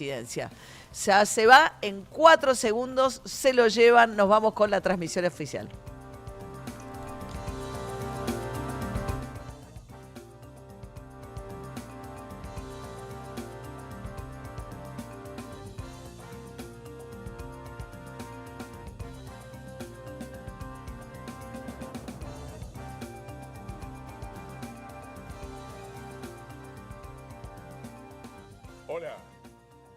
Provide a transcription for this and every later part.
presidencia. Ya se va en 4 segundos, se lo llevan, nos vamos con la transmisión oficial. Hola,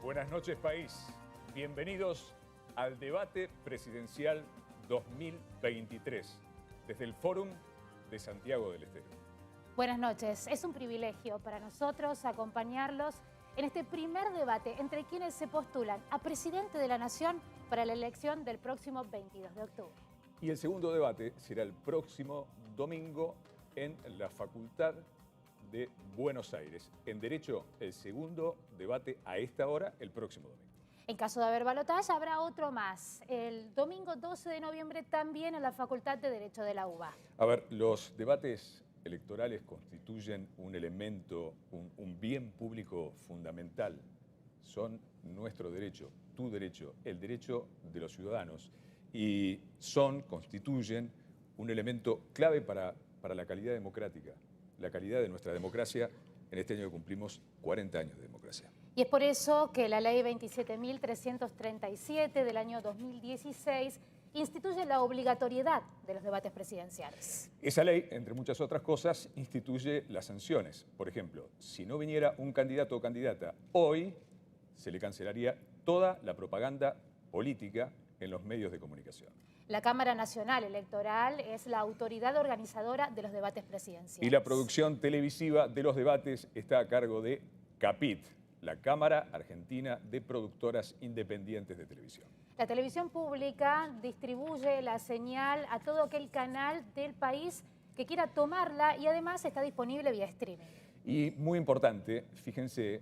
buenas noches país. Bienvenidos al debate presidencial 2023 desde el Fórum de Santiago del Estero. Buenas noches. Es un privilegio para nosotros acompañarlos en este primer debate entre quienes se postulan a presidente de la Nación para la elección del próximo 22 de octubre. Y el segundo debate será el próximo domingo en la Facultad de Buenos Aires. En Derecho, el segundo debate a esta hora, el próximo domingo. En caso de haber balotaje, habrá otro más. El domingo 12 de noviembre también en la Facultad de Derecho de la UBA. A ver, los debates electorales constituyen un elemento, un bien público fundamental. Son nuestro derecho, tu derecho, el derecho de los ciudadanos. Y constituyen un elemento clave para la calidad democrática. La calidad de nuestra democracia en este año que cumplimos 40 años de democracia. Y es por eso que la ley 27.337 del año 2016 instituye la obligatoriedad de los debates presidenciales. Esa ley, entre muchas otras cosas, instituye las sanciones. Por ejemplo, si no viniera un candidato o candidata, hoy se le cancelaría toda la propaganda política en los medios de comunicación. La Cámara Nacional Electoral es la autoridad organizadora de los debates presidenciales. Y la producción televisiva de los debates está a cargo de CAPIT, la Cámara Argentina de Productoras Independientes de Televisión. La televisión pública distribuye la señal a todo aquel canal del país que quiera tomarla y además está disponible vía streaming. Y muy importante, fíjense,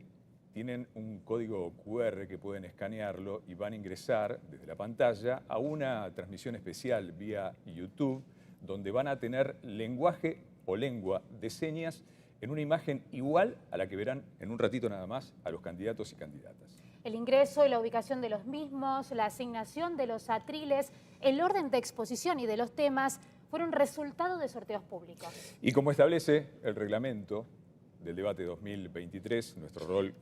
tienen un código QR que pueden escanearlo y van a ingresar desde la pantalla a una transmisión especial vía YouTube donde van a tener lenguaje o lengua de señas en una imagen igual a la que verán en un ratito nada más a los candidatos y candidatas. El ingreso y la ubicación de los mismos, la asignación de los atriles, el orden de exposición y de los temas fueron resultado de sorteos públicos. Y como establece el reglamento del debate 2023, nuestro rol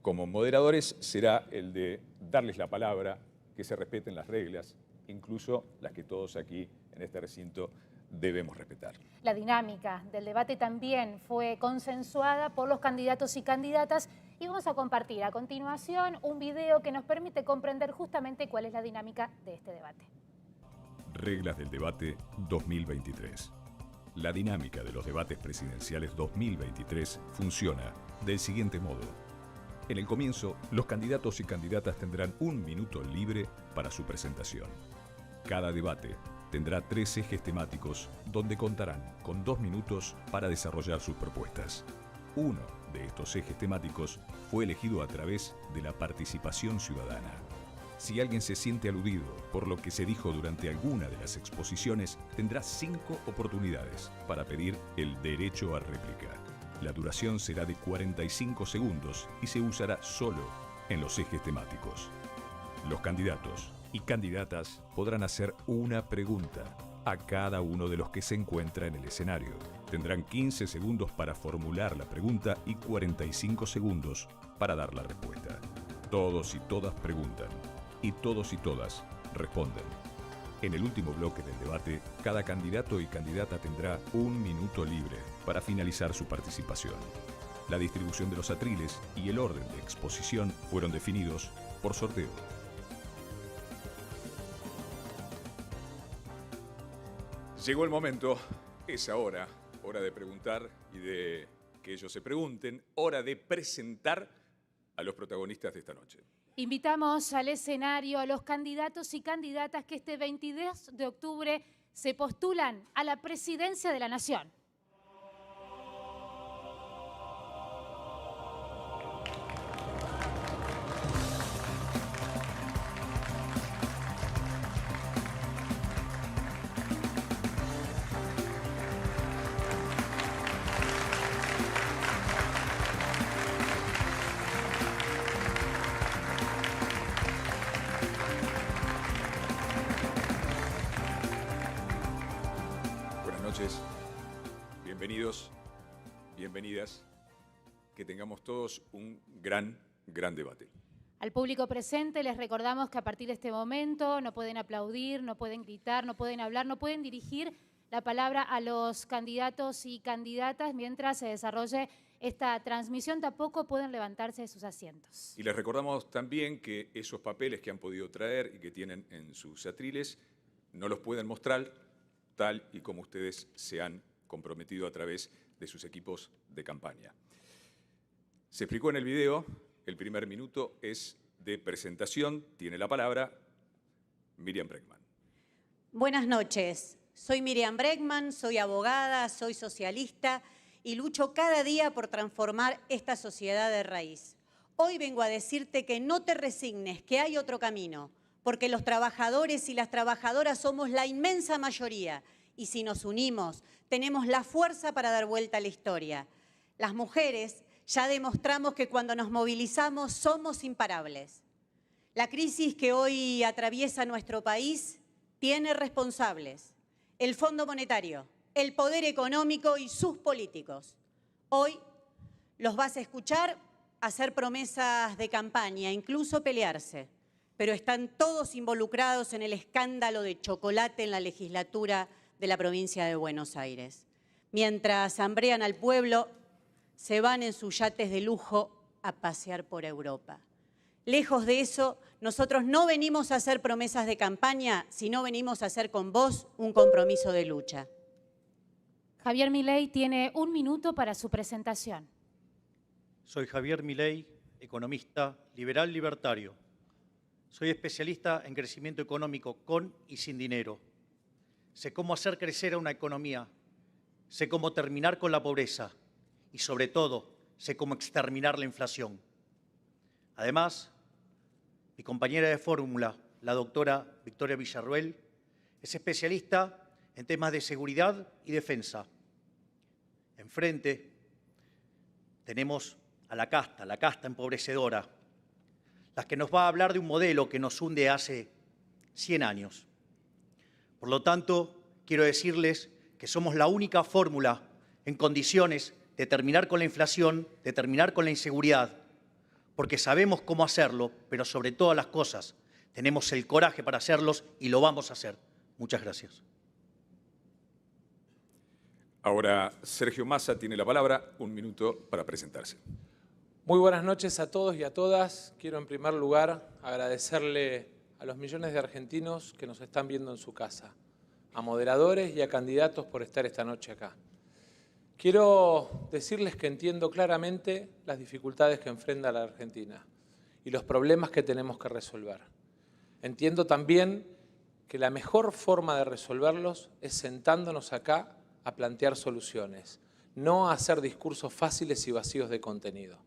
como moderadores será el de darles la palabra, que se respeten las reglas, incluso las que todos aquí en este recinto debemos respetar. La dinámica del debate también fue consensuada por los candidatos y candidatas y vamos a compartir a continuación un video que nos permite comprender justamente cuál es la dinámica de este debate. Reglas del debate 2023. La dinámica de los debates presidenciales 2023 funciona del siguiente modo. En el comienzo, los candidatos y candidatas tendrán 1 minuto libre para su presentación. Cada debate tendrá 3 ejes temáticos donde contarán con 2 minutos para desarrollar sus propuestas. Uno de estos ejes temáticos fue elegido a través de la participación ciudadana. Si alguien se siente aludido por lo que se dijo durante alguna de las exposiciones, tendrá 5 oportunidades para pedir el derecho a réplica. La duración será de 45 segundos y se usará solo en los ejes temáticos. Los candidatos y candidatas podrán hacer una pregunta a cada uno de los que se encuentra en el escenario. Tendrán 15 segundos para formular la pregunta y 45 segundos para dar la respuesta. Todos y todas preguntan y todos y todas responden. En el último bloque del debate, cada candidato y candidata tendrá 1 minuto libre para finalizar su participación. La distribución de los atriles y el orden de exposición fueron definidos por sorteo. Llegó el momento, es hora de preguntar y de que ellos se pregunten, hora de presentar a los protagonistas de esta noche. Invitamos al escenario a los candidatos y candidatas que este 22 de octubre se postulan a la presidencia de la Nación. bienvenidos, bienvenidas, que tengamos todos un gran debate. Al público presente les recordamos que a partir de este momento no pueden aplaudir, no pueden gritar, no pueden hablar, no pueden dirigir la palabra a los candidatos y candidatas mientras se desarrolle esta transmisión. Tampoco pueden levantarse de sus asientos. Y les recordamos también que esos papeles que han podido traer y que tienen en sus atriles no los pueden mostrar tal y como ustedes se han comprometido a través de sus equipos de campaña. Se explicó en el video, el primer minuto es de presentación. Tiene la palabra Miriam Bregman. Buenas noches. Soy Miriam Bregman, soy abogada, soy socialista y lucho cada día por transformar esta sociedad de raíz. Hoy vengo a decirte que no te resignes, que hay otro camino, porque los trabajadores y las trabajadoras somos la inmensa mayoría y si nos unimos, tenemos la fuerza para dar vuelta a la historia. Las mujeres ya demostramos que cuando nos movilizamos somos imparables. La crisis que hoy atraviesa nuestro país tiene responsables. El Fondo Monetario, el poder económico y sus políticos. Hoy los vas a escuchar hacer promesas de campaña, incluso pelearse, pero están todos involucrados en el escándalo de chocolate en la legislatura de la provincia de Buenos Aires. Mientras hambrean al pueblo, se van en sus yates de lujo a pasear por Europa. Lejos de eso, nosotros no venimos a hacer promesas de campaña, sino venimos a hacer con vos un compromiso de lucha. Javier Milei tiene 1 minuto para su presentación. Soy Javier Milei, economista liberal libertario. Soy especialista en crecimiento económico con y sin dinero. Sé cómo hacer crecer a una economía, sé cómo terminar con la pobreza y, sobre todo, sé cómo exterminar la inflación. Además, mi compañera de fórmula, la doctora Victoria Villarroel, es especialista en temas de seguridad y defensa. Enfrente tenemos a la casta empobrecedora, la que nos va a hablar de un modelo que nos hunde hace 100 años. Por lo tanto, quiero decirles que somos la única fórmula en condiciones de terminar con la inflación, de terminar con la inseguridad, porque sabemos cómo hacerlo, pero sobre todas las cosas tenemos el coraje para hacerlos y lo vamos a hacer. Muchas gracias. Ahora Sergio Massa tiene la palabra, 1 minuto para presentarse. Muy buenas noches a todos y a todas. Quiero en primer lugar agradecerle a los millones de argentinos que nos están viendo en su casa, a moderadores y a candidatos por estar esta noche acá. Quiero decirles que entiendo claramente las dificultades que enfrenta la Argentina y los problemas que tenemos que resolver. Entiendo también que la mejor forma de resolverlos es sentándonos acá a plantear soluciones, no a hacer discursos fáciles y vacíos de contenido.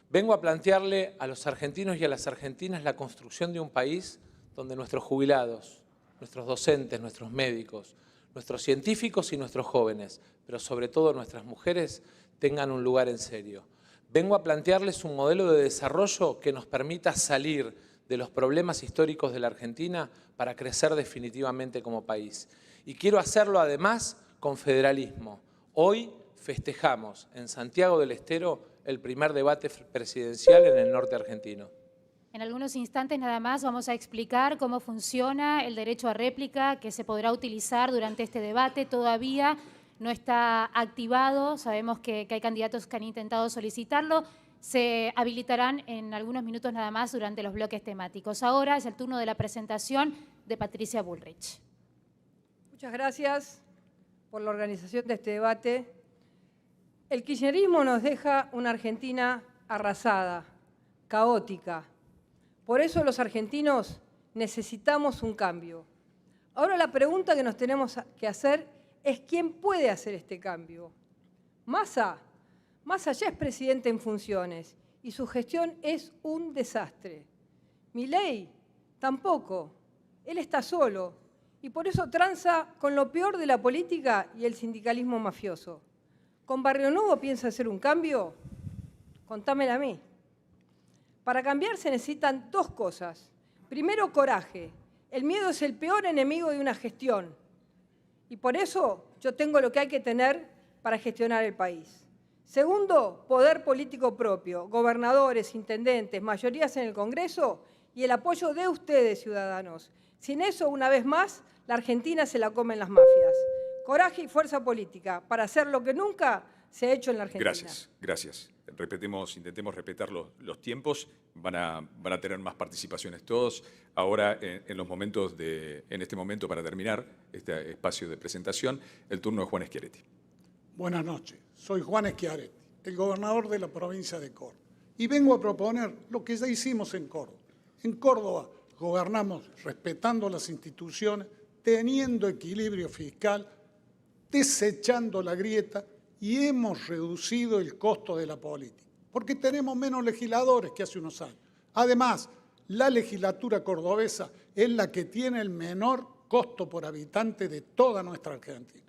Vengo a plantearle a los argentinos y a las argentinas la construcción de un país donde nuestros jubilados, nuestros docentes, nuestros médicos, nuestros científicos y nuestros jóvenes, pero sobre todo nuestras mujeres, tengan un lugar en serio. Vengo a plantearles un modelo de desarrollo que nos permita salir de los problemas históricos de la Argentina para crecer definitivamente como país. Y quiero hacerlo además con federalismo. Hoy festejamos en Santiago del Estero el primer debate presidencial en el norte argentino. En algunos instantes nada más vamos a explicar cómo funciona el derecho a réplica que se podrá utilizar durante este debate. Todavía no está activado, sabemos que hay candidatos que han intentado solicitarlo. Se habilitarán en algunos minutos nada más durante los bloques temáticos. Ahora es el turno de la presentación de Patricia Bullrich. Muchas gracias por la organización de este debate. El kirchnerismo nos deja una Argentina arrasada, caótica. Por eso los argentinos necesitamos un cambio. Ahora la pregunta que nos tenemos que hacer es ¿quién puede hacer este cambio? Massa ya es presidente en funciones y su gestión es un desastre. Milei tampoco, él está solo y por eso tranza con lo peor de la política y el sindicalismo mafioso. ¿Con Barrio Nuevo piensa hacer un cambio? Contámela a mí. Para cambiar se necesitan 2 cosas. Primero, coraje. El miedo es el peor enemigo de una gestión. Y por eso yo tengo lo que hay que tener para gestionar el país. Segundo, poder político propio, gobernadores, intendentes, mayorías en el Congreso y el apoyo de ustedes, ciudadanos. Sin eso, una vez más, la Argentina se la comen las mafias. Coraje y fuerza política para hacer lo que nunca se ha hecho en la Argentina. Gracias, gracias. Intentemos respetar los tiempos. Van a tener más participaciones todos. Ahora, en este momento, para terminar este espacio de presentación, el turno de Juan Schiaretti. Buenas noches. Soy Juan Schiaretti, el gobernador de la provincia de Córdoba. Y vengo a proponer lo que ya hicimos en Córdoba. En Córdoba gobernamos respetando las instituciones, teniendo equilibrio fiscal, desechando la grieta y hemos reducido el costo de la política, porque tenemos menos legisladores que hace unos años. Además, la legislatura cordobesa es la que tiene el menor costo por habitante de toda nuestra Argentina.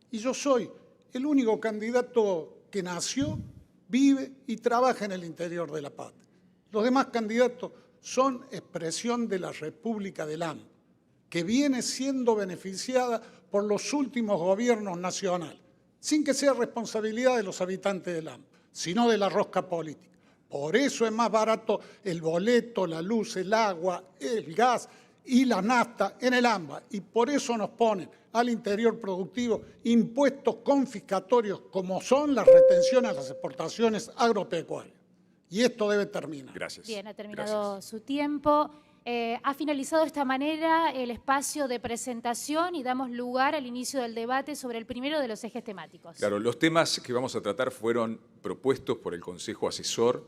Y yo soy el único candidato que nació, vive y trabaja en el interior de la patria. Los demás candidatos son expresión de la República del AMBA, que viene siendo beneficiada por los últimos gobiernos nacionales, sin que sea responsabilidad de los habitantes del AMBA, sino de la rosca política. Por eso es más barato el boleto, la luz, el agua, el gas y la nafta en el AMBA. Y por eso nos ponen al interior productivo impuestos confiscatorios como son las retenciones a las exportaciones agropecuarias. Y esto debe terminar. Gracias. Bien, ha terminado su tiempo. Ha finalizado de esta manera el espacio de presentación y damos lugar al inicio del debate sobre el primero de los ejes temáticos. Claro, los temas que vamos a tratar fueron propuestos por el Consejo Asesor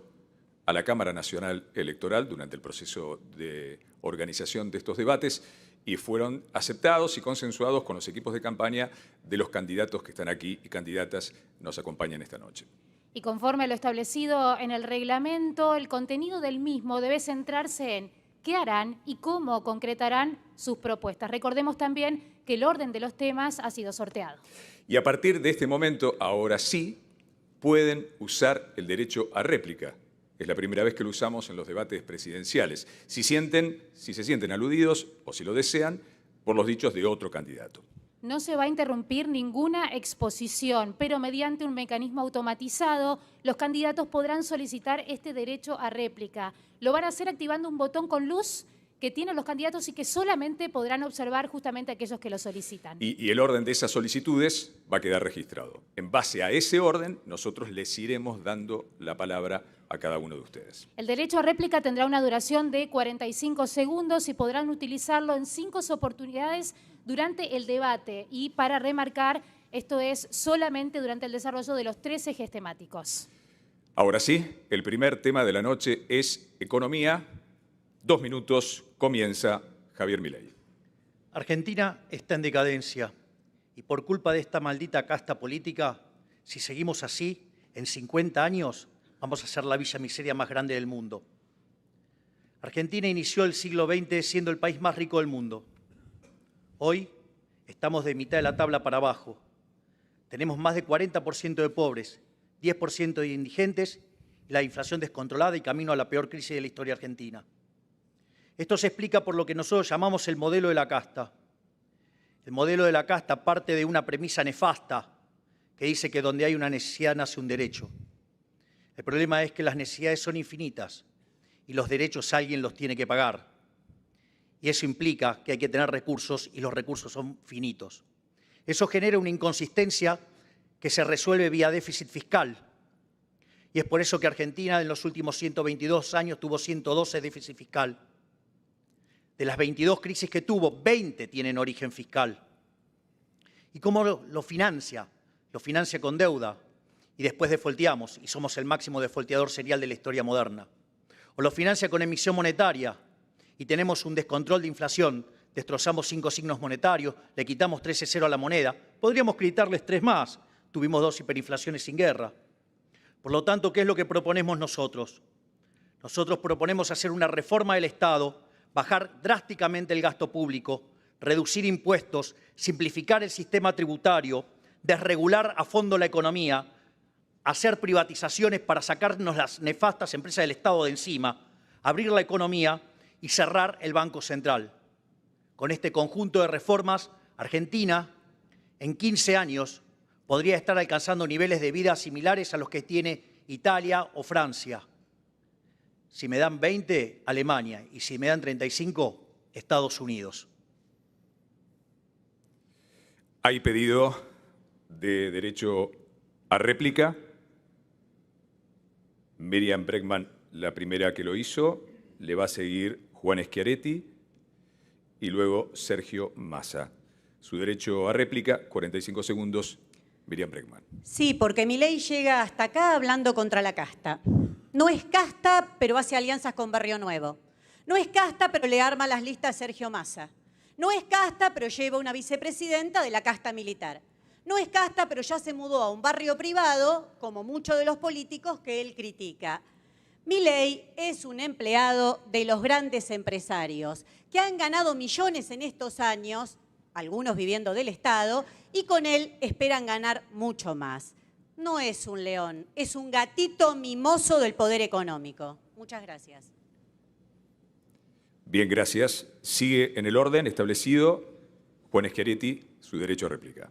a la Cámara Nacional Electoral durante el proceso de organización de estos debates y fueron aceptados y consensuados con los equipos de campaña de los candidatos que están aquí y candidatas nos acompañan esta noche. Y conforme a lo establecido en el reglamento, el contenido del mismo debe centrarse en qué harán y cómo concretarán sus propuestas. Recordemos también que el orden de los temas ha sido sorteado. Y a partir de este momento, ahora sí, pueden usar el derecho a réplica. Es la primera vez que lo usamos en los debates presidenciales. Si se sienten aludidos o si lo desean, por los dichos de otro candidato. No se va a interrumpir ninguna exposición, pero mediante un mecanismo automatizado, los candidatos podrán solicitar este derecho a réplica. Lo van a hacer activando un botón con luz que tienen los candidatos y que solamente podrán observar justamente aquellos que lo solicitan. Y el orden de esas solicitudes va a quedar registrado. En base a ese orden, nosotros les iremos dando la palabra a cada uno de ustedes. El derecho a réplica tendrá una duración de 45 segundos y podrán utilizarlo en 5 oportunidades durante el debate. Y para remarcar, esto es solamente durante el desarrollo de los 3 ejes temáticos. Ahora sí, el primer tema de la noche es economía. 2 minutos, comienza Javier Milei. Argentina está en decadencia y por culpa de esta maldita casta política, si seguimos así, en 50 años vamos a ser la villa miseria más grande del mundo. Argentina inició el siglo XX siendo el país más rico del mundo. Hoy estamos de mitad de la tabla para abajo. Tenemos más de 40% de pobres, 10% de indigentes y la inflación descontrolada y camino a la peor crisis de la historia argentina. Esto se explica por lo que nosotros llamamos el modelo de la casta. El modelo de la casta parte de una premisa nefasta que dice que donde hay una necesidad nace un derecho. El problema es que las necesidades son infinitas y los derechos alguien los tiene que pagar. Y eso implica que hay que tener recursos y los recursos son finitos. Eso genera una inconsistencia que se resuelve vía déficit fiscal. Y es por eso que Argentina en los últimos 122 años tuvo 112 déficit fiscal. De las 22 crisis que tuvo, 20 tienen origen fiscal. ¿Y cómo lo financia? Lo financia con deuda y después defolteamos y somos el máximo defolteador serial de la historia moderna. O lo financia con emisión monetaria y tenemos un descontrol de inflación, destrozamos 5 signos monetarios, le quitamos 13,0 a la moneda, podríamos quitarles 3 más, tuvimos 2 hiperinflaciones sin guerra. Por lo tanto, ¿qué es lo que proponemos nosotros? Nosotros proponemos hacer una reforma del Estado, bajar drásticamente el gasto público, reducir impuestos, simplificar el sistema tributario, desregular a fondo la economía, hacer privatizaciones para sacarnos las nefastas empresas del Estado de encima, abrir la economía y cerrar el Banco Central. Con este conjunto de reformas, Argentina en 15 años podría estar alcanzando niveles de vida similares a los que tiene Italia o Francia. Si me dan 20, Alemania, y si me dan 35, Estados Unidos. Hay pedido de derecho a réplica. Miriam Bregman, la primera que lo hizo, le va a seguir Juan Schiaretti y luego Sergio Massa. Su derecho a réplica, 45 segundos, Miriam Bregman. Sí, porque Milei llega hasta acá hablando contra la casta. No es casta, pero hace alianzas con Barrio Nuevo. No es casta, pero le arma las listas a Sergio Massa. No es casta, pero lleva una vicepresidenta de la casta militar. No es casta, pero ya se mudó a un barrio privado, como muchos de los políticos que él critica. Milei es un empleado de los grandes empresarios que han ganado millones en estos años, algunos viviendo del Estado, y con él esperan ganar mucho más. No es un león, es un gatito mimoso del poder económico. Muchas gracias. Bien, gracias. Sigue en el orden establecido Juan Schiaretti, su derecho a réplica.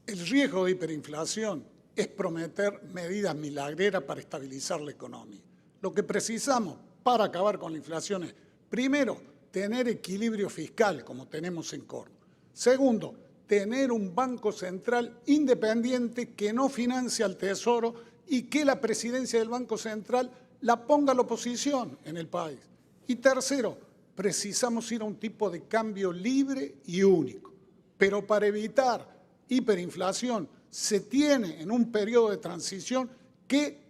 El riesgo de hiperinflación es prometer medidas milagreras para estabilizar la economía. Lo que precisamos para acabar con la inflación es, primero, tener equilibrio fiscal, como tenemos en Córdoba. Segundo, tener un banco central independiente que no financie al Tesoro y que la presidencia del Banco Central la ponga a la oposición en el país. Y tercero, precisamos ir a un tipo de cambio libre y único. Pero para evitar hiperinflación se tiene en un periodo de transición que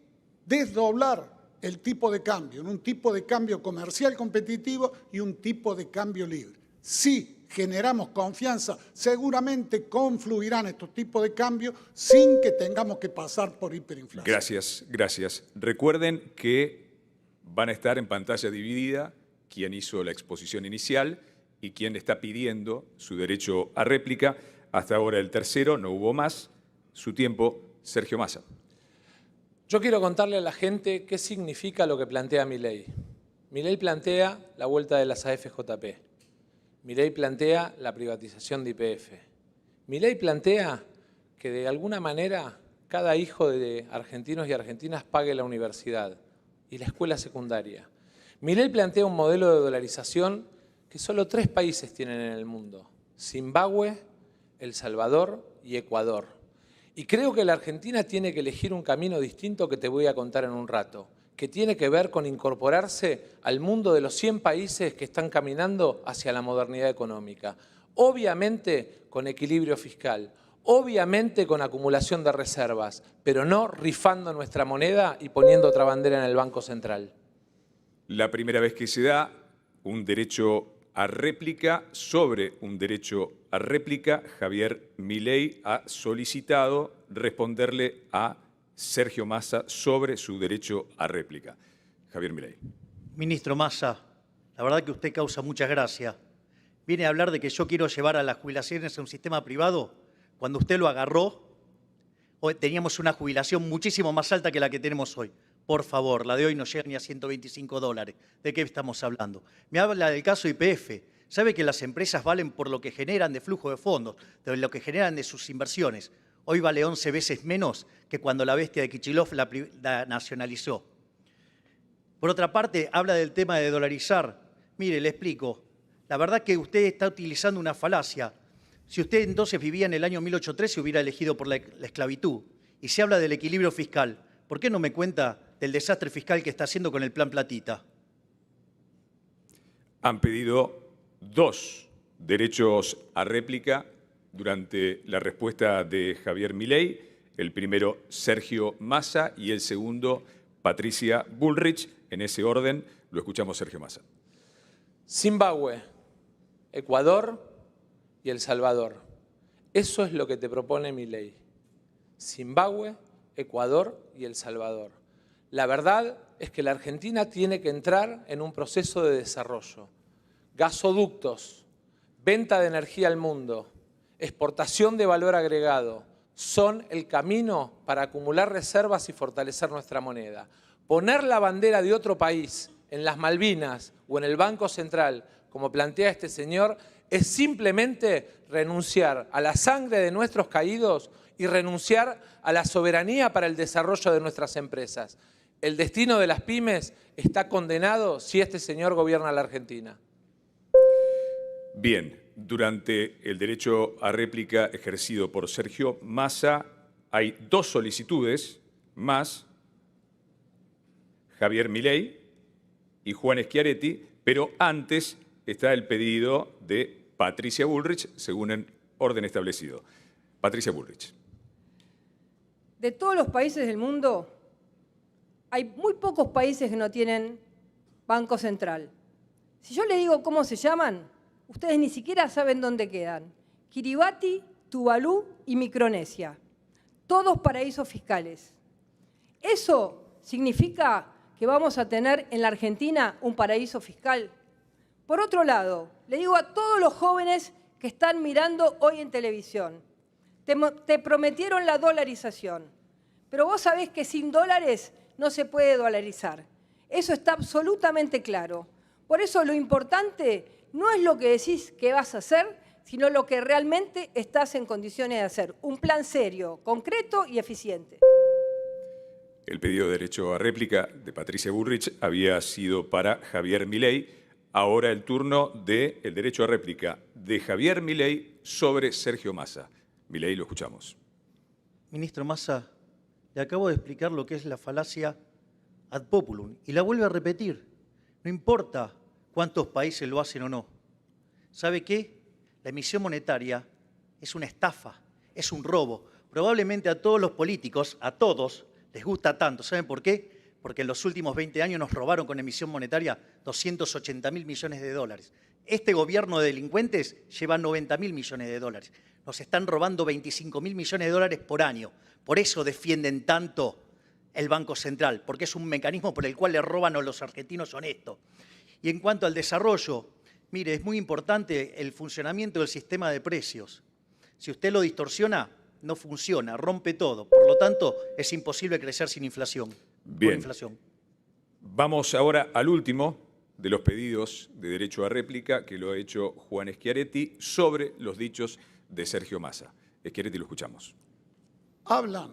desdoblar el tipo de cambio en un tipo de cambio comercial competitivo y un tipo de cambio libre. Si generamos confianza, seguramente confluirán estos tipos de cambios sin que tengamos que pasar por hiperinflación. Gracias, gracias. Recuerden que van a estar en pantalla dividida quien hizo la exposición inicial y quien está pidiendo su derecho a réplica. Hasta ahora el tercero, no hubo más. Su tiempo, Sergio Massa. Yo quiero contarle a la gente qué significa lo que plantea Milei. Milei plantea la vuelta de las AFJP. Milei plantea la privatización de YPF. Milei plantea que de alguna manera cada hijo de argentinos y argentinas pague la universidad y la escuela secundaria. Milei plantea un modelo de dolarización que solo 3 países tienen en el mundo: Zimbabue, El Salvador y Ecuador. Y creo que la Argentina tiene que elegir un camino distinto que te voy a contar en un rato, que tiene que ver con incorporarse al mundo de los 100 países que están caminando hacia la modernidad económica. Obviamente con equilibrio fiscal, obviamente con acumulación de reservas, pero no rifando nuestra moneda y poniendo otra bandera en el Banco Central. La primera vez que se da un derecho a réplica sobre un derecho a réplica, Javier Milei ha solicitado responderle a Sergio Massa sobre su derecho a réplica. Javier Milei. Ministro Massa, la verdad que usted causa mucha gracia. Viene a hablar de que yo quiero llevar a las jubilaciones a un sistema privado. Cuando usted lo agarró, hoy teníamos una jubilación muchísimo más alta que la que tenemos hoy. Por favor, la de hoy no llega ni a $125. ¿De qué estamos hablando? Me habla del caso YPF. ¿Sabe que las empresas valen por lo que generan de flujo de fondos, de lo que generan de sus inversiones? Hoy vale 11 veces menos que cuando la bestia de Kicillof la nacionalizó. Por otra parte, habla del tema de dolarizar. Mire, le explico. La verdad que usted está utilizando una falacia. Si usted entonces vivía en el año 1813, hubiera elegido por la esclavitud. Y se habla del equilibrio fiscal. ¿Por qué no me cuenta del desastre fiscal que está haciendo con el Plan Platita? Han pedido 2 derechos a réplica durante la respuesta de Javier Milei. El primero, Sergio Massa, y el segundo, Patricia Bullrich. En ese orden, lo escuchamos, Sergio Massa. Zimbabue, Ecuador y El Salvador. Eso es lo que te propone Milei. Zimbabue, Ecuador y El Salvador. La verdad es que la Argentina tiene que entrar en un proceso de desarrollo. Gasoductos, venta de energía al mundo, exportación de valor agregado, son el camino para acumular reservas y fortalecer nuestra moneda. Poner la bandera de otro país en las Malvinas o en el Banco Central, como plantea este señor, es simplemente renunciar a la sangre de nuestros caídos y renunciar a la soberanía para el desarrollo de nuestras empresas. El destino de las pymes está condenado si este señor gobierna la Argentina. Bien, durante el derecho a réplica ejercido por Sergio Massa hay 2 solicitudes más, Javier Milei y Juan Schiaretti, pero antes está el pedido de Patricia Bullrich, según el orden establecido. Patricia Bullrich. De todos los países del mundo, hay muy pocos países que no tienen Banco Central. Si yo les digo cómo se llaman, ustedes ni siquiera saben dónde quedan. Kiribati, Tuvalu y Micronesia. Todos paraísos fiscales. ¿Eso significa que vamos a tener en la Argentina un paraíso fiscal? Por otro lado, le digo a todos los jóvenes que están mirando hoy en televisión, te prometieron la dolarización, pero vos sabés que sin dólares no se puede dolarizar. Eso está absolutamente claro. Por eso lo importante no es lo que decís que vas a hacer, sino lo que realmente estás en condiciones de hacer. Un plan serio, concreto y eficiente. El pedido de derecho a réplica de Patricia Bullrich había sido para Javier Milei. Ahora el turno del derecho a réplica de Javier Milei sobre Sergio Massa. Milei, lo escuchamos. Ministro Massa, le acabo de explicar lo que es la falacia ad populum y la vuelve a repetir. No importa cuántos países lo hacen o no. ¿Sabe qué? La emisión monetaria es una estafa, es un robo. Probablemente a todos los políticos, a todos, les gusta tanto. ¿Saben por qué? Porque en los últimos 20 años nos robaron con emisión monetaria 280.000 millones de dólares. Este gobierno de delincuentes lleva 90.000 millones de dólares. Nos están robando 25.000 millones de dólares por año. Por eso defienden tanto el Banco Central, porque es un mecanismo por el cual le roban a los argentinos honestos. Y en cuanto al desarrollo, mire, es muy importante el funcionamiento del sistema de precios. Si usted lo distorsiona, no funciona, rompe todo. Por lo tanto, es imposible crecer sin inflación. Bien. Vamos ahora al último de los pedidos de derecho a réplica que lo ha hecho Juan Schiaretti sobre los dichos de Sergio Massa. Schiaretti, lo escuchamos. Hablan,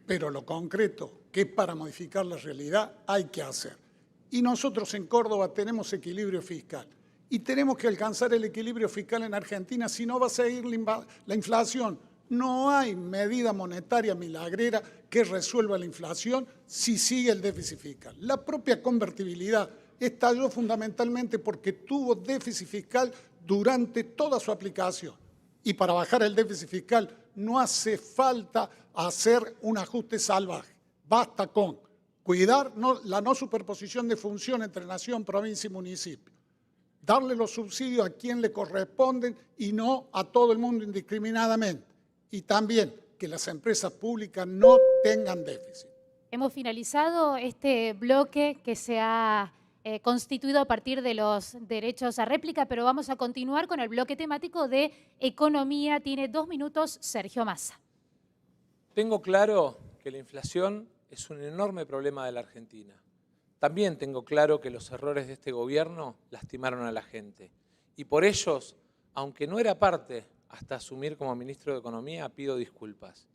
pero lo concreto, que es para modificar la realidad, hay que hacer. Y nosotros en Córdoba tenemos equilibrio fiscal. Y tenemos que alcanzar el equilibrio fiscal en Argentina, si no va a seguir la inflación. No hay medida monetaria milagrera que resuelva la inflación si sigue el déficit fiscal. La propia convertibilidad estalló fundamentalmente porque tuvo déficit fiscal durante toda su aplicación. Y para bajar el déficit fiscal no hace falta hacer un ajuste salvaje. Basta con cuidar la no superposición de función entre nación, provincia y municipio. Darle los subsidios a quien le corresponden y no a todo el mundo indiscriminadamente. Y también que las empresas públicas no tengan déficit. Hemos finalizado este bloque que se ha constituido a partir de los derechos a réplica, pero vamos a continuar con el bloque temático de economía. Tiene 2 minutos Sergio Massa. Tengo claro que la inflación es un enorme problema de la Argentina. También tengo claro que los errores de este gobierno lastimaron a la gente. Y por ellos, aunque no era parte hasta asumir como ministro de Economía, pido disculpas.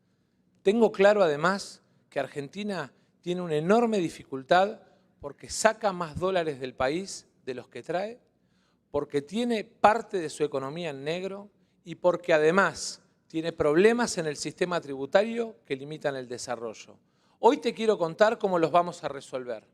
Tengo claro además que Argentina tiene una enorme dificultad porque saca más dólares del país de los que trae, porque tiene parte de su economía en negro y porque además tiene problemas en el sistema tributario que limitan el desarrollo. Hoy te quiero contar cómo los vamos a resolver.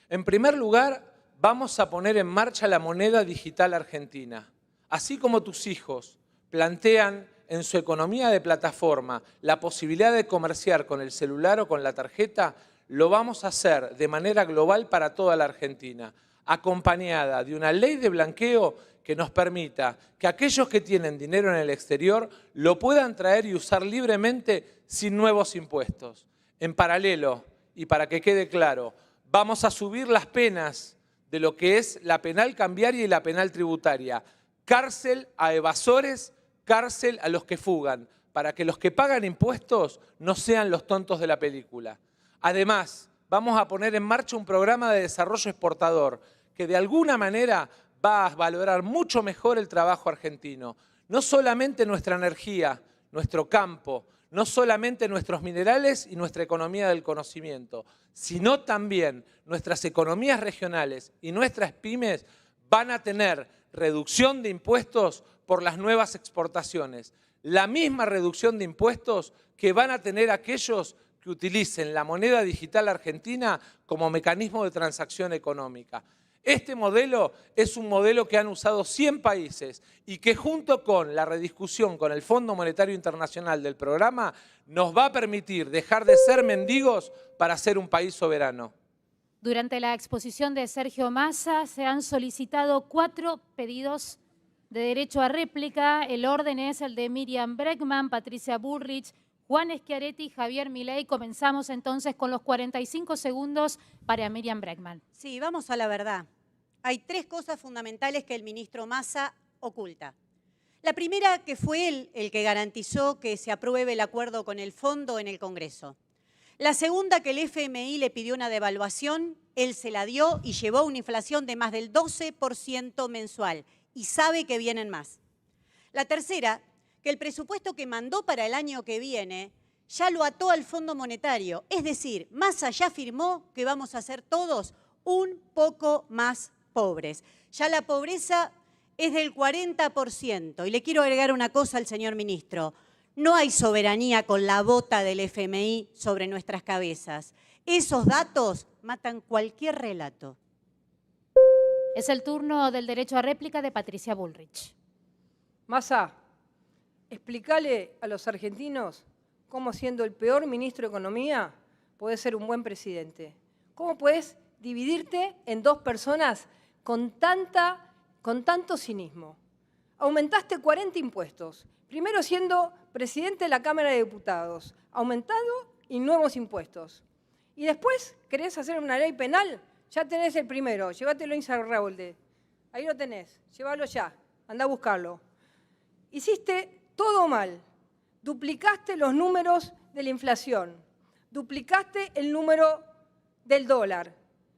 En primer lugar, vamos a poner en marcha la moneda digital argentina. Así como tus hijos plantean en su economía de plataforma la posibilidad de comerciar con el celular o con la tarjeta, lo vamos a hacer de manera global para toda la Argentina, acompañada de una ley de blanqueo que nos permita que aquellos que tienen dinero en el exterior lo puedan traer y usar libremente sin nuevos impuestos. En paralelo, y para que quede claro, vamos a subir las penas de lo que es la penal cambiaria y la penal tributaria. Cárcel a evasores, cárcel a los que fugan, para que los que pagan impuestos no sean los tontos de la película. Además, vamos a poner en marcha un programa de desarrollo exportador que de alguna manera va a valorar mucho mejor el trabajo argentino. No solamente nuestra energía, nuestro campo, no solamente nuestros minerales y nuestra economía del conocimiento, sino también nuestras economías regionales y nuestras pymes van a tener reducción de impuestos por las nuevas exportaciones. La misma reducción de impuestos que van a tener aquellos que utilicen la moneda digital argentina como mecanismo de transacción económica. Este modelo es un modelo que han usado 100 países y que junto con la rediscusión con el Fondo Monetario Internacional del programa nos va a permitir dejar de ser mendigos para ser un país soberano. Durante la exposición de Sergio Massa se han solicitado 4 pedidos de derecho a réplica. El orden es el de Miriam Bregman, Patricia Bullrich, Juan Schiaretti y Javier Milei. Comenzamos entonces con los 45 segundos para Miriam Bregman. Sí, vamos a la verdad. Hay 3 cosas fundamentales que el ministro Massa oculta. La primera, que fue él el que garantizó que se apruebe el acuerdo con el fondo en el Congreso. La segunda, que el FMI le pidió una devaluación, él se la dio y llevó una inflación de más del 12% mensual. Y sabe que vienen más. La tercera, que el presupuesto que mandó para el año que viene ya lo ató al Fondo Monetario. Es decir, Massa ya afirmó que vamos a ser todos un poco más pobres. Ya la pobreza es del 40%. Y le quiero agregar una cosa al señor ministro. No hay soberanía con la bota del FMI sobre nuestras cabezas. Esos datos matan cualquier relato. Es el turno del derecho a réplica de Patricia Bullrich. Massa, explícale a los argentinos cómo, siendo el peor ministro de Economía, podés ser un buen presidente. ¿Cómo podés dividirte en 2 personas con tanto cinismo? Aumentaste 40 impuestos. Primero siendo presidente de la Cámara de Diputados. Aumentado y nuevos impuestos. Y después querés hacer una ley penal. Ya tenés el primero, llévatelo Insaurralde. Ahí lo tenés, llévalo ya, anda a buscarlo. Hiciste todo mal. Duplicaste los números de la inflación. Duplicaste el número del dólar.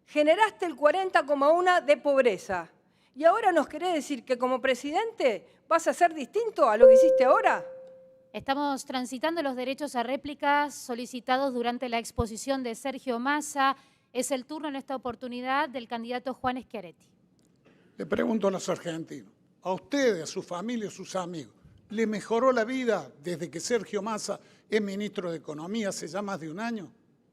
Generaste el 40,1 de pobreza. Y ahora nos querés decir que como presidente vas a ser distinto a lo que hiciste ahora. Estamos transitando los derechos a réplica solicitados durante la exposición de Sergio Massa. Es el turno en esta oportunidad del candidato Juan Schiaretti. Le pregunto a los argentinos, a ustedes, a su familia, a sus amigos, ¿le mejoró la vida desde que Sergio Massa es ministro de Economía hace ya más de un año?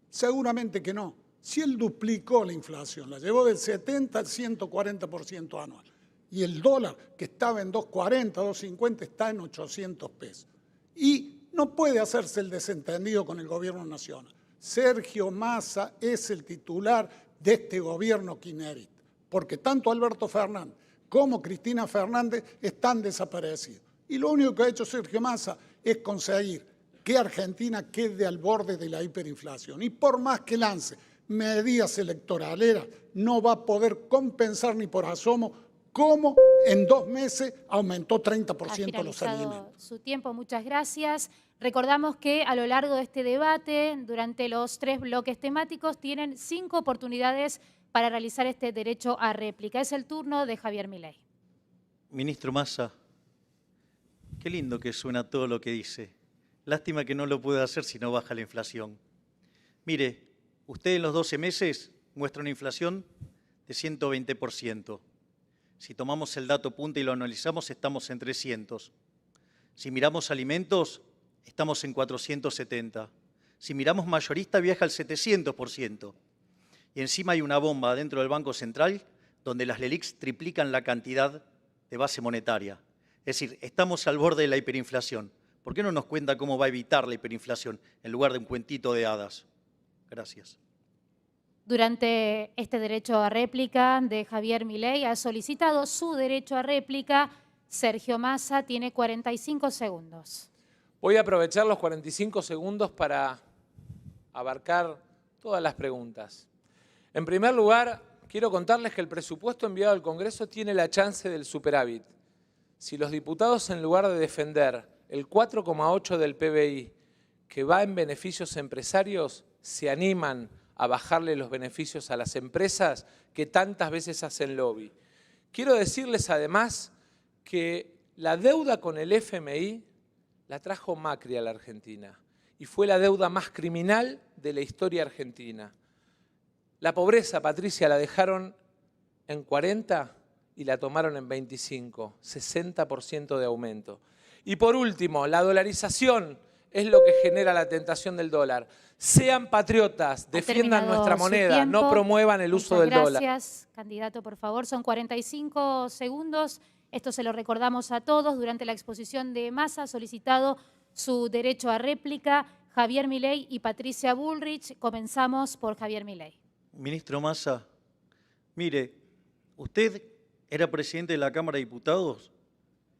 Seguramente que no. Si él duplicó la inflación, la llevó del 70 al 140% anual. Y el dólar, que estaba en 2.40, 2.50, está en 800 pesos. Y no puede hacerse el desentendido con el gobierno nacional. Sergio Massa es el titular de este gobierno kirchnerista, porque tanto Alberto Fernández como Cristina Fernández están desaparecidos. Y lo único que ha hecho Sergio Massa es conseguir que Argentina quede al borde de la hiperinflación. Y por más que lance medidas electoraleras, no va a poder compensar ni por asomo cómo en 2 meses aumentó 30% los alimentos. Su tiempo, muchas gracias. Recordamos que a lo largo de este debate, durante los 3 bloques temáticos, tienen 5 oportunidades para realizar este derecho a réplica. Es el turno de Javier Milei. Ministro Massa, qué lindo que suena todo lo que dice. Lástima que no lo pueda hacer si no baja la inflación. Mire, usted en los 12 meses muestra una inflación de 120%. Si tomamos el dato punta y lo analizamos, estamos en 300. Si miramos alimentos, estamos en 470. Si miramos mayorista, viaja al 700%. Y encima hay una bomba dentro del Banco Central donde las LELIQs triplican la cantidad de base monetaria. Es decir, estamos al borde de la hiperinflación. ¿Por qué no nos cuenta cómo va a evitar la hiperinflación en lugar de un cuentito de hadas? Gracias. Durante este derecho a réplica de Javier Milei ha solicitado su derecho a réplica. Sergio Massa tiene 45 segundos. Voy a aprovechar los 45 segundos para abarcar todas las preguntas. En primer lugar, quiero contarles que el presupuesto enviado al Congreso tiene la chance del superávit. Si los diputados, en lugar de defender el 4,8 del PBI, que va en beneficios empresarios, se animan a bajarle los beneficios a las empresas que tantas veces hacen lobby. Quiero decirles además que la deuda con el FMI la trajo Macri a la Argentina. y fue la deuda más criminal de la historia argentina. La pobreza, Patricia, la dejaron en 40 y la tomaron en 25, 60% de aumento. Y por último, la dolarización es lo que genera la tentación del dólar. Sean patriotas, defiendan nuestra moneda, no promuevan el uso del dólar. Gracias, candidato, por favor. Son 45 segundos. Esto se lo recordamos a todos. Durante la exposición de Massa ha solicitado su derecho a réplica Javier Milei y Patricia Bullrich. Comenzamos por Javier Milei. Ministro Massa, mire, usted era presidente de la Cámara de Diputados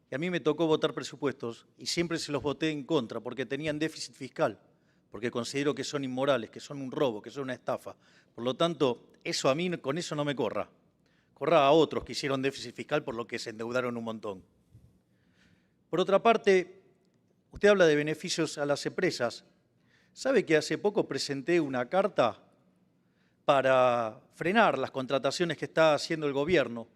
y a mí me tocó votar presupuestos y siempre se los voté en contra porque tenían déficit fiscal, porque considero que son inmorales, que son un robo, que son una estafa. Por lo tanto, eso a mí, con eso no me corra. Corra a otros que hicieron déficit fiscal por lo que se endeudaron un montón. Por otra parte, usted habla de beneficios a las empresas. ¿Sabe que hace poco presenté una carta para frenar las contrataciones que está haciendo el gobierno,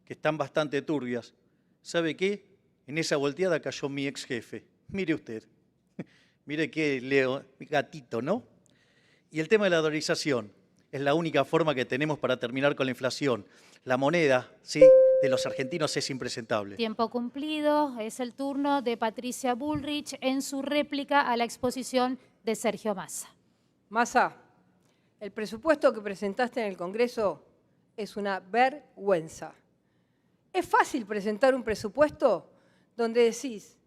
que están bastante turbias? ¿Sabe qué? En esa volteada cayó mi ex jefe. Mire usted. Mire qué Leo, gatito, ¿no? Y el tema de la dolarización es la única forma que tenemos para terminar con la inflación. La moneda, ¿sí?, de los argentinos es impresentable. Tiempo cumplido. Es el turno de Patricia Bullrich en su réplica a la exposición de Sergio Massa. Massa, el presupuesto que presentaste en el Congreso es una vergüenza. Es fácil presentar un presupuesto donde decís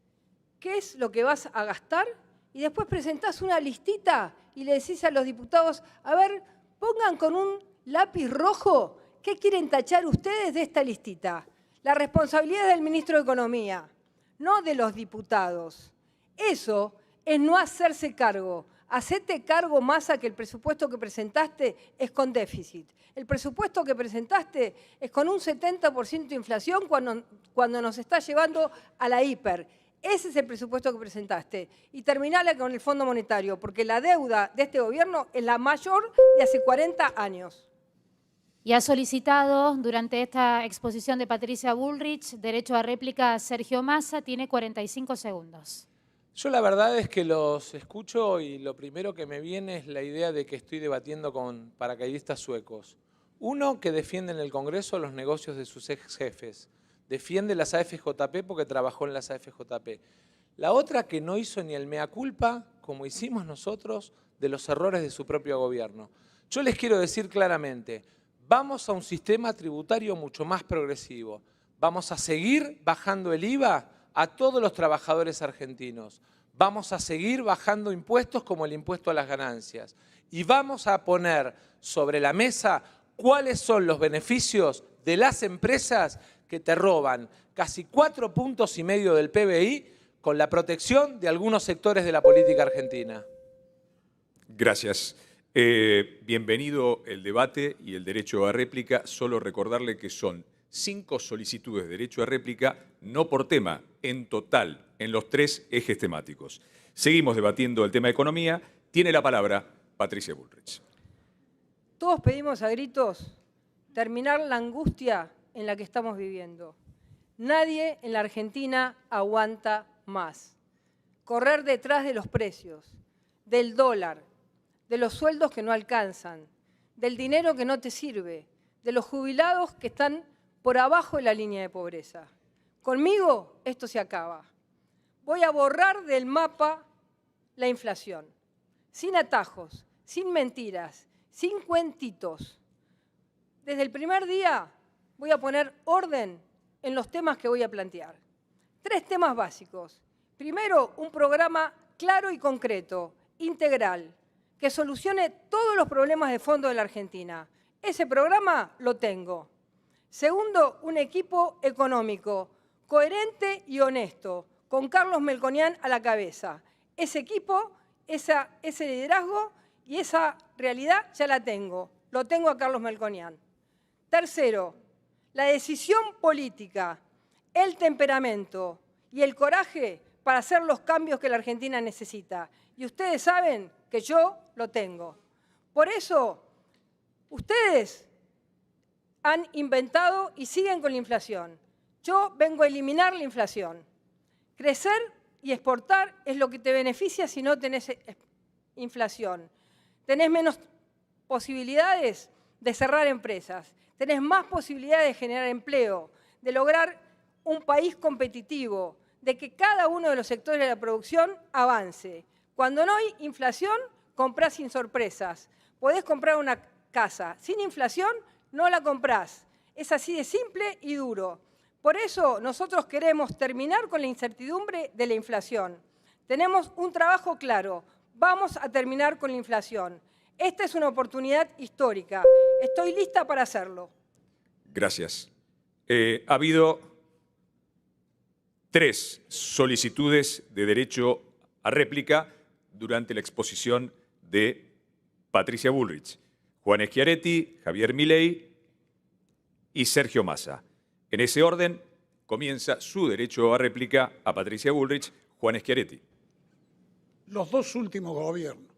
qué es lo que vas a gastar y después presentás una listita y le decís a los diputados, a ver, pongan con un lápiz rojo qué quieren tachar ustedes de esta listita. La responsabilidad es del ministro de Economía, no de los diputados. Eso es no hacerse cargo. Hacete cargo, Massa, que el presupuesto que presentaste es con déficit. El presupuesto que presentaste es con un 70% de inflación cuando nos está llevando a la hiper. Ese es el presupuesto que presentaste. Y terminala con el Fondo Monetario, porque la deuda de este gobierno es la mayor de hace 40 años. Y ha solicitado durante esta exposición de Patricia Bullrich derecho a réplica a Sergio Massa. Tiene 45 segundos. Yo la verdad es que los escucho y lo primero que me viene es la idea de que estoy debatiendo con paracaidistas suecos. Uno que defiende en el Congreso los negocios de sus ex jefes. Defiende las AFJP porque trabajó en las AFJP. La otra que no hizo ni el mea culpa, como hicimos nosotros, de los errores de su propio gobierno. Yo les quiero decir claramente, vamos a un sistema tributario mucho más progresivo. Vamos a seguir bajando el IVA a todos los trabajadores argentinos. Vamos a seguir bajando impuestos como el impuesto a las ganancias. Y vamos a poner sobre la mesa cuáles son los beneficios de las empresas que te roban casi 4,5 puntos del PBI con la protección de algunos sectores de la política argentina. Gracias. Bienvenido el debate y el derecho a réplica. Solo recordarle que son 5 solicitudes de derecho a réplica, no por tema, en total, en los 3 ejes temáticos. Seguimos debatiendo el tema de economía. Tiene la palabra Patricia Bullrich. Todos pedimos a gritos terminar la angustia en la que estamos viviendo. Nadie en la Argentina aguanta más. Correr detrás de los precios, del dólar, de los sueldos que no alcanzan, del dinero que no te sirve, de los jubilados que están por abajo de la línea de pobreza. Conmigo esto se acaba. Voy a borrar del mapa la inflación, sin atajos, sin mentiras, sin cuentitos. Desde el primer día voy a poner orden en los temas que voy a plantear. 3 temas básicos. Primero, un programa claro y concreto, integral, que solucione todos los problemas de fondo de la Argentina. Ese programa lo tengo. Segundo, un equipo económico coherente y honesto, con Carlos Melconian a la cabeza. Ese equipo, ese liderazgo y esa realidad ya la tengo. Lo tengo a Carlos Melconian. Tercero, la decisión política, el temperamento y el coraje para hacer los cambios que la Argentina necesita. Y ustedes saben que yo lo tengo. Por eso, ustedes han inventado y siguen con la inflación. Yo vengo a eliminar la inflación. Crecer y exportar es lo que te beneficia si no tenés inflación. Tenés menos posibilidades de cerrar empresas, tenés más posibilidades de generar empleo, de lograr un país competitivo, de que cada uno de los sectores de la producción avance. Cuando no hay inflación, comprás sin sorpresas. Podés comprar una casa. Sin inflación, no la comprás. Es así de simple y duro. Por eso nosotros queremos terminar con la incertidumbre de la inflación. Tenemos un trabajo claro. Vamos a terminar con la inflación. Esta es una oportunidad histórica. Estoy lista para hacerlo. Gracias. Ha habido 3 solicitudes de derecho a réplica durante la exposición de Patricia Bullrich. Juan Schiaretti, Javier Milei y Sergio Massa. En ese orden comienza su derecho a réplica a Patricia Bullrich, Juan Schiaretti. Los 2 últimos gobiernos,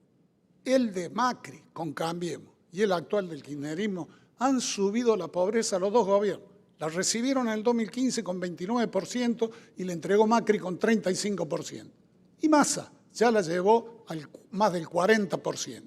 el de Macri con Cambiemos y el actual del kirchnerismo, han subido la pobreza a los 2 gobiernos. La recibieron en el 2015 con 29% y le entregó Macri con 35%. Y Massa ya la llevó al más del 40%.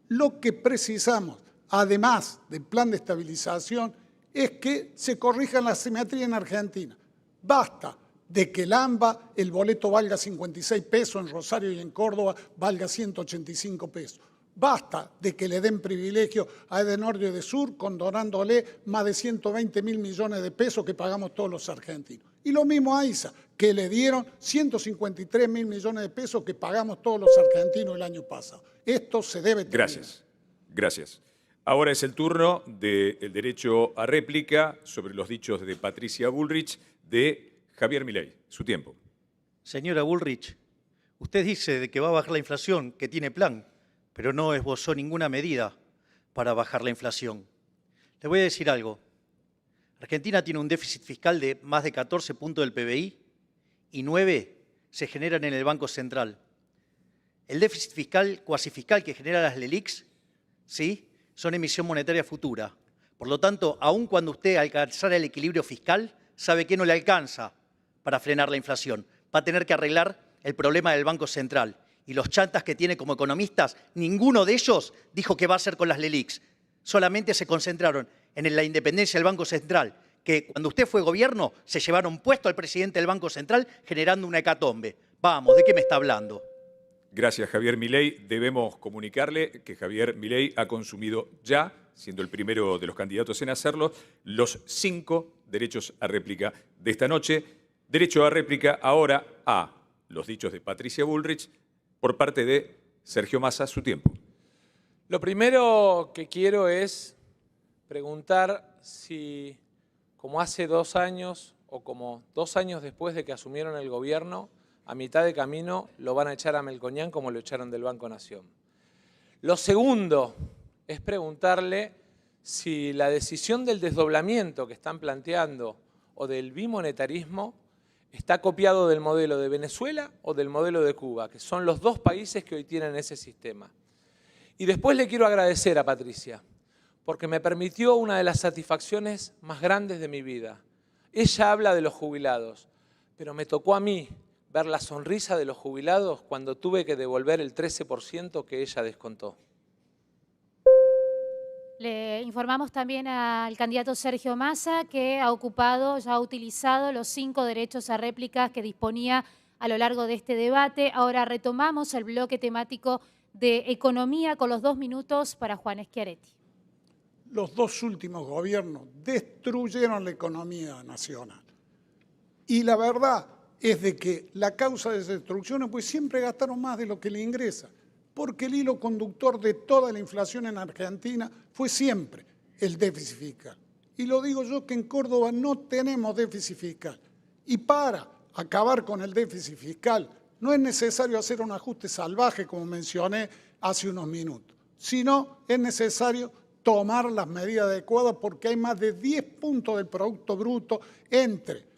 Lo que precisamos, además del plan de estabilización, es que se corrija la asimetría en Argentina. Basta de que el AMBA, el boleto valga 56 pesos, en Rosario y en Córdoba valga 185 pesos. Basta de que le den privilegio a Edenor y Edesur, condonándole más de 120.000 millones de pesos que pagamos todos los argentinos. Y lo mismo a ISA, que le dieron 153.000 millones de pesos que pagamos todos los argentinos el año pasado. Esto se debe terminar. Gracias. Gracias. Ahora es el turno del derecho a réplica sobre los dichos de Patricia Bullrich de Javier Milei. Su tiempo. Señora Bullrich, usted dice de que va a bajar la inflación, que tiene plan, pero no esbozó ninguna medida para bajar la inflación. Le voy a decir algo. Argentina tiene un déficit fiscal de más de 14 puntos del PBI y 9 se generan en el Banco Central. El déficit fiscal cuasi fiscal que genera las LELIQs, ¿sí?, son emisión monetaria futura. Por lo tanto, aun cuando usted alcanzara el equilibrio fiscal, sabe que no le alcanza para frenar la inflación. Va a tener que arreglar el problema del Banco Central. Y los chantas que tiene como economistas, ninguno de ellos dijo qué va a hacer con las LELIQs. Solamente se concentraron en la independencia del Banco Central, que cuando usted fue gobierno se llevaron puesto al presidente del Banco Central generando una hecatombe. Vamos, ¿de qué me está hablando? Gracias, Javier Milei. Debemos comunicarle que Javier Milei ha consumido ya, siendo el primero de los candidatos en hacerlo, los 5 derechos a réplica de esta noche. Derecho a réplica ahora a los dichos de Patricia Bullrich por parte de Sergio Massa. Su tiempo. Lo primero que quiero es preguntar si, como hace 2 años o como 2 años después de que asumieron el gobierno, a mitad de camino lo van a echar a Melconian como lo echaron del Banco Nación. Lo segundo es preguntarle si la decisión del desdoblamiento que están planteando o del bimonetarismo está copiado del modelo de Venezuela o del modelo de Cuba, que son los 2 países que hoy tienen ese sistema. Y después le quiero agradecer a Patricia, porque me permitió una de las satisfacciones más grandes de mi vida. Ella habla de los jubilados, pero me tocó a mí ver la sonrisa de los jubilados cuando tuve que devolver el 13% que ella descontó. Le informamos también al candidato Sergio Massa que ha ocupado, ya ha utilizado los 5 derechos a réplica que disponía a lo largo de este debate. Ahora retomamos el bloque temático de economía con los 2 minutos para Juan Schiaretti. Los 2 últimos gobiernos destruyeron la economía nacional. Y la verdad es de que la causa de esa destrucción, pues siempre gastaron más de lo que le ingresa, porque el hilo conductor de toda la inflación en Argentina fue siempre el déficit fiscal. Y lo digo yo que en Córdoba no tenemos déficit fiscal. Y para acabar con el déficit fiscal no es necesario hacer un ajuste salvaje, como mencioné hace unos minutos, sino es necesario tomar las medidas adecuadas porque hay más de 10 puntos del Producto Bruto entre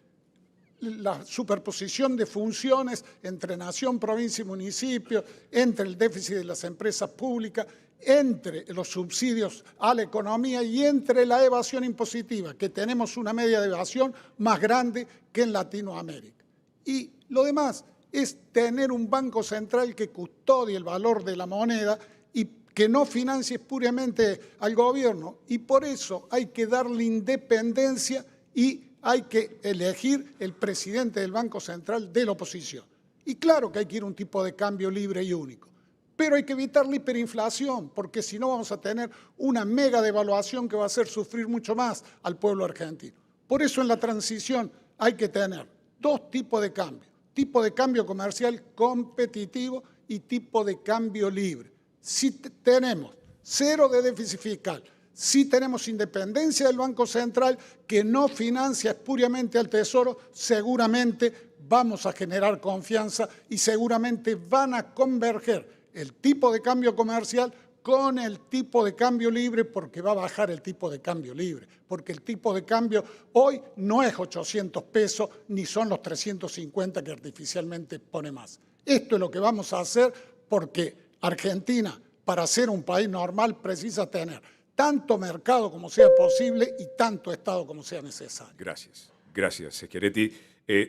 la superposición de funciones entre nación, provincia y municipio, entre el déficit de las empresas públicas, entre los subsidios a la economía y entre la evasión impositiva, que tenemos una media de evasión más grande que en Latinoamérica. Y lo demás es tener un banco central que custodie el valor de la moneda y que no financie puramente al gobierno. Y por eso hay que darle independencia y hay que elegir el presidente del Banco Central de la oposición. Y claro que hay que ir a un tipo de cambio libre y único. Pero hay que evitar la hiperinflación, porque si no vamos a tener una mega devaluación que va a hacer sufrir mucho más al pueblo argentino. Por eso en la transición hay que tener dos tipos de cambio. Tipo de cambio comercial competitivo y tipo de cambio libre. Si tenemos cero de déficit fiscal, si tenemos independencia del Banco Central que no financia espuriamente al Tesoro, seguramente vamos a generar confianza y seguramente van a converger el tipo de cambio comercial con el tipo de cambio libre, porque va a bajar el tipo de cambio libre, porque el tipo de cambio hoy no es 800 pesos ni son los 350 que artificialmente pone más. Esto es lo que vamos a hacer porque Argentina, para ser un país normal, precisa tener tanto mercado como sea posible y tanto Estado como sea necesario. Gracias. Gracias, Schiaretti.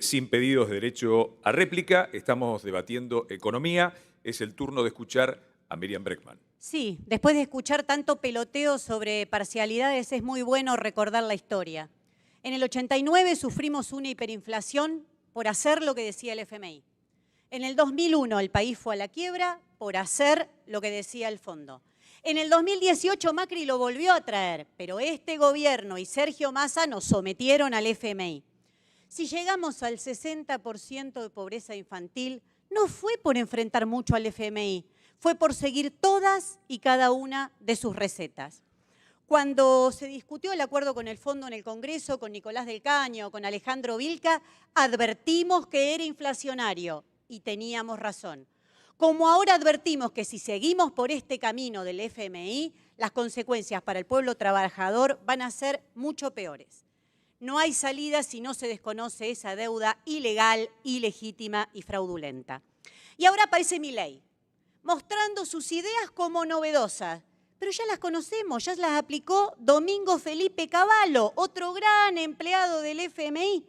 Sin pedidos de derecho a réplica, estamos debatiendo economía. Es el turno de escuchar a Miriam Bregman. Sí, después de escuchar tanto peloteo sobre parcialidades, es muy bueno recordar la historia. En el 89 sufrimos una hiperinflación por hacer lo que decía el FMI. En el 2001 el país fue a la quiebra por hacer lo que decía el fondo. En el 2018 Macri lo volvió a traer, pero este gobierno y Sergio Massa nos sometieron al FMI. Si llegamos al 60% de pobreza infantil, no fue por enfrentar mucho al FMI, fue por seguir todas y cada una de sus recetas. Cuando se discutió el acuerdo con el fondo en el Congreso, con Nicolás del Caño, con Alejandro Vilca, advertimos que era inflacionario y teníamos razón. Como ahora advertimos que si seguimos por este camino del FMI, las consecuencias para el pueblo trabajador van a ser mucho peores. No hay salida si no se desconoce esa deuda ilegal, ilegítima y fraudulenta. Y ahora aparece Milei, mostrando sus ideas como novedosas. Pero ya las conocemos, ya las aplicó Domingo Felipe Cavallo, otro gran empleado del FMI,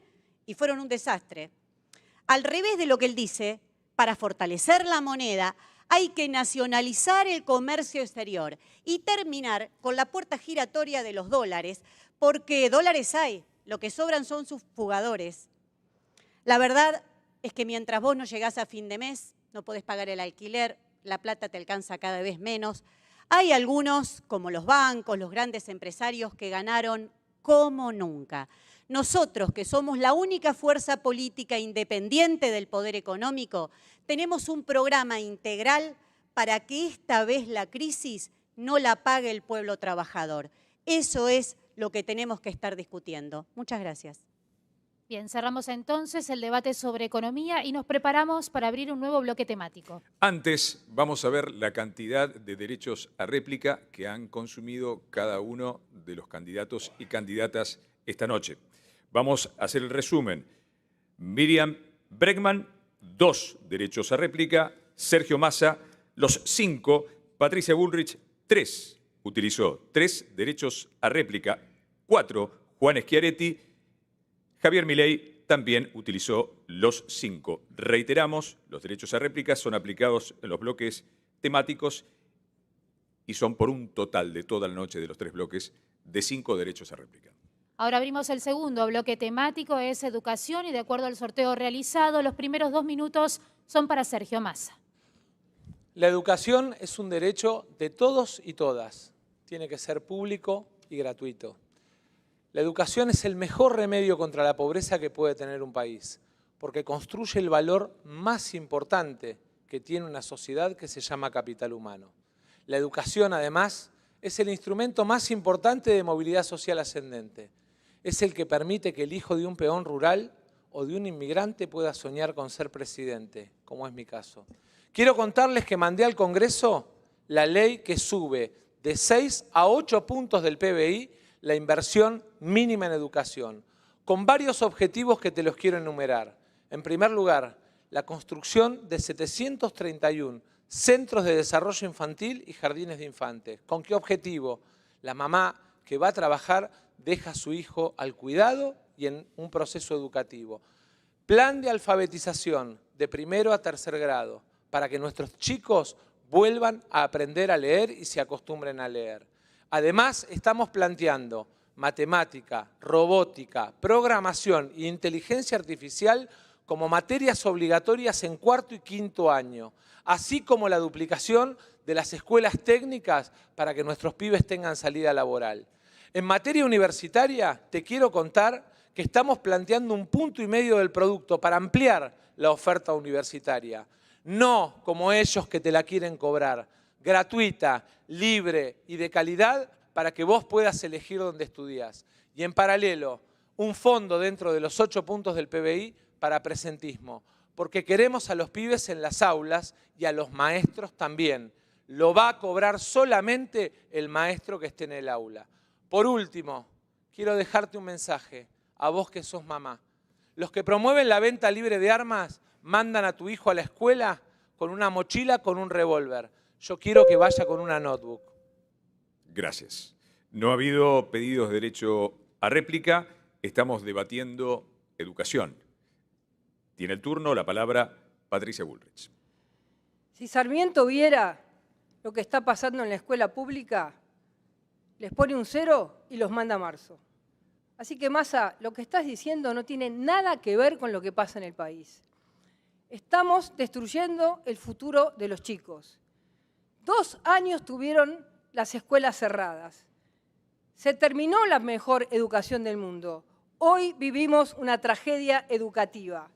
y fueron un desastre. Al revés de lo que él dice, para fortalecer la moneda hay que nacionalizar el comercio exterior y terminar con la puerta giratoria de los dólares, porque dólares hay, lo que sobran son sus fugadores. La verdad es que mientras vos no llegás a fin de mes, no podés pagar el alquiler, la plata te alcanza cada vez menos. Hay algunos, como los bancos, los grandes empresarios, que ganaron como nunca. Nosotros, que somos la única fuerza política independiente del poder económico, tenemos un programa integral para que esta vez la crisis no la pague el pueblo trabajador. Eso es lo que tenemos que estar discutiendo. Muchas gracias. Bien, cerramos entonces el debate sobre economía y nos preparamos para abrir un nuevo bloque temático. Antes, vamos a ver la cantidad de derechos a réplica que han consumido cada uno de los candidatos y candidatas esta noche. Vamos a hacer el resumen. Miriam Bregman, 2 derechos a réplica. Sergio Massa, los 5. Patricia Bullrich, 3. Utilizó 3 derechos a réplica. 4. Juan Schiaretti. Javier Milei también utilizó los 5. Reiteramos, los derechos a réplica son aplicados en los bloques temáticos y son por un total de toda la noche de los 3 bloques de 5 derechos a réplica. Ahora abrimos el segundo bloque temático, es educación, y de acuerdo al sorteo realizado, los primeros 2 minutos son para Sergio Massa. La educación es un derecho de todos y todas. Tiene que ser público y gratuito. La educación es el mejor remedio contra la pobreza que puede tener un país, porque construye el valor más importante que tiene una sociedad, que se llama capital humano. La educación, además, es el instrumento más importante de movilidad social ascendente. Es el que permite que el hijo de un peón rural o de un inmigrante pueda soñar con ser presidente, como es mi caso. Quiero contarles que mandé al Congreso la ley que sube de 6 a 8 puntos del PBI la inversión mínima en educación, con varios objetivos que te los quiero enumerar. En primer lugar, la construcción de 731 centros de desarrollo infantil y jardines de infantes. ¿Con qué objetivo? La mamá que va a trabajar deja a su hijo al cuidado y en un proceso educativo. plan de alfabetización de primero a tercer grado para que nuestros chicos vuelvan a aprender a leer y se acostumbren a leer. Además, estamos planteando matemática, robótica, programación e inteligencia artificial como materias obligatorias en cuarto y quinto año, así como la duplicación de las escuelas técnicas para que nuestros pibes tengan salida laboral. En materia universitaria, te quiero contar que estamos planteando 1,5 puntos del producto para ampliar la oferta universitaria. No como ellos que te la quieren cobrar, gratuita, libre y de calidad para que vos puedas elegir dónde estudias. Y en paralelo, un fondo dentro de los 8 puntos del PBI para presentismo, porque queremos a los pibes en las aulas y a los maestros también. Lo va a cobrar solamente el maestro que esté en el aula. Por último, quiero dejarte un mensaje a vos que sos mamá. Los que promueven la venta libre de armas mandan a tu hijo a la escuela con una mochila con un revólver. Yo quiero que vaya con una notebook. Gracias. No ha habido pedidos de derecho a réplica. Estamos debatiendo educación. Tiene el turno, la palabra, Patricia Bullrich. Si Sarmiento viera lo que está pasando en la escuela pública, les pone un 0 y los manda a marzo. Así que, Massa, lo que estás diciendo no tiene nada que ver con lo que pasa en el país. Estamos destruyendo el futuro de los chicos. 2 años tuvieron las escuelas cerradas. Se terminó la mejor educación del mundo. Hoy vivimos una tragedia educativa.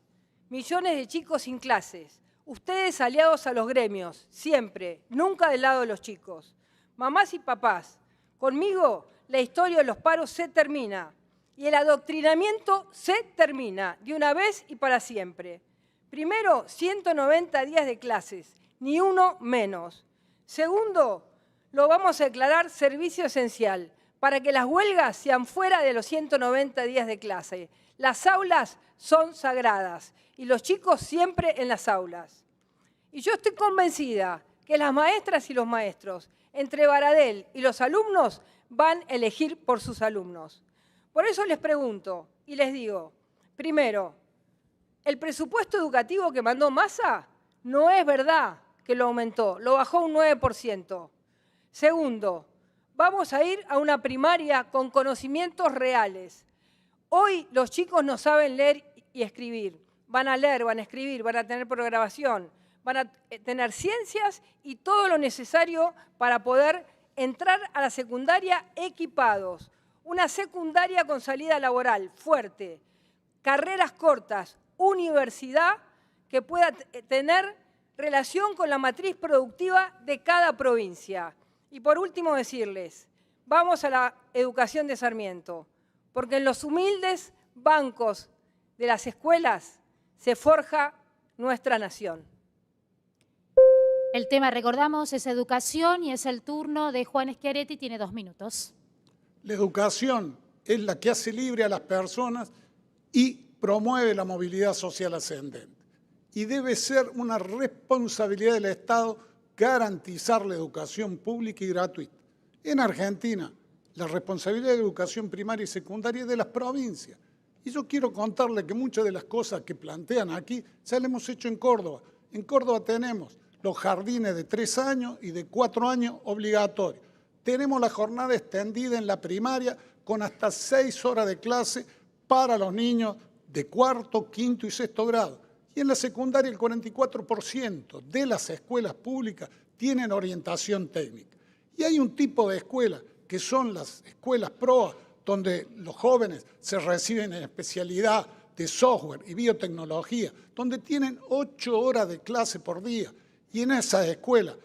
Millones de chicos sin clases. Ustedes aliados a los gremios, siempre, nunca del lado de los chicos. Mamás y papás, conmigo la historia de los paros se termina y el adoctrinamiento se termina de una vez y para siempre. Primero, 190 días de clases, ni uno menos. Segundo, lo vamos a declarar servicio esencial para que las huelgas sean fuera de los 190 días de clase. Las aulas son sagradas y los chicos siempre en las aulas. Y yo estoy convencida que las maestras y los maestros, entre Baradel y los alumnos, van a elegir por sus alumnos. Por eso les pregunto y les digo, primero, el presupuesto educativo que mandó Massa no es verdad que lo aumentó, lo bajó un 9%. Segundo, vamos a ir a una primaria con conocimientos reales. Hoy los chicos no saben leer y escribir. Van a leer, van a escribir, van a tener programación, van a tener ciencias y todo lo necesario para poder entrar a la secundaria equipados. Una secundaria con salida laboral fuerte, carreras cortas, universidad que pueda tener relación con la matriz productiva de cada provincia. Y por último decirles, vamos a la educación de Sarmiento, porque en los humildes bancos de las escuelas se forja nuestra nación. El tema, recordamos, es educación y es el turno de Juan Schiaretti, tiene 2 minutos. La educación es la que hace libre a las personas y promueve la movilidad social ascendente. Y debe ser una responsabilidad del Estado garantizar la educación pública y gratuita. En Argentina, la responsabilidad de educación primaria y secundaria es de las provincias. Y yo quiero contarle que muchas de las cosas que plantean aquí ya las hemos hecho en Córdoba. En Córdoba tenemos los jardines de 3 años y de 4 años obligatorios. Tenemos la jornada extendida en la primaria con hasta 6 horas de clase para los niños de 4º, 5º y 6º grado. Y en la secundaria el 44% de las escuelas públicas tienen orientación técnica. Y hay un tipo de escuelas que son las escuelas PROA, donde los jóvenes se reciben en especialidad de software y biotecnología, donde tienen 8 horas de clase por día. Y en esas escuelas,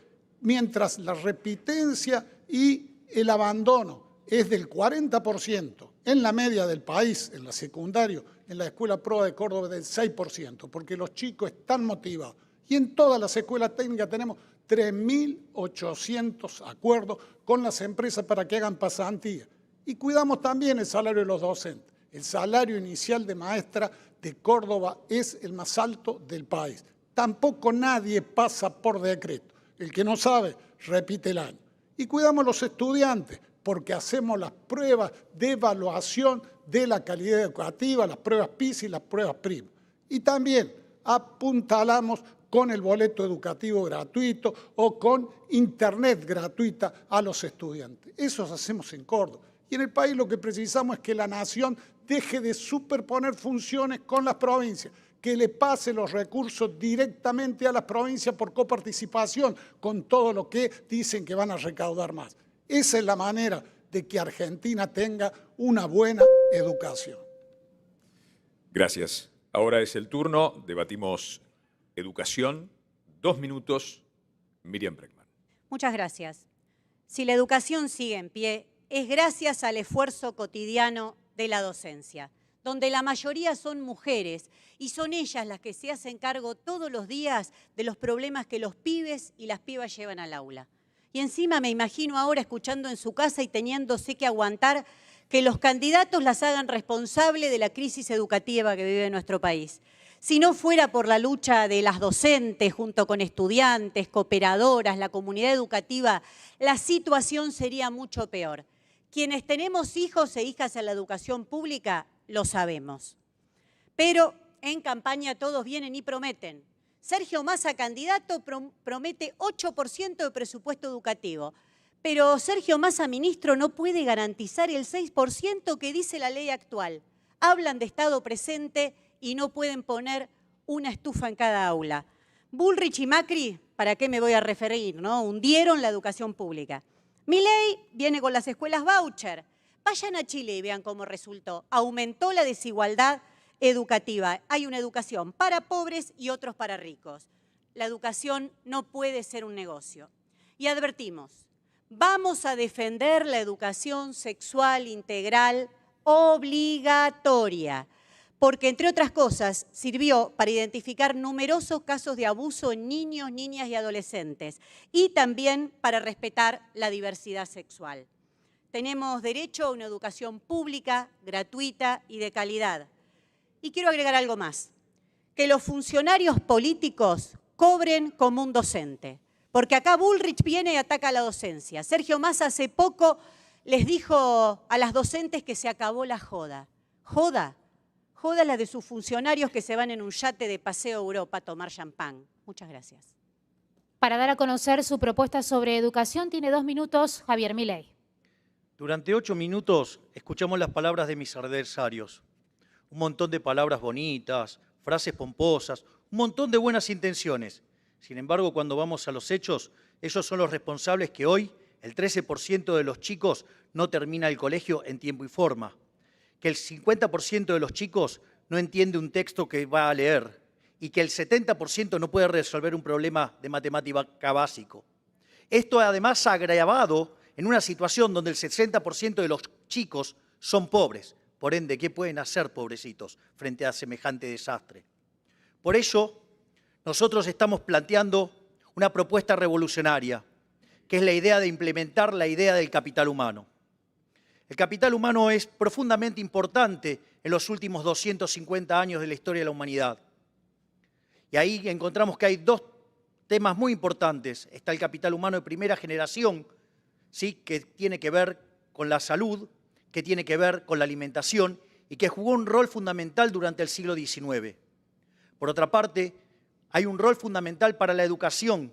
mientras la repitencia y el abandono es del 40%, en la media del país, en la secundaria, en la escuela PROA de Córdoba del 6%, porque los chicos están motivados. Y en todas las escuelas técnicas tenemos 3.800 acuerdos con las empresas para que hagan pasantía. Y cuidamos también el salario de los docentes. El salario inicial de maestra de Córdoba es el más alto del país. Tampoco nadie pasa por decreto. El que no sabe, repite el año. Y cuidamos a los estudiantes, porque hacemos las pruebas de evaluación de la calidad educativa, las pruebas PISA y las pruebas PRIMA. Y también apuntalamos con el boleto educativo gratuito o con internet gratuita a los estudiantes. Eso hacemos en Córdoba. Y en el país lo que precisamos es que la nación deje de superponer funciones con las provincias, que le pase los recursos directamente a las provincias por coparticipación, con todo lo que dicen que van a recaudar más. Esa es la manera de que Argentina tenga una buena educación. Gracias. Ahora es el turno, debatimos educación. 2 minutos, Miriam Bregman. Muchas gracias. Si la educación sigue en pie, es gracias al esfuerzo cotidiano de la docencia, donde la mayoría son mujeres y son ellas las que se hacen cargo todos los días de los problemas que los pibes y las pibas llevan al aula. Y encima me imagino ahora escuchando en su casa y teniéndose que aguantar que los candidatos las hagan responsable de la crisis educativa que vive nuestro país. Si no fuera por la lucha de las docentes junto con estudiantes, cooperadoras, la comunidad educativa, la situación sería mucho peor. Quienes tenemos hijos e hijas en la educación pública lo sabemos. Pero en campaña todos vienen y prometen. Sergio Massa, candidato, promete 8% de presupuesto educativo. Pero Sergio Massa, ministro, no puede garantizar el 6% que dice la ley actual. Hablan de Estado presente y no pueden poner una estufa en cada aula. Bullrich y Macri, ¿para qué me voy a referir, no? Hundieron la educación pública. Milei viene con las escuelas voucher. Vayan a Chile y vean cómo resultó. Aumentó la desigualdad educativa. Hay una educación para pobres y otros para ricos. La educación no puede ser un negocio. Y advertimos, vamos a defender la educación sexual integral obligatoria, porque, entre otras cosas, sirvió para identificar numerosos casos de abuso en niños, niñas y adolescentes, y también para respetar la diversidad sexual. Tenemos derecho a una educación pública, gratuita y de calidad. Y quiero agregar algo más, que los funcionarios políticos cobren como un docente, porque acá Bullrich viene y ataca a la docencia. Sergio Massa hace poco les dijo a las docentes que se acabó la joda. ¿Joda? Joda la de sus funcionarios que se van en un yate de paseo a Europa a tomar champán. Muchas gracias. Para dar a conocer su propuesta sobre educación, tiene 2 minutos Javier Milei. Durante 8 minutos escuchamos las palabras de mis adversarios. Un montón de palabras bonitas, frases pomposas, un montón de buenas intenciones. Sin embargo, cuando vamos a los hechos, ellos son los responsables que hoy el 13% de los chicos no termina el colegio en tiempo y forma, que el 50% de los chicos no entiende un texto que va a leer y que el 70% no puede resolver un problema de matemática básico. Esto además agravado en una situación donde el 60% de los chicos son pobres. Por ende, ¿qué pueden hacer, pobrecitos, frente a semejante desastre? Por ello, nosotros estamos planteando una propuesta revolucionaria, que es la idea de implementar la idea del capital humano. El capital humano es profundamente importante en los últimos 250 años de la historia de la humanidad. Y ahí encontramos que hay 2 temas muy importantes. Está el capital humano de primera generación, ¿sí?, que tiene que ver con la salud, que tiene que ver con la alimentación y que jugó un rol fundamental durante el siglo XIX. Por otra parte, hay un rol fundamental para la educación,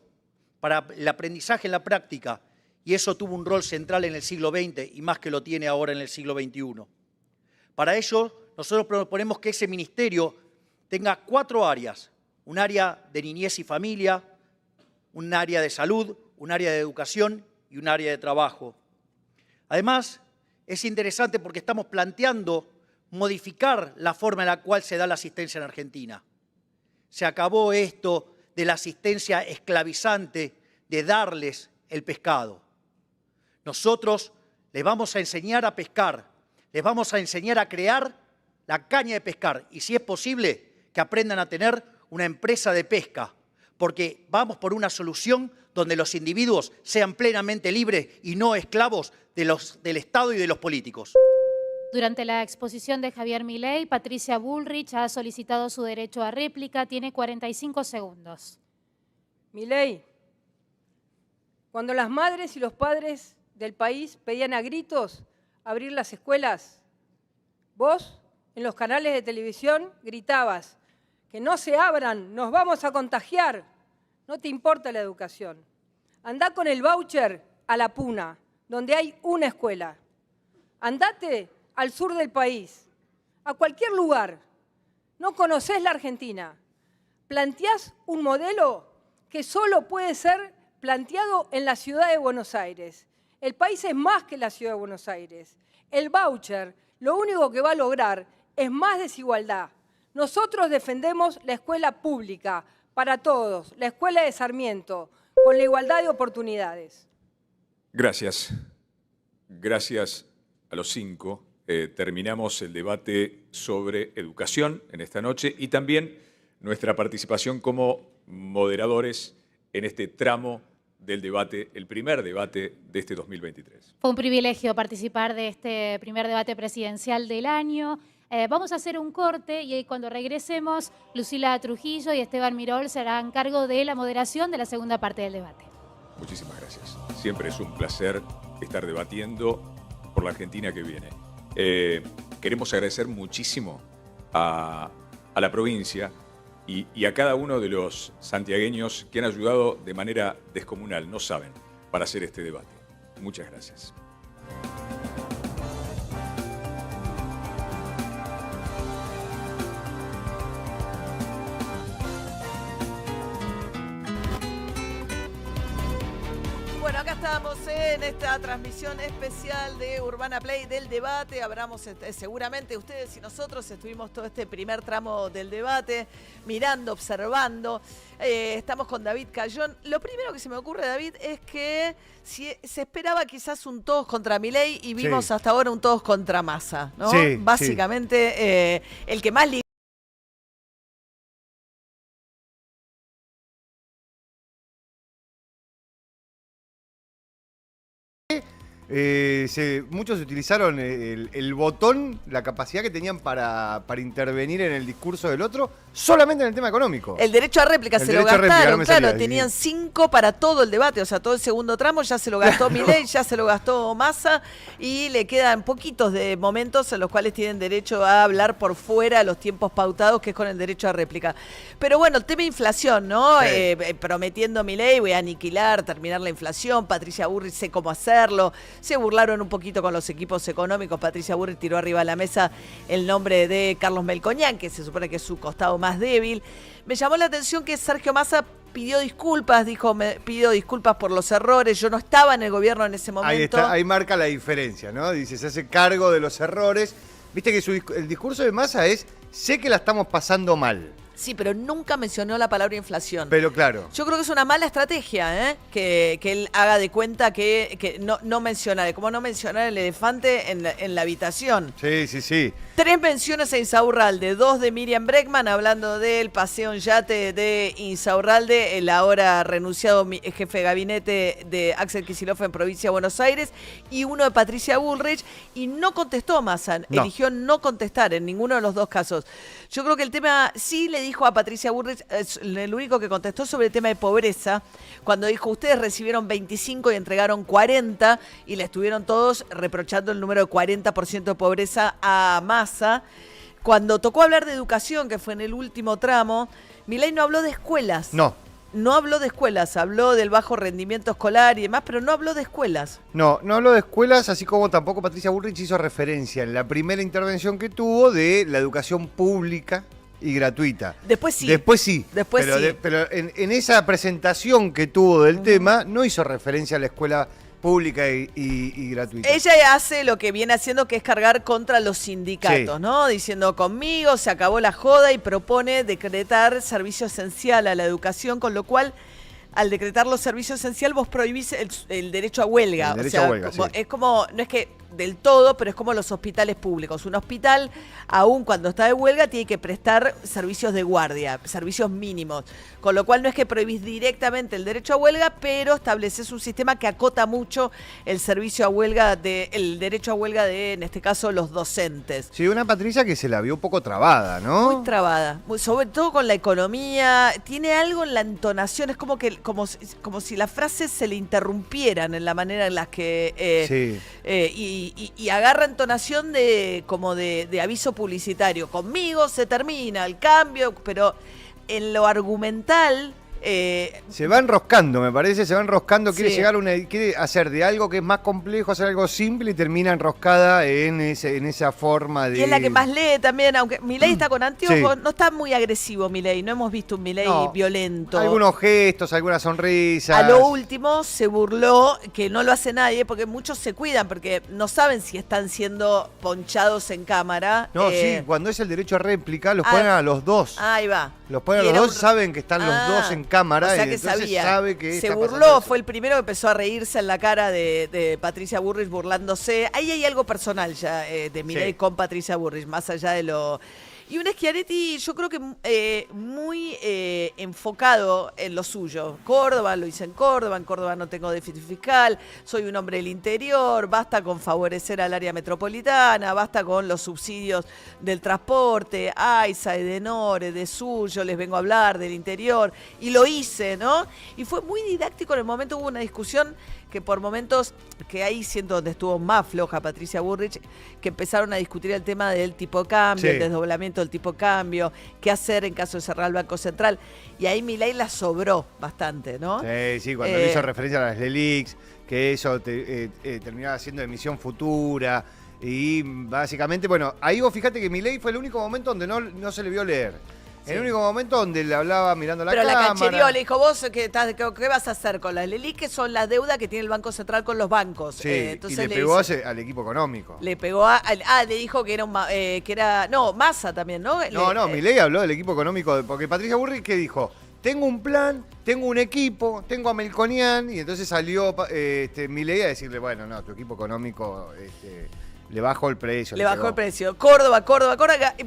para el aprendizaje en la práctica, y eso tuvo un rol central en el siglo XX y más que lo tiene ahora en el siglo XXI. Para ello, nosotros proponemos que ese ministerio tenga 4 áreas: un área de niñez y familia, un área de salud, un área de educación y un área de trabajo. Además, es interesante porque estamos planteando modificar la forma en la cual se da la asistencia en Argentina. Se acabó esto de la asistencia esclavizante de darles el pescado. Nosotros les vamos a enseñar a pescar, les vamos a enseñar a crear la caña de pescar y, si es posible, que aprendan a tener una empresa de pesca, porque vamos por una solución donde los individuos sean plenamente libres y no esclavos del Estado y de los políticos. Durante la exposición de Javier Milei, Patricia Bullrich ha solicitado su derecho a réplica. Tiene 45 segundos. Milei, cuando las madres y los padres del país pedían a gritos abrir las escuelas, vos en los canales de televisión gritabas que no se abran, nos vamos a contagiar. No te importa la educación. Andá con el voucher a La Puna, donde hay una escuela. Andate al sur del país, a cualquier lugar. No conocés la Argentina. Planteás un modelo que solo puede ser planteado en la ciudad de Buenos Aires. El país es más que la ciudad de Buenos Aires. El voucher lo único que va a lograr es más desigualdad. Nosotros defendemos la escuela pública para todos, la escuela de Sarmiento, con la igualdad de oportunidades. Gracias. Gracias a los 5. Terminamos el debate sobre educación en esta noche y también nuestra participación como moderadores en este tramo del debate, el primer debate de este 2023. Fue un privilegio participar de este primer debate presidencial del año. Vamos a hacer un corte y cuando regresemos, Lucila Trujillo y Esteban Mirol se harán cargo de la moderación de la segunda parte del debate. Muchísimas gracias. Siempre es un placer estar debatiendo por la Argentina que viene. Queremos agradecer muchísimo a la provincia y a cada uno de los santiagueños que han ayudado de manera descomunal, no saben, para hacer este debate. Muchas gracias. Bueno, acá estamos en esta transmisión especial de Urbana Play del debate. Hablamos seguramente ustedes y nosotros estuvimos todo este primer tramo del debate, mirando, observando. Estamos con David Cayón. Lo primero que se me ocurre, David, es que se esperaba quizás un todos contra Milei y vimos hasta ahora un todos contra Massa, ¿no? Sí, básicamente, el que más muchos utilizaron el botón, la capacidad que tenían para intervenir en el discurso del otro, solamente en el tema económico. El derecho a réplica se lo gastaron, claro, tenían 5 para todo el debate, o sea, todo el segundo tramo ya se lo gastó Milei, ya se lo gastó Massa y le quedan poquitos de momentos en los cuales tienen derecho a hablar por fuera de los tiempos pautados, que es con el derecho a réplica. Pero bueno, el tema de inflación, ¿no? Sí. Prometiendo Milei, voy a aniquilar, terminar la inflación, Patricia Bullrich sé cómo hacerlo. Se burlaron un poquito con los equipos económicos. Patricia Bullrich tiró arriba de la mesa el nombre de Carlos Melconian, que se supone que es su costado más débil. Me llamó la atención que Sergio Massa pidió disculpas, pidió disculpas por los errores. Yo no estaba en el gobierno en ese momento. Ahí está, ahí marca la diferencia, ¿no? Dice, se hace cargo de los errores. Viste que el discurso de Massa es, sé que la estamos pasando mal. Sí, pero nunca mencionó la palabra inflación. Pero claro. Yo creo que es una mala estrategia, que él haga de cuenta que no menciona, como no mencionar el elefante en la habitación. Sí, sí, sí. 3 menciones a Insaurralde, 2 de Miriam Bregman, hablando del paseo en yate de Insaurralde, el ahora renunciado jefe de gabinete de Axel Kicillof en provincia de Buenos Aires, y 1 de Patricia Bullrich, y no contestó Massa, eligió no contestar en ninguno de los 2 casos. Yo creo que el tema, sí le dijo a Patricia Bullrich, el único que contestó sobre el tema de pobreza, cuando dijo, ustedes recibieron 25 y entregaron 40, y le estuvieron todos reprochando el número de 40% de pobreza a Massa. Cuando tocó hablar de educación, que fue en el último tramo, Milei no habló de escuelas. No habló de escuelas, habló del bajo rendimiento escolar y demás, pero no habló de escuelas. No habló de escuelas, así como tampoco Patricia Bullrich hizo referencia en la primera intervención que tuvo de la educación pública y gratuita. Después sí. Pero en esa presentación que tuvo del tema, no hizo referencia a la escuela pública y gratuita. Ella hace lo que viene haciendo, que es cargar contra los sindicatos, ¿no? Diciendo, conmigo se acabó la joda, y propone decretar servicio esencial a la educación, con lo cual, al decretar los servicios esenciales, vos prohibís el derecho a huelga. El derecho a huelga, es como, no es que del todo, pero es como los hospitales públicos. Un hospital, aun cuando está de huelga, tiene que prestar servicios de guardia, servicios mínimos. Con lo cual no es que prohibís directamente el derecho a huelga, pero estableces un sistema que acota mucho el servicio a huelga, el derecho a huelga de, en este caso, los docentes. Sí, una Patricia que se la vio un poco trabada, ¿no? Muy trabada, sobre todo con la economía. Tiene algo en la entonación, es como si las frases se le interrumpieran en la manera en las que... y agarra entonación como de aviso publicitario. Conmigo se termina el cambio, pero en lo argumental... se va enroscando, me parece, quiere Sí. llegar quiere hacer de algo que es más complejo, hacer algo simple y termina enroscada en esa forma de... Y es la que más lee también, aunque Milei está con anteojos, Sí. no está muy agresivo Milei, no hemos visto un Milei No, violento. Algunos gestos, algunas sonrisas. A lo último se burló, que no lo hace nadie, porque muchos se cuidan, porque no saben si están siendo ponchados en cámara. No, sí, cuando es el derecho a réplica, los ah, ponen a los dos. Ahí va. Los ponen a Y los era dos, un- saben que están los dos en cámara, o sea y que entonces sabía. sabe que se está burló, pasando eso. fue el primero que empezó a reírse en la cara de Patricia Bullrich burlándose. Ahí hay algo personal ya de Milei Sí. con Patricia Bullrich, más allá de lo... Y un Schiaretti, yo creo que muy enfocado en lo suyo. Córdoba, lo hice en Córdoba no tengo déficit fiscal, soy un hombre del interior, basta con favorecer al área metropolitana, basta con los subsidios del transporte, AISA, Edenor, de suyo, les vengo a hablar del interior. Y lo hice, ¿no? Y fue muy didáctico. En el momento hubo una discusión que por momentos, que ahí siento donde estuvo más floja Patricia Bullrich, que empezaron a discutir el tema del tipo de cambio, Sí. el desdoblamiento del tipo de cambio, qué hacer en caso de cerrar el Banco Central. Y ahí Milei la sobró bastante, ¿no? Sí, cuando le hizo referencia a las LELIX, que eso terminaba siendo emisión futura. Y básicamente, bueno, ahí vos fíjate que Milei fue el único momento donde no se le vio leer. Sí. El único momento donde le hablaba mirando la Pero cámara. la canchereó, le dijo, vos, ¿qué vas a hacer con las LELIX? Que son las deudas que tiene el Banco Central con los bancos. Sí, Entonces y le pegó dice- al equipo económico. Le pegó le dijo que era no, Massa también, ¿no? No, Milei habló del equipo económico, porque Patricia Bullrich, ¿qué dijo? Tengo un plan, tengo un equipo, tengo a Melconian, y entonces salió Milei a decirle, bueno, no, tu equipo económico le bajó el precio. Le bajó el precio. Córdoba.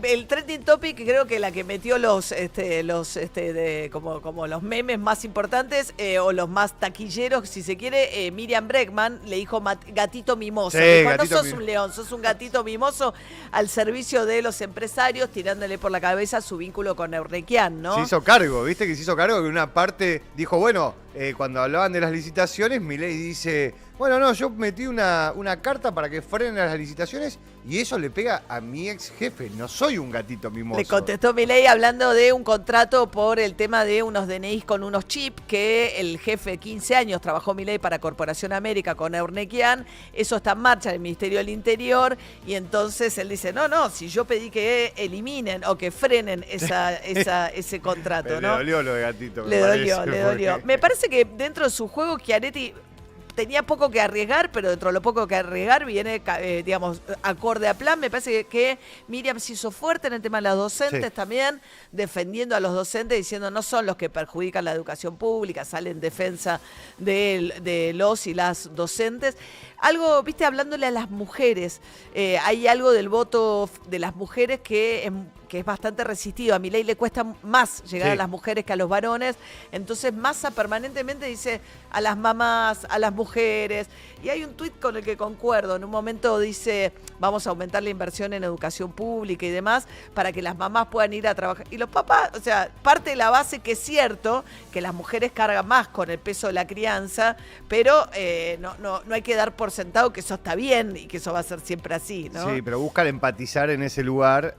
El trending topic, creo que la que metió como los memes más importantes o los más taquilleros, si se quiere, Miriam Bregman le dijo gatito mimoso. Sí, Dijo, gatito no sos un león, sos un gatito mimoso al servicio de los empresarios, tirándole por la cabeza su vínculo con Eurnequian, ¿no? Se hizo cargo, ¿viste? Que se hizo cargo que una parte dijo, bueno, cuando hablaban de las licitaciones, Milei dice, bueno, no, yo metí una carta para que frenen las licitaciones y eso le pega a mi ex jefe, no soy un gatito mimoso. Le contestó Milei hablando de un contrato por el tema de unos DNIs con unos chips que el jefe de 15 años trabajó Milei para Corporación América con Eurnequian. Eso está en marcha en el Ministerio del Interior y entonces él dice, no, si yo pedí que eliminen o que frenen ese contrato, Le ¿no? dolió lo de gatito. Le dolió. porque- Me parece que dentro de su juego Schiaretti tenía poco que arriesgar, pero dentro de lo poco que arriesgar viene, digamos, acorde a plan. Me parece que Miriam se hizo fuerte en el tema de los docentes Sí. también, defendiendo a los docentes, diciendo no son los que perjudican la educación pública, sale en defensa de los y las docentes. Algo, viste, hablándole a las mujeres, hay algo del voto de las mujeres que es bastante resistido. A Milei le cuesta más llegar Sí. a las mujeres que a los varones. Entonces Massa permanentemente dice a las mamás, a las mujeres. Y hay un tuit con el que concuerdo. En un momento dice, vamos a aumentar la inversión en educación pública y demás para que las mamás puedan ir a trabajar. Y los papás, o sea, parte de la base que es cierto que las mujeres cargan más con el peso de la crianza, pero no hay que dar por sentado que eso está bien y que eso va a ser siempre así, ¿no? Sí, pero buscan empatizar en ese lugar.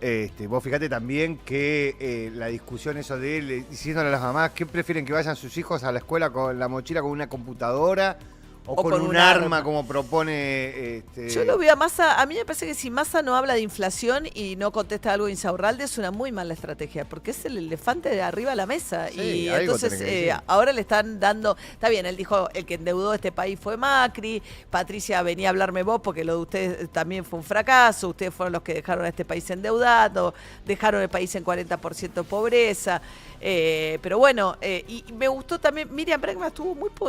Vos fíjate también que la discusión eso de él, diciéndole a las mamás, ¿qué prefieren que vayan sus hijos a la escuela con la mochila con una computadora o con un arma, como propone? Yo lo veo a Massa, a mí me parece que si Massa no habla de inflación y no contesta algo de Insaurralde es una muy mala estrategia, porque es el elefante de arriba de la mesa. Sí, y algo entonces tiene que decir. ahora le están dando, está bien, él dijo, el que endeudó este país fue Macri, Patricia venía a hablarme vos porque lo de ustedes también fue un fracaso, ustedes fueron los que dejaron a este país endeudado, dejaron el país en 40% de pobreza. Pero bueno, y me gustó también, Miriam Bregman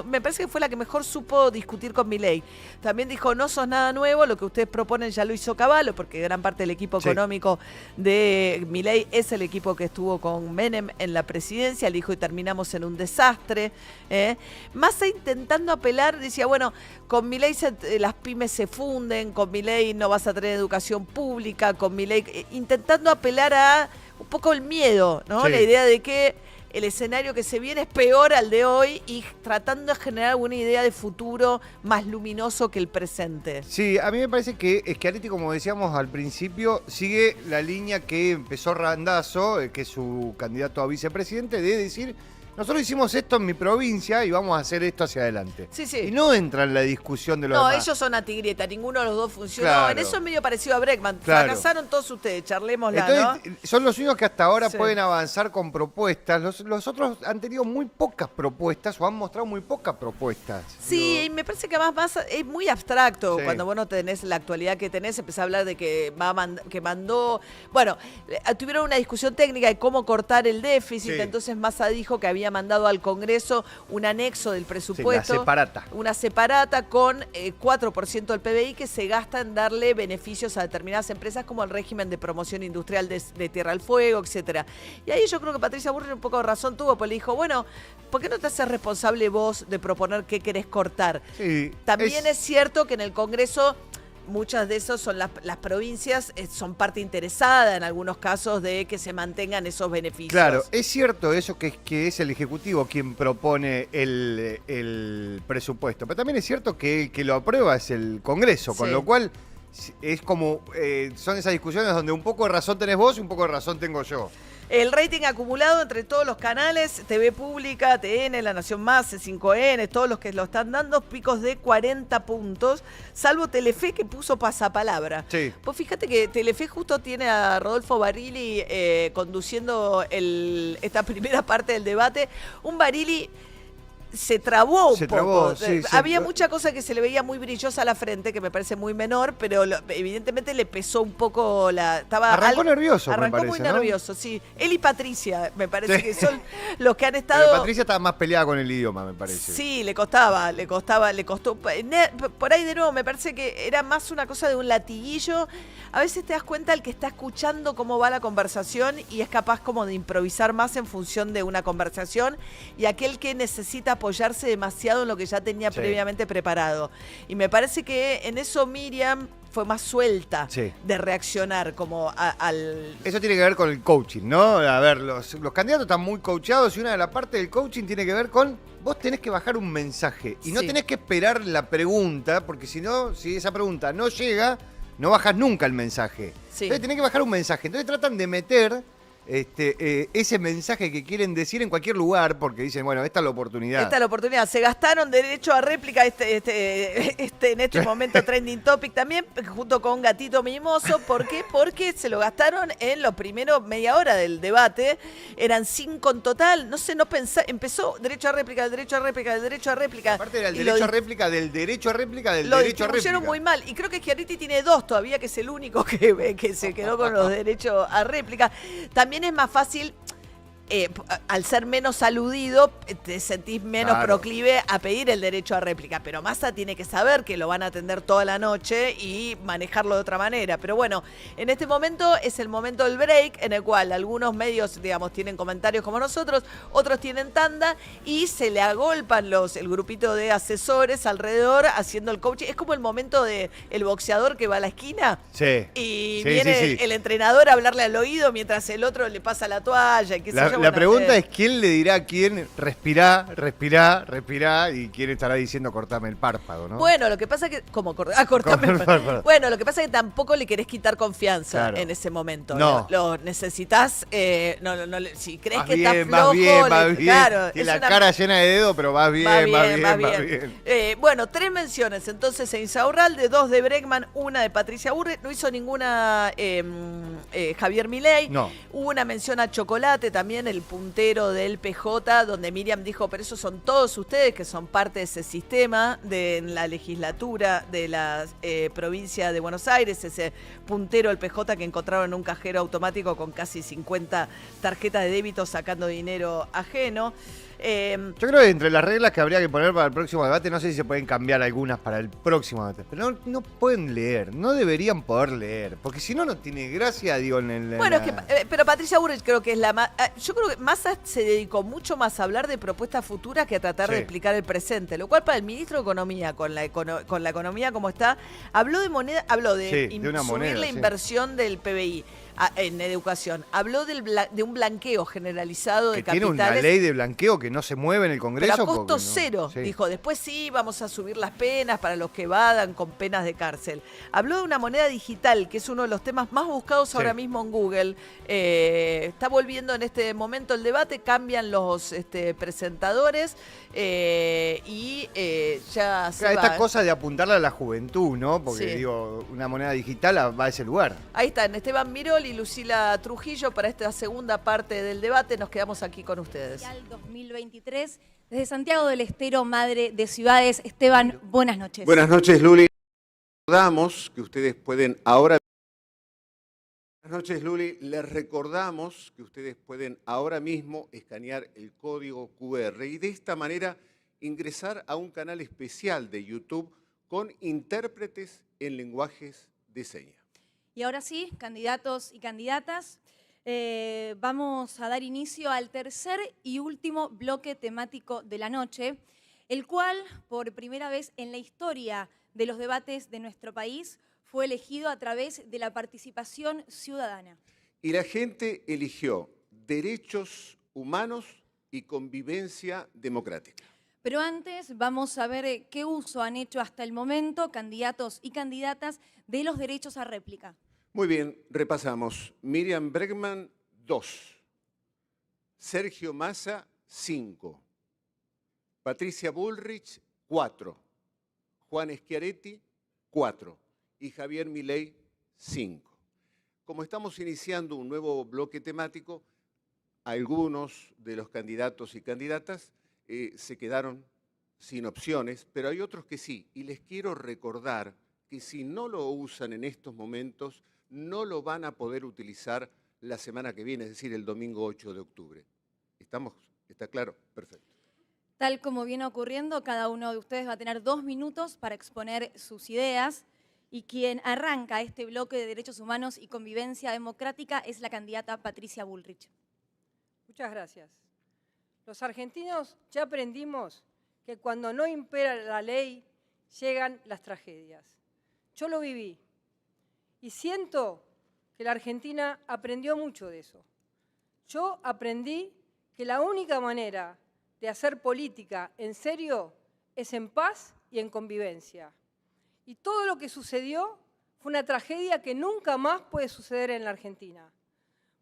me parece que fue la que mejor supo discutir con Milei. También dijo, no sos nada nuevo, lo que ustedes proponen ya lo hizo Cavallo, porque gran parte del equipo económico de Milei es el equipo que estuvo con Menem en la presidencia, le dijo, y terminamos en un desastre. Massa intentando apelar, decía, bueno, con Milei las pymes se funden, con Milei no vas a tener educación pública, con Milei, intentando apelar a un poco el miedo, ¿no? Sí. La idea de que el escenario que se viene es peor al de hoy y tratando de generar una idea de futuro más luminoso que el presente. Sí, a mí me parece que Schiaretti, como decíamos al principio, sigue la línea que empezó Randazzo, que es su candidato a vicepresidente, de decir, nosotros hicimos esto en mi provincia y vamos a hacer esto hacia adelante. Sí, sí. Y no entra en la discusión de los demás. No, ellos son antigrieta, ninguno de los dos funcionó. Claro. En eso es medio parecido a Bregman. Claro. Fracasaron todos ustedes, charlémosla, Entonces, son los únicos que hasta ahora Sí. pueden avanzar con propuestas. Los otros han tenido muy pocas propuestas o han mostrado muy pocas propuestas. Sí, y me parece que más es muy abstracto. Sí. Cuando vos no tenés la actualidad que tenés, empezás a hablar de que mandó... Bueno, tuvieron una discusión técnica de cómo cortar el déficit, Sí. entonces Massa dijo que había mandado al Congreso un anexo del presupuesto. Sí, la separata. Una separata con 4% del PBI que se gasta en darle beneficios a determinadas empresas como el régimen de promoción industrial de Tierra al Fuego, etcétera. Y ahí yo creo que Patricia Bullrich un poco de razón tuvo, porque le dijo, bueno, ¿por qué no te haces responsable vos de proponer qué querés cortar? Sí, También es cierto que en el Congreso muchas de esos son las provincias, son parte interesada en algunos casos de que se mantengan esos beneficios. Claro, es cierto eso que es el Ejecutivo quien propone el presupuesto, pero también es cierto que el que lo aprueba es el Congreso, con Sí. lo cual es como, son esas discusiones donde un poco de razón tenés vos y un poco de razón tengo yo. El rating acumulado entre todos los canales, TV Pública, TN, La Nación Más, C5N, todos los que lo están dando, picos de 40 puntos, salvo Telefe que puso pasapalabra. Sí. Pues fíjate que Telefe justo tiene a Rodolfo Barilli conduciendo esta primera parte del debate. Un Barilli se trabó un poco. Sí, Había mucha cosa que se le veía muy brillosa a la frente, que me parece muy menor, pero evidentemente le pesó un poco Arrancó nervioso, me Arrancó parece, muy ¿no? nervioso, sí. Él y Patricia, me parece Sí. que son los que han Pero estado... Patricia estaba más peleada con el idioma, me parece. Sí, le costó. Por ahí de nuevo, me parece que era más una cosa de un latiguillo. A veces te das cuenta el que está escuchando cómo va la conversación y es capaz como de improvisar más en función de una conversación y aquel que necesita apoyarse demasiado en lo que ya tenía Sí. previamente preparado. Y me parece que en eso Miriam fue más suelta Sí. de reaccionar como al... Eso tiene que ver con el coaching, ¿no? A ver, los candidatos están muy coachados y una de las partes del coaching tiene que ver con vos tenés que bajar un mensaje y no Sí. tenés que esperar la pregunta, porque si no, si esa pregunta no llega, no bajas nunca el mensaje. Sí. Entonces tenés que bajar un mensaje. Entonces tratan de meter ese mensaje que quieren decir en cualquier lugar porque dicen, bueno, esta es la oportunidad. Esta es la oportunidad. Se gastaron derecho a réplica en este momento trending topic también, junto con Gatito Mimoso. ¿Por qué? Porque se lo gastaron en los primeros media hora del debate. Eran 5 en total. No sé, empezó derecho a réplica, el derecho a réplica, el derecho a réplica. Aparte era el Y derecho a réplica del derecho a réplica del lo derecho a distribuyeron réplica. muy mal. Y creo que Schiaretti tiene 2 todavía, que es el único que se quedó con los derechos a réplica. También es más fácil, al ser menos aludido, te sentís menos Claro. proclive a pedir el derecho a réplica. Pero Massa tiene que saber que lo van a atender toda la noche y manejarlo de otra manera. Pero bueno, en este momento es el momento del break, en el cual algunos medios, digamos, tienen comentarios como nosotros, otros tienen tanda y se le agolpan el grupito de asesores alrededor haciendo el coaching. Es como el momento del boxeador que va a la esquina. Sí. Y Sí, viene sí, sí. el entrenador a hablarle al oído mientras el otro le pasa la toalla y qué sé yo. La Bueno, pregunta es quién le dirá a quién respirá, y quién estará diciendo cortame el párpado, ¿no? Bueno, lo que pasa es que... ¿Cómo? Cortame. Perdón. Bueno, lo que pasa es que tampoco le querés quitar confianza Claro. en ese momento. No. Lo necesitas... si crees Vas que bien, está flojo... vas bien, vas bien. Claro, Tiene es la una- cara llena de dedo, pero vas bien, vas bien. Bueno, 3 menciones entonces en Insaurralde, 2 de Bregman, 1 de Patricia Bullrich. No hizo ninguna Javier Milei. No. Hubo una mención a Chocolate, también el puntero del PJ, donde Miriam dijo, pero esos son todos ustedes que son parte de ese sistema de la legislatura de la provincia de Buenos Aires, ese puntero del PJ que encontraron en un cajero automático con casi 50 tarjetas de débito sacando dinero ajeno. Yo creo que entre las reglas que habría que poner para el próximo debate, no sé si se pueden cambiar algunas para el próximo debate, pero no pueden leer, no deberían poder leer, porque si no, no tiene gracia, digo, Bueno, es que, pero Patricia Bullrich creo que es la más... yo creo que Massa se dedicó mucho más a hablar de propuestas futuras que a tratar de Sí. explicar el presente, lo cual para el ministro de Economía, con la economía como está, habló de moneda, habló de Sí, de una subir moneda, la sí. inversión del PBI. en educación. Habló de un blanqueo generalizado de Que capitales. tiene una ley de blanqueo que no se mueve en el Congreso. Pero a costo porque no- cero, sí. dijo. Después sí, vamos a subir las penas para los que evadan con penas de cárcel. Habló de una moneda digital, que es uno de los temas más buscados ahora mismo en Google. Está volviendo en este momento el debate, cambian los presentadores y ya se Claro, va. esta cosa de apuntarle a la juventud, ¿no? Porque Sí. digo, una moneda digital va a ese lugar. Ahí están Esteban Mirol y Lucila Trujillo para esta segunda parte del debate. Nos quedamos aquí con ustedes. 2023, desde Santiago del Estero, madre de ciudades. Esteban, buenas noches. Buenas noches, Luli. Recordamos que ustedes pueden ahora... Buenas noches, Luli. Les recordamos que ustedes pueden ahora mismo escanear el código QR y de esta manera ingresar a un canal especial de YouTube con intérpretes en lenguajes de señas. Y ahora sí, candidatos y candidatas, vamos a dar inicio al tercer y último bloque temático de la noche, el cual, por primera vez en la historia de los debates de nuestro país, fue elegido a través de la participación ciudadana. Y la gente eligió derechos humanos y convivencia democrática. Pero antes vamos a ver qué uso han hecho hasta el momento candidatos y candidatas de los derechos a réplica. Muy bien, repasamos. Miriam Bregman, 2. Sergio Massa, 5. Patricia Bullrich, 4. Juan Schiaretti, 4. Y Javier Milei, 5. Como estamos iniciando un nuevo bloque temático, algunos de los candidatos y candidatas se quedaron sin opciones, pero hay otros que sí. Y les quiero recordar que si no lo usan en estos momentos, no lo van a poder utilizar la semana que viene, es decir, el domingo 8 de octubre. ¿Estamos? ¿Está claro? Perfecto. Tal como viene ocurriendo, cada uno de ustedes va a tener 2 minutos para exponer sus ideas. Y quien arranca este bloque de derechos humanos y convivencia democrática es la candidata Patricia Bullrich. Muchas gracias. Los argentinos ya aprendimos que cuando no impera la ley, llegan las tragedias. Yo lo viví y siento que la Argentina aprendió mucho de eso. Yo aprendí que la única manera de hacer política en serio es en paz y en convivencia. Y todo lo que sucedió fue una tragedia que nunca más puede suceder en la Argentina.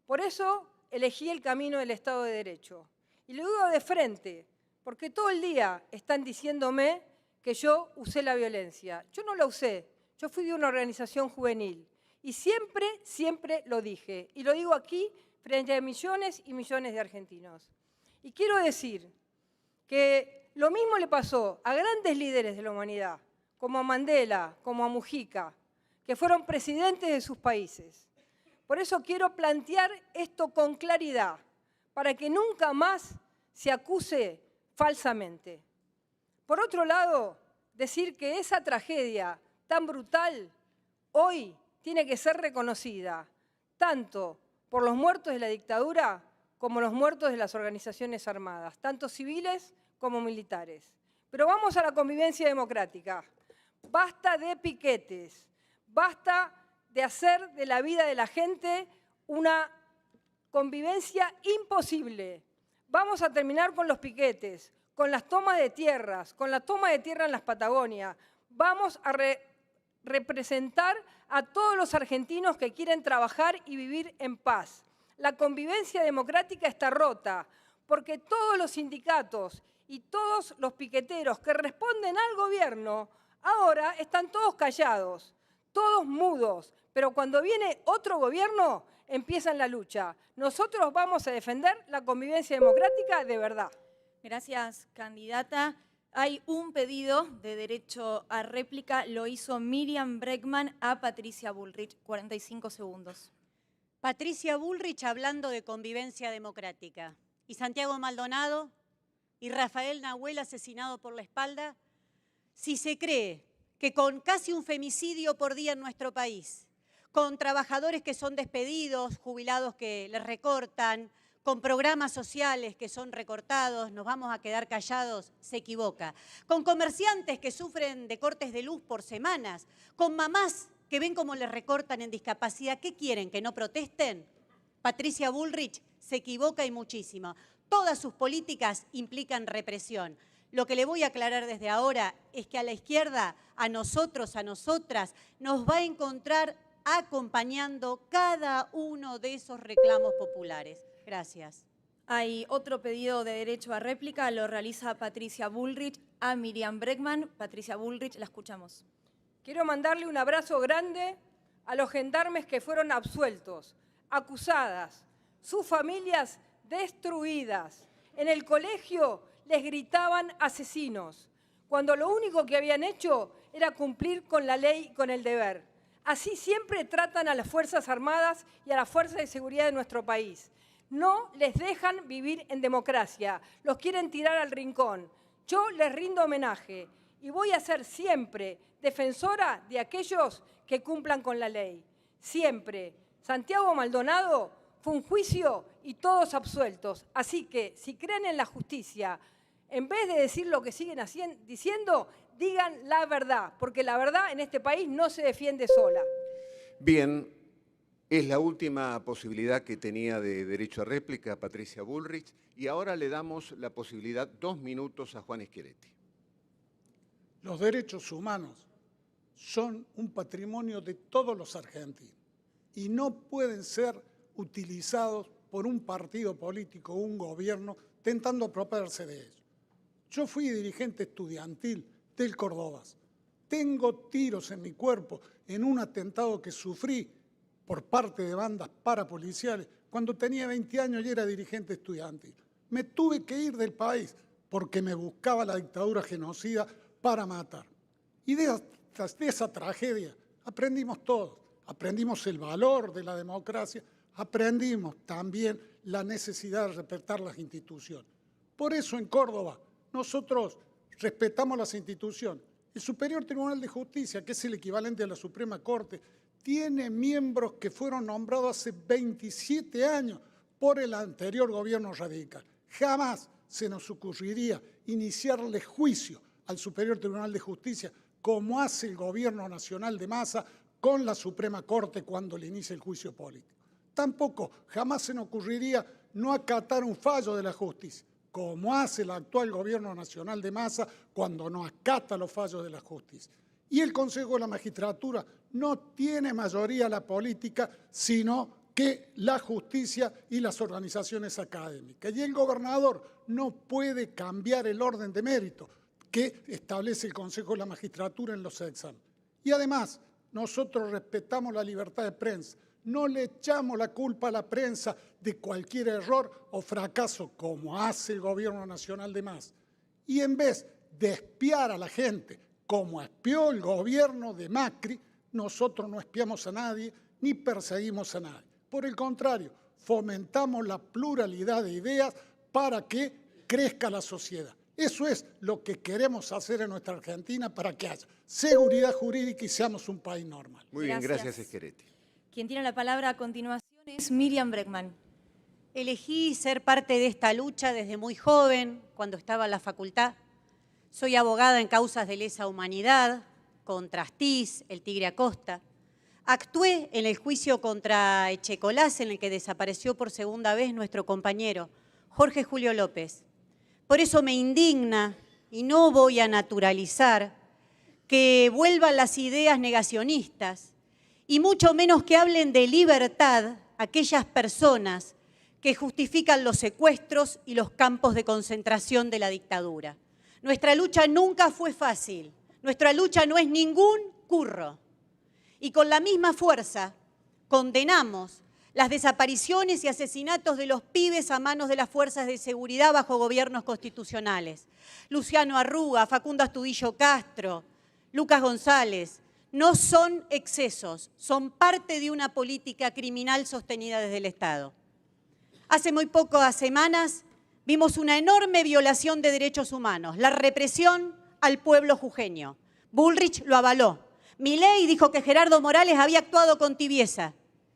Por eso elegí el camino del Estado de Derecho. Y lo digo de frente, porque todo el día están diciéndome que yo usé la violencia. Yo no la usé, yo fui de una organización juvenil. Y siempre lo dije. Y lo digo aquí frente a millones y millones de argentinos. Y quiero decir que lo mismo le pasó a grandes líderes de la humanidad, como a Mandela, como a Mujica, que fueron presidentes de sus países. Por eso quiero plantear esto con claridad, para que nunca más se acuse falsamente. Por otro lado, decir que esa tragedia tan brutal hoy tiene que ser reconocida, tanto por los muertos de la dictadura como los muertos de las organizaciones armadas, tanto civiles como militares. Pero vamos a la convivencia democrática. Basta de piquetes, basta de hacer de la vida de la gente una convivencia imposible. Vamos a terminar con los piquetes, con las tomas de tierras, con la toma de tierra en las Patagonias. Vamos a representar a todos los argentinos que quieren trabajar y vivir en paz. La convivencia democrática está rota, porque todos los sindicatos y todos los piqueteros que responden al gobierno ahora están todos callados, todos mudos, pero cuando viene otro gobierno empiezan la lucha. Nosotros vamos a defender la convivencia democrática de verdad. Gracias, candidata. Hay un pedido de derecho a réplica, lo hizo Miriam Bregman a Patricia Bullrich. 45 segundos. Patricia Bullrich hablando de convivencia democrática. Y Santiago Maldonado y Rafael Nahuel asesinado por la espalda. Si se cree que con casi un femicidio por día en nuestro país, con trabajadores que son despedidos, jubilados que les recortan, con programas sociales que son recortados, nos vamos a quedar callados, se equivoca. Con comerciantes que sufren de cortes de luz por semanas, con mamás que ven cómo les recortan en discapacidad, ¿qué quieren? ¿Que no protesten? Patricia Bullrich se equivoca y muchísimo. Todas sus políticas implican represión. Lo que le voy a aclarar desde ahora es que a la izquierda, a nosotros, a nosotras, nos va a encontrar acompañando cada uno de esos reclamos populares. Gracias. Hay otro pedido de derecho a réplica, lo realiza Patricia Bullrich a Miriam Bregman. Patricia Bullrich, la escuchamos. Quiero mandarle un abrazo grande a los gendarmes que fueron absueltos, acusadas, sus familias destruidas. En el colegio les gritaban asesinos, cuando lo único que habían hecho era cumplir con la ley y con el deber. Así siempre tratan a las Fuerzas Armadas y a las Fuerzas de Seguridad de nuestro país. No les dejan vivir en democracia, los quieren tirar al rincón. Yo les rindo homenaje y voy a ser siempre defensora de aquellos que cumplan con la ley. Siempre. Santiago Maldonado fue un juicio y todos absueltos. Así que, si creen en la justicia, en vez de decir lo que siguen diciendo, digan la verdad, porque la verdad en este país no se defiende sola. Bien, es la última posibilidad que tenía de derecho a réplica Patricia Bullrich y ahora le damos la posibilidad 2 minutos a Juan Schiaretti. Los derechos humanos son un patrimonio de todos los argentinos y no pueden ser utilizados por un partido político o un gobierno tentando apropiarse de ellos. Yo fui dirigente estudiantil del Cordobás. Tengo tiros en mi cuerpo en un atentado que sufrí por parte de bandas parapoliciales cuando tenía 20 años y era dirigente estudiantil. Me tuve que ir del país porque me buscaba la dictadura genocida para matar. Y de esa tragedia aprendimos todos. Aprendimos el valor de la democracia, aprendimos también la necesidad de respetar las instituciones. Por eso en Córdoba nosotros respetamos las instituciones. El Superior Tribunal de Justicia, que es el equivalente a la Suprema Corte, tiene miembros que fueron nombrados hace 27 años por el anterior gobierno radical. Jamás se nos ocurriría iniciarle juicio al Superior Tribunal de Justicia como hace el gobierno nacional de Massa con la Suprema Corte cuando le inicia el juicio político. Tampoco jamás se nos ocurriría no acatar un fallo de la justicia, como hace el actual gobierno nacional de Massa cuando no acata los fallos de la justicia. Y el Consejo de la Magistratura no tiene mayoría la política, sino que la justicia y las organizaciones académicas. Y el gobernador no puede cambiar el orden de mérito que establece el Consejo de la Magistratura en los exámenes. Y además, nosotros respetamos la libertad de prensa. No le echamos la culpa a la prensa de cualquier error o fracaso, como hace el gobierno nacional de Massa. Y en vez de espiar a la gente, como espió el gobierno de Macri, nosotros no espiamos a nadie ni perseguimos a nadie. Por el contrario, fomentamos la pluralidad de ideas para que crezca la sociedad. Eso es lo que queremos hacer en nuestra Argentina para que haya seguridad jurídica y seamos un país normal. Muy bien, gracias Schiaretti. Quien tiene la palabra a continuación es Miriam Bregman. Elegí ser parte de esta lucha desde muy joven, cuando estaba en la facultad. Soy abogada en causas de lesa humanidad, contra Astiz, el Tigre Acosta. Actué en el juicio contra Echecolás, en el que desapareció por segunda vez nuestro compañero, Jorge Julio López. Por eso me indigna, y no voy a naturalizar, que vuelvan las ideas negacionistas, y mucho menos que hablen de libertad aquellas personas que justifican los secuestros y los campos de concentración de la dictadura. Nuestra lucha nunca fue fácil, nuestra lucha no es ningún curro. Y con la misma fuerza condenamos las desapariciones y asesinatos de los pibes a manos de las fuerzas de seguridad bajo gobiernos constitucionales. Luciano Arruga, Facundo Astudillo Castro, Lucas González, no son excesos, son parte de una política criminal sostenida desde el Estado. Hace muy pocas semanas vimos una enorme violación de derechos humanos, la represión al pueblo jujeño. Bullrich lo avaló. Milei dijo que Gerardo Morales había actuado con tibieza.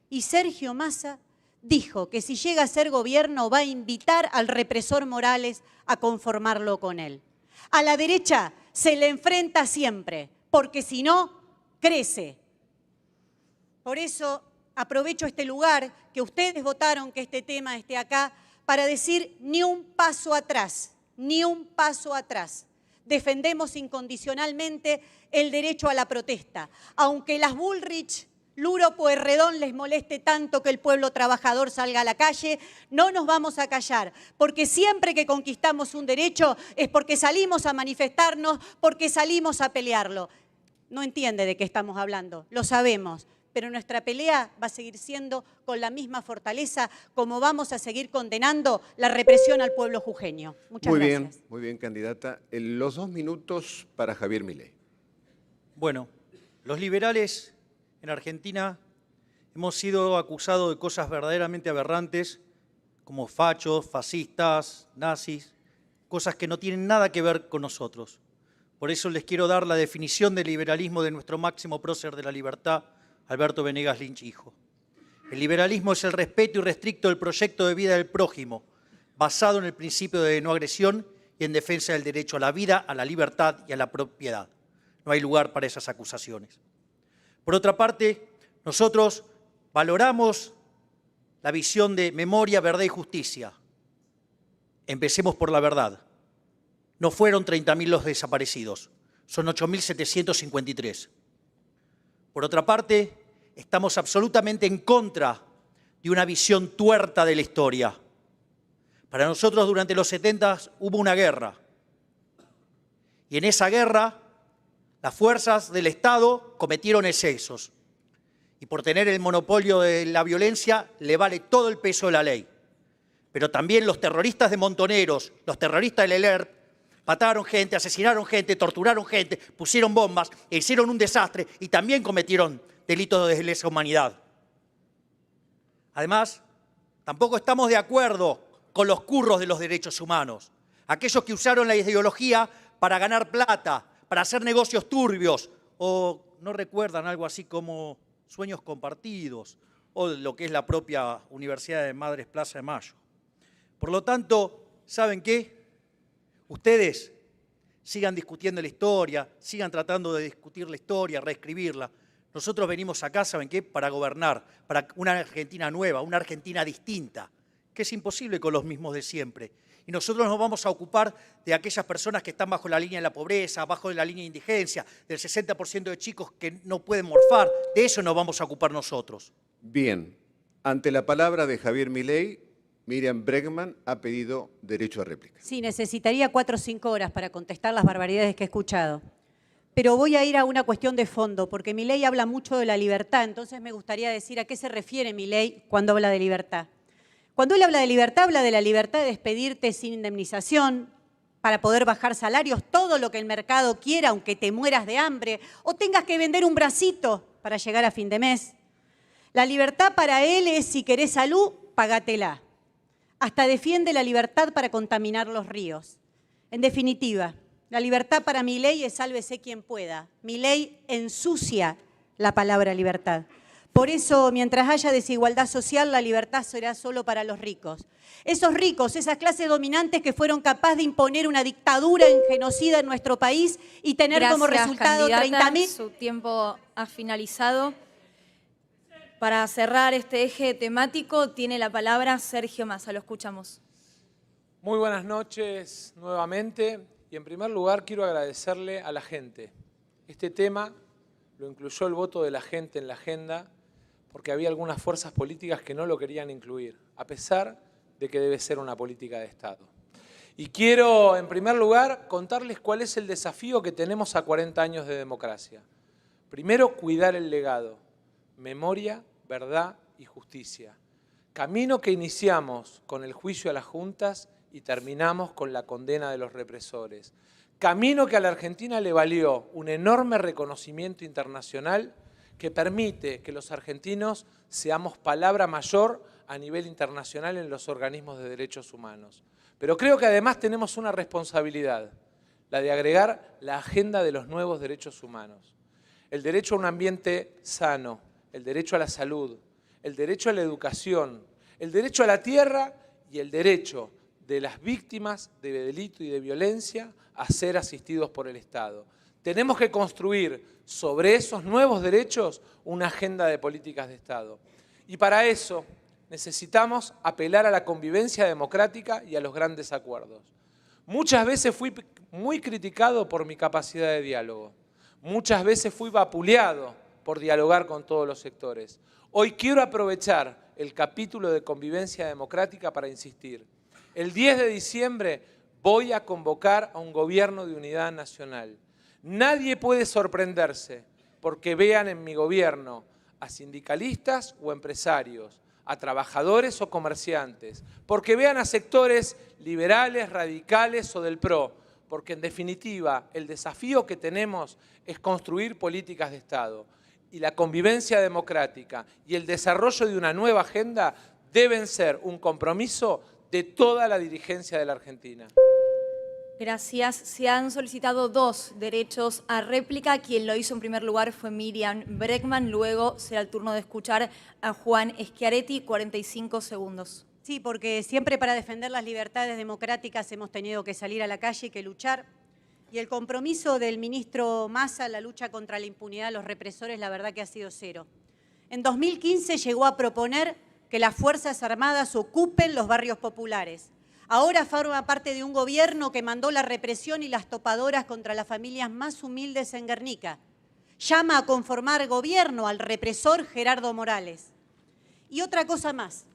Y Sergio Massa dijo que si llega a ser gobierno va a invitar al represor Morales a conformarlo con él. A la derecha se le enfrenta siempre, porque si no, crece. Por eso aprovecho este lugar que ustedes votaron que este tema esté acá para decir ni un paso atrás, ni un paso atrás. Defendemos incondicionalmente el derecho a la protesta, aunque las Bullrich, Luro, Pueyrredón les moleste tanto que el pueblo trabajador salga a la calle, no nos vamos a callar, porque siempre que conquistamos un derecho es porque salimos a manifestarnos, porque salimos a pelearlo. No entiende de qué estamos hablando, lo sabemos, pero nuestra pelea va a seguir siendo con la misma fortaleza como vamos a seguir condenando la represión al pueblo jujeño. Muchas gracias. Muy bien, candidata. Los 2 minutos para Javier Milei. Bueno, los liberales en Argentina hemos sido acusados de cosas verdaderamente aberrantes, como fachos, fascistas, nazis, cosas que no tienen nada que ver con nosotros. Por eso les quiero dar la definición del liberalismo de nuestro máximo prócer de la libertad, Alberto Venegas Lynch, hijo. El liberalismo es el respeto irrestricto del proyecto de vida del prójimo, basado en el principio de no agresión y en defensa del derecho a la vida, a la libertad y a la propiedad. No hay lugar para esas acusaciones. Por otra parte, nosotros valoramos la visión de memoria, verdad y justicia. Empecemos por la verdad. No fueron 30.000 los desaparecidos, son 8.753. Por otra parte, estamos absolutamente en contra de una visión tuerta de la historia. Para nosotros, durante los 70 hubo una guerra. Y en esa guerra, las fuerzas del Estado cometieron excesos. Y por tener el monopolio de la violencia, le vale todo el peso de la ley. Pero también los terroristas de Montoneros, los terroristas del ELERP, mataron gente, asesinaron gente, torturaron gente, pusieron bombas, e hicieron un desastre y también cometieron delitos de lesa humanidad. Además, tampoco estamos de acuerdo con los curros de los derechos humanos, aquellos que usaron la ideología para ganar plata, para hacer negocios turbios, o no recuerdan algo así como sueños compartidos, o lo que es la propia Universidad de Madres Plaza de Mayo. Por lo tanto, ¿saben qué? Ustedes sigan discutiendo la historia, sigan tratando de discutir la historia, reescribirla. Nosotros venimos acá, ¿saben qué? Para gobernar, para una Argentina nueva, una Argentina distinta, que es imposible con los mismos de siempre. Y nosotros nos vamos a ocupar de aquellas personas que están bajo la línea de la pobreza, bajo la línea de indigencia, del 60% de chicos que no pueden morfar. De eso nos vamos a ocupar nosotros. Bien, ante la palabra de Javier Milei, Miriam Bregman ha pedido derecho a réplica. Sí, necesitaría 4 o 5 horas para contestar las barbaridades que he escuchado. Pero voy a ir a una cuestión de fondo, porque Milei habla mucho de la libertad, entonces me gustaría decir a qué se refiere Milei cuando habla de libertad. Cuando él habla de la libertad de despedirte sin indemnización, para poder bajar salarios, todo lo que el mercado quiera, aunque te mueras de hambre, o tengas que vender un bracito para llegar a fin de mes. La libertad para él es, si querés salud, pagatela. Hasta defiende la libertad para contaminar los ríos. En definitiva, la libertad para Milei es sálvese quien pueda. Milei ensucia la palabra libertad. Por eso, mientras haya desigualdad social, la libertad será solo para los ricos. Esos ricos, esas clases dominantes que fueron capaces de imponer una dictadura genocida en nuestro país y tener como resultado 30.000... Su tiempo ha finalizado. Para cerrar este eje temático, tiene la palabra Sergio Massa. Lo escuchamos. Muy buenas noches nuevamente. Y en primer lugar quiero agradecerle a la gente. Este tema lo incluyó el voto de la gente en la agenda porque había algunas fuerzas políticas que no lo querían incluir, a pesar de que debe ser una política de Estado. Y quiero, en primer lugar, contarles cuál es el desafío que tenemos a 40 años de democracia. Primero, cuidar el legado, memoria, verdad y justicia. Camino que iniciamos con el juicio a las juntas y terminamos con la condena de los represores. Camino que a la Argentina le valió un enorme reconocimiento internacional que permite que los argentinos seamos palabra mayor a nivel internacional en los organismos de derechos humanos. Pero creo que además tenemos una responsabilidad, la de agregar la agenda de los nuevos derechos humanos. El derecho a un ambiente sano, el derecho a la salud, el derecho a la educación, el derecho a la tierra y el derecho de las víctimas de delito y de violencia a ser asistidos por el Estado. Tenemos que construir sobre esos nuevos derechos una agenda de políticas de Estado. Y para eso necesitamos apelar a la convivencia democrática y a los grandes acuerdos. Muchas veces fui muy criticado por mi capacidad de diálogo. Muchas veces fui vapuleado por dialogar con todos los sectores. Hoy quiero aprovechar el capítulo de convivencia democrática para insistir. El 10 de diciembre voy a convocar a un gobierno de unidad nacional. Nadie puede sorprenderse porque vean en mi gobierno a sindicalistas o empresarios, a trabajadores o comerciantes, porque vean a sectores liberales, radicales o del PRO, porque en definitiva el desafío que tenemos es construir políticas de Estado. Y la convivencia democrática y el desarrollo de una nueva agenda deben ser un compromiso de toda la dirigencia de la Argentina. Gracias. Se han solicitado 2 derechos a réplica. Quien lo hizo en primer lugar fue Miriam Bregman. Luego será el turno de escuchar a Juan Schiaretti, 45 segundos. Sí, porque siempre para defender las libertades democráticas hemos tenido que salir a la calle y que luchar. Y el compromiso del ministro Massa, la lucha contra la impunidad de los represores, la verdad que ha sido 0. En 2015 llegó a proponer que las Fuerzas Armadas ocupen los barrios populares. Ahora forma parte de un gobierno que mandó la represión y las topadoras contra las familias más humildes en Guernica. Llama a conformar gobierno al represor Gerardo Morales. Y otra cosa más,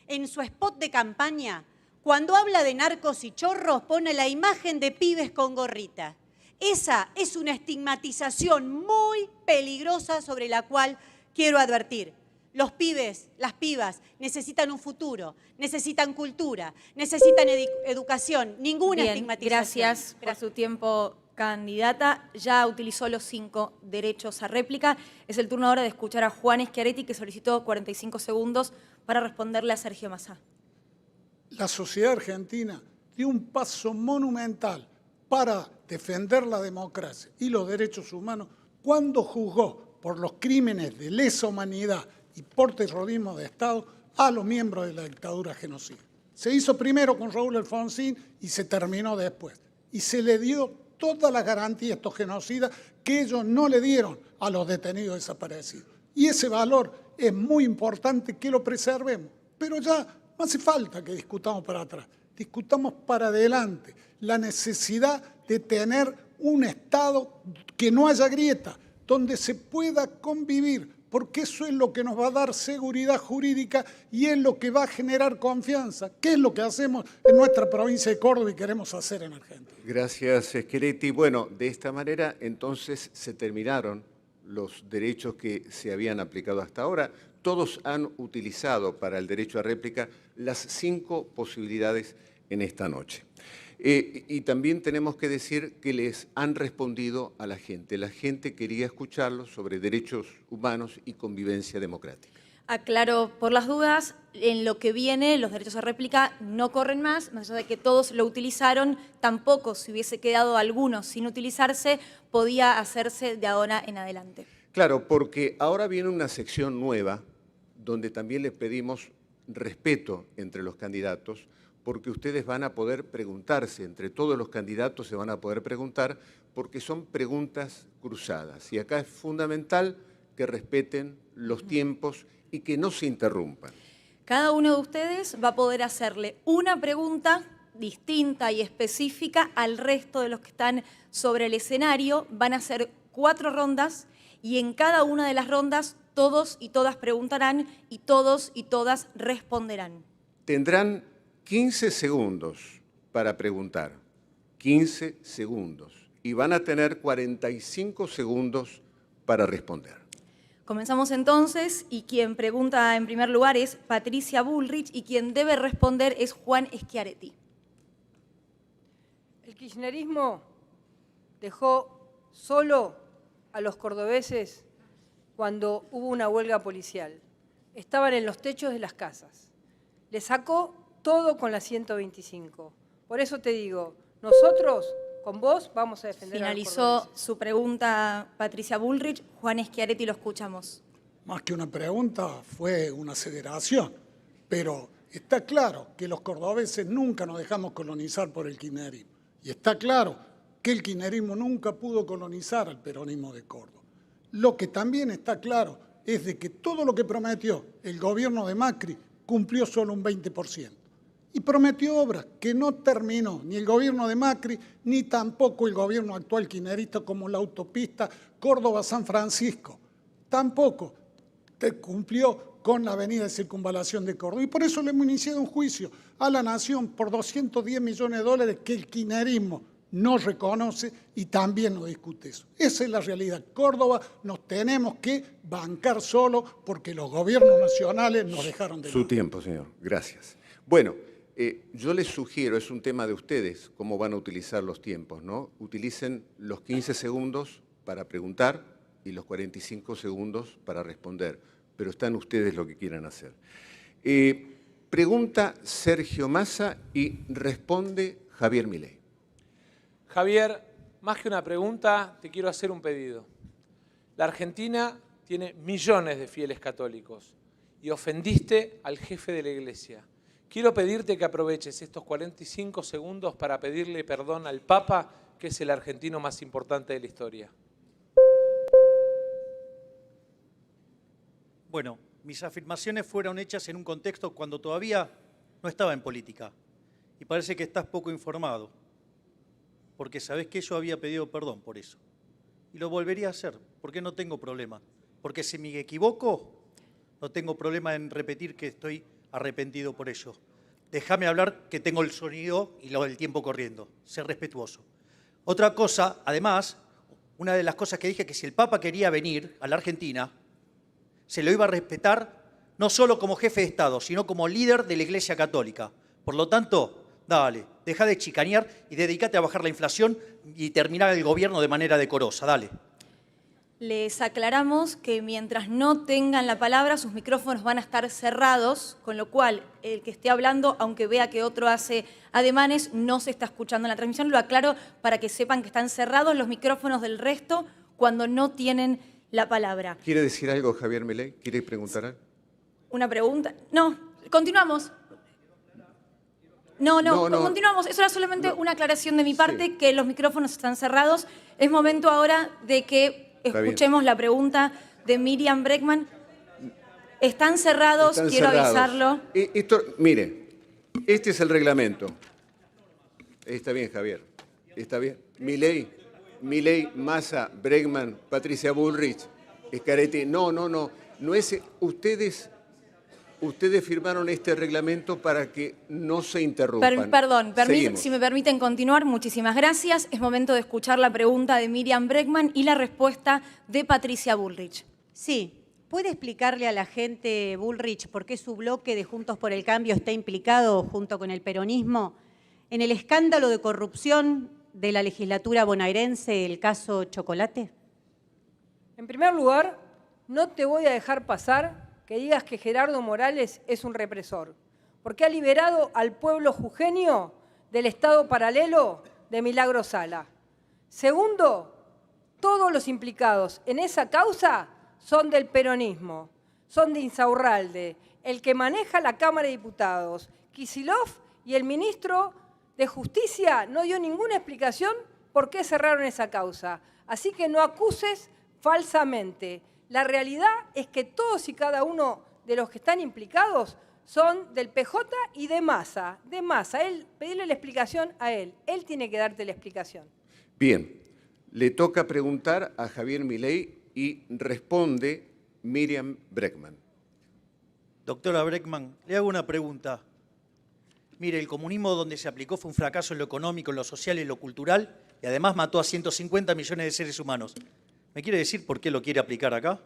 en su spot de campaña, cuando habla de narcos y chorros, pone la imagen de pibes con gorrita. Esa es una estigmatización muy peligrosa sobre la cual quiero advertir. Los pibes, las pibas, necesitan un futuro, necesitan cultura, necesitan educación, ninguna estigmatización. Gracias por su tiempo, candidata. Ya utilizó los 5 derechos a réplica. Es el turno ahora de escuchar a Juan Schiaretti, que solicitó 45 segundos para responderle a Sergio Massa. La sociedad argentina dio un paso monumental para defender la democracia y los derechos humanos cuando juzgó por los crímenes de lesa humanidad y por terrorismo de Estado a los miembros de la dictadura genocida. Se hizo primero con Raúl Alfonsín y se terminó después. Y se le dio todas las garantías a estos genocidas que ellos no le dieron a los detenidos desaparecidos. Y ese valor es muy importante que lo preservemos. Pero ya no hace falta que discutamos para atrás, discutamos para adelante. La necesidad de tener un Estado que no haya grieta, donde se pueda convivir, porque eso es lo que nos va a dar seguridad jurídica y es lo que va a generar confianza, que es lo que hacemos en nuestra provincia de Córdoba y queremos hacer en Argentina. Gracias, Schiaretti. Bueno, de esta manera entonces se terminaron los derechos que se habían aplicado hasta ahora. Todos han utilizado para el derecho a réplica las 5 posibilidades en esta noche. Y también tenemos que decir que les han respondido a la gente. La gente quería escucharlos sobre derechos humanos y convivencia democrática. Aclaro por las dudas, en lo que viene los derechos a réplica no corren más allá de que todos lo utilizaron, tampoco si hubiese quedado alguno sin utilizarse, podía hacerse de ahora en adelante. Claro, porque ahora viene una sección nueva donde también les pedimos respeto entre los candidatos, porque ustedes van a poder preguntarse, entre todos los candidatos se van a poder preguntar, porque son preguntas cruzadas. Y acá es fundamental que respeten los tiempos y que no se interrumpan. Cada uno de ustedes va a poder hacerle una pregunta distinta y específica al resto de los que están sobre el escenario. Van a ser 4 rondas y en cada una de las rondas todos y todas preguntarán y todos y todas responderán. Tendrán 15 segundos para preguntar, 15 segundos, y van a tener 45 segundos para responder. Comenzamos entonces y quien pregunta en primer lugar es Patricia Bullrich y quien debe responder es Juan Schiaretti. El kirchnerismo dejó solo a los cordobeses cuando hubo una huelga policial. Estaban en los techos de las casas. Le sacó todo con la 125. Por eso te digo, nosotros con vos vamos a defender a los cordobeses. Finalizó su pregunta Patricia Bullrich. Juan Schiaretti, lo escuchamos. Más que una pregunta, fue una aseveración. Pero está claro que los cordobeses nunca nos dejamos colonizar por el kirchnerismo. Y está claro que el kirchnerismo nunca pudo colonizar al peronismo de Córdoba. Lo que también está claro es de que todo lo que prometió el gobierno de Macri cumplió solo un 20%. Y prometió obras que no terminó ni el gobierno de Macri, ni tampoco el gobierno actual kirchnerista, como la autopista Córdoba-San Francisco. Tampoco cumplió con la avenida de circunvalación de Córdoba. Y por eso le hemos iniciado un juicio a la Nación por 210 millones de dólares que el kirchnerismo no reconoce y también no discute eso. Esa es la realidad. Córdoba nos tenemos que bancar solo porque los gobiernos nacionales nos dejaron de lado. Su tiempo, señor. Gracias. Bueno, yo les sugiero, es un tema de ustedes, cómo van a utilizar los tiempos, ¿no? Utilicen los 15 segundos para preguntar y los 45 segundos para responder, pero están ustedes lo que quieran hacer. Pregunta Sergio Massa y responde Javier Milei. Javier, más que una pregunta, te quiero hacer un pedido. La Argentina tiene millones de fieles católicos y ofendiste al jefe de la Iglesia. Quiero pedirte que aproveches estos 45 segundos para pedirle perdón al Papa, que es el argentino más importante de la historia. Bueno, mis afirmaciones fueron hechas en un contexto cuando todavía no estaba en política. Y parece que estás poco informado. Porque sabés que yo había pedido perdón por eso. Y lo volvería a hacer, porque no tengo problema. Porque si me equivoco, no tengo problema en repetir que estoy arrepentido por ello. Déjame hablar, que tengo el sonido y lo del tiempo corriendo. Ser respetuoso. Otra cosa, además, una de las cosas que dije, que si el Papa quería venir a la Argentina, se lo iba a respetar no solo como jefe de Estado, sino como líder de la Iglesia Católica. Por lo tanto, dale, deja de chicanear y dedícate a bajar la inflación y terminar el gobierno de manera decorosa. Dale. Les aclaramos que mientras no tengan la palabra, sus micrófonos van a estar cerrados, con lo cual el que esté hablando, aunque vea que otro hace ademanes, no se está escuchando en la transmisión. Lo aclaro para que sepan que están cerrados los micrófonos del resto cuando no tienen la palabra. ¿Quiere decir algo Javier Milei? ¿Quiere preguntar algo? ¿Una pregunta? No, continuamos. No, continuamos. Eso era solamente una aclaración de mi parte, que los micrófonos están cerrados. Es momento ahora de que escuchemos la pregunta de Miriam Bregman. Están cerrados, quiero avisarlo. Mire, este es el reglamento. Está bien, Javier. Está bien. Milei, Massa, Bregman, Patricia Bullrich, Schiaretti. No es. Ustedes firmaron este reglamento para que no se interrumpan. Perdón, si me permiten continuar, muchísimas gracias. Es momento de escuchar la pregunta de Miriam Bregman y la respuesta de Patricia Bullrich. Sí, ¿puede explicarle a la gente, Bullrich, por qué su bloque de Juntos por el Cambio está implicado, junto con el peronismo, en el escándalo de corrupción de la legislatura bonaerense, el caso Chocolate? En primer lugar, no te voy a dejar pasar que digas que Gerardo Morales es un represor, porque ha liberado al pueblo jujeño del Estado paralelo de Milagro Sala. Segundo, todos los implicados en esa causa son del peronismo, son de Insaurralde, el que maneja la Cámara de Diputados, Kicillof, y el ministro de Justicia no dio ninguna explicación por qué cerraron esa causa. Así que no acuses falsamente. La realidad es que todos y cada uno de los que están implicados son del PJ y de Massa. Pedirle la explicación a él. Él tiene que darte la explicación. Bien, le toca preguntar a Javier Milei y responde Miriam Bregman. Doctora Bregman, le hago una pregunta. Mire, el comunismo donde se aplicó fue un fracaso en lo económico, en lo social y en lo cultural, y además mató a 150 millones de seres humanos. ¿Me quiere decir por qué lo quiere aplicar acá?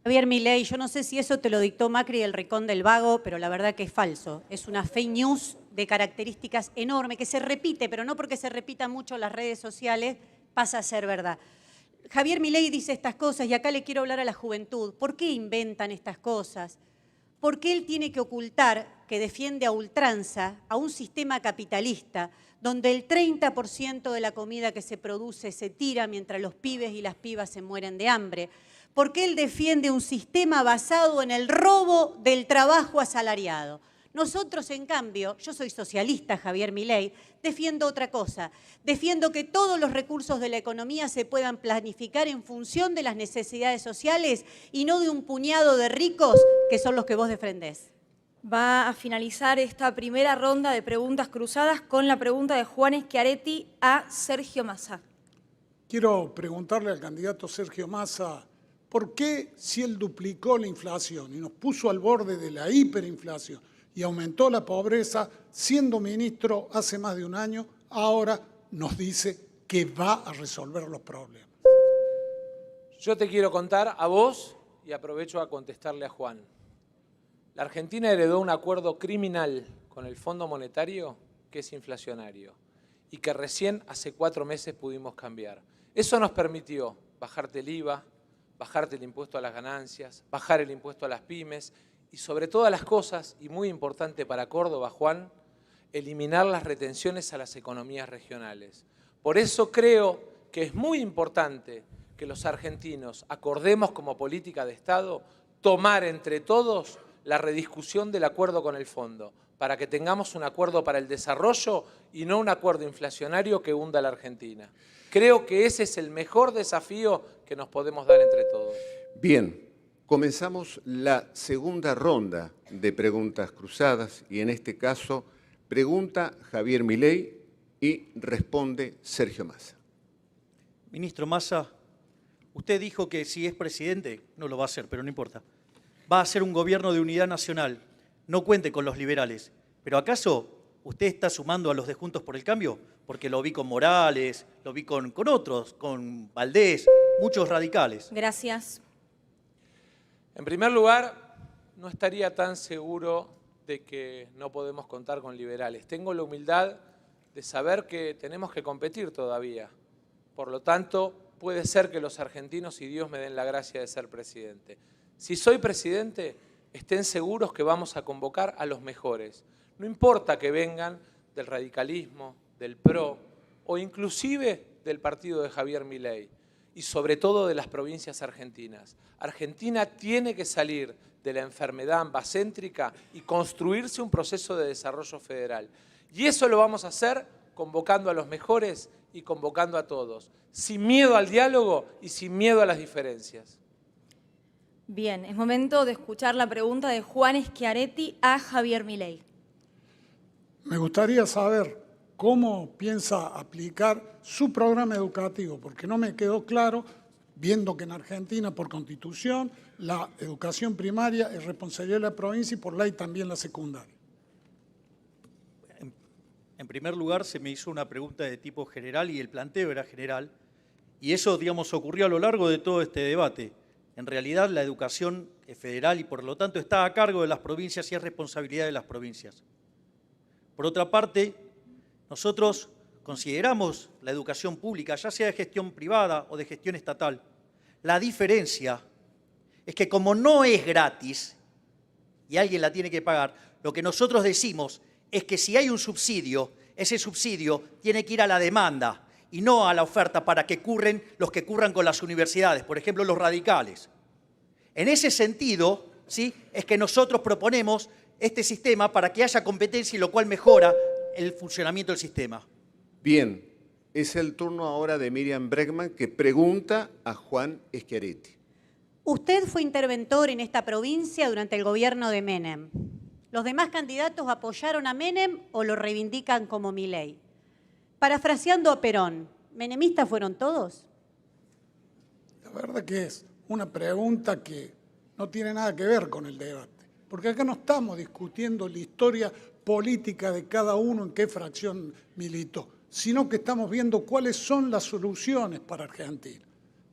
Javier Milei, yo no sé si eso te lo dictó Macri del Rincón del Vago, pero la verdad que es falso. Es una fake news de características enormes, que se repite, pero no porque se repita mucho en las redes sociales, pasa a ser verdad. Javier Milei dice estas cosas y acá le quiero hablar a la juventud. ¿Por qué inventan estas cosas? Porque él tiene que ocultar que defiende a ultranza a un sistema capitalista donde el 30% de la comida que se produce se tira mientras los pibes y las pibas se mueren de hambre. Porque él defiende un sistema basado en el robo del trabajo asalariado. Nosotros, en cambio, yo soy socialista, Javier Milei, defiendo otra cosa. Defiendo que todos los recursos de la economía se puedan planificar en función de las necesidades sociales y no de un puñado de ricos que son los que vos defendés. Va a finalizar esta primera ronda de preguntas cruzadas con la pregunta de Juan Schiaretti a Sergio Massa. Quiero preguntarle al candidato Sergio Massa, ¿por qué si él duplicó la inflación y nos puso al borde de la hiperinflación y aumentó la pobreza, siendo ministro hace más de un año, ahora nos dice que va a resolver los problemas? Yo te quiero contar a vos y aprovecho a contestarle a Juan. La Argentina heredó un acuerdo criminal con el Fondo Monetario que es inflacionario y que recién hace 4 meses pudimos cambiar. Eso nos permitió bajarte el IVA, bajarte el impuesto a las ganancias, bajar el impuesto a las pymes y sobre todas las cosas, y muy importante para Córdoba, Juan, eliminar las retenciones a las economías regionales. Por eso creo que es muy importante que los argentinos acordemos como política de Estado tomar entre todos la rediscusión del acuerdo con el fondo, para que tengamos un acuerdo para el desarrollo y no un acuerdo inflacionario que hunda a la Argentina. Creo que ese es el mejor desafío que nos podemos dar entre todos. Bien, comenzamos la segunda ronda de preguntas cruzadas y en este caso pregunta Javier Milei y responde Sergio Massa. Ministro Massa, usted dijo que si es presidente, no lo va a hacer, pero no importa. Va a ser un gobierno de unidad nacional, no cuente con los liberales. ¿Pero acaso usted está sumando a los de Juntos por el Cambio? Porque lo vi con Morales, lo vi con otros, con Valdés, muchos radicales. Gracias. En primer lugar, no estaría tan seguro de que no podemos contar con liberales. Tengo la humildad de saber que tenemos que competir todavía. Por lo tanto, puede ser que los argentinos y Dios me den la gracia de ser presidente. Si soy presidente, estén seguros que vamos a convocar a los mejores. No importa que vengan del radicalismo, del PRO o inclusive del partido de Javier Milei y sobre todo de las provincias argentinas. Argentina tiene que salir de la enfermedad ambacéntrica y construirse un proceso de desarrollo federal. Y eso lo vamos a hacer convocando a los mejores y convocando a todos, sin miedo al diálogo y sin miedo a las diferencias. Bien, es momento de escuchar la pregunta de Juan Schiaretti a Javier Milei. Me gustaría saber cómo piensa aplicar su programa educativo, porque no me quedó claro, viendo que en Argentina, por Constitución, la educación primaria es responsabilidad de la provincia y por ley también la secundaria. En primer lugar, se me hizo una pregunta de tipo general y el planteo era general, y eso, digamos, ocurrió a lo largo de todo este debate. En realidad, la educación es federal y, por lo tanto, está a cargo de las provincias y es responsabilidad de las provincias. Por otra parte, nosotros consideramos la educación pública, ya sea de gestión privada o de gestión estatal. La diferencia es que como no es gratis y alguien la tiene que pagar, lo que nosotros decimos es que si hay un subsidio, ese subsidio tiene que ir a la demanda y no a la oferta para que curren los que curran con las universidades, por ejemplo, los radicales. En ese sentido, ¿sí?, es que nosotros proponemos este sistema para que haya competencia y lo cual mejora el funcionamiento del sistema. Bien, es el turno ahora de Miriam Bregman que pregunta a Juan Schiaretti. Usted fue interventor en esta provincia durante el gobierno de Menem. ¿Los demás candidatos apoyaron a Menem o lo reivindican como Milei? Parafraseando a Perón, ¿menemistas fueron todos? La verdad que es una pregunta que no tiene nada que ver con el debate, porque acá no estamos discutiendo la historia política de cada uno en qué fracción militó, sino que estamos viendo cuáles son las soluciones para Argentina.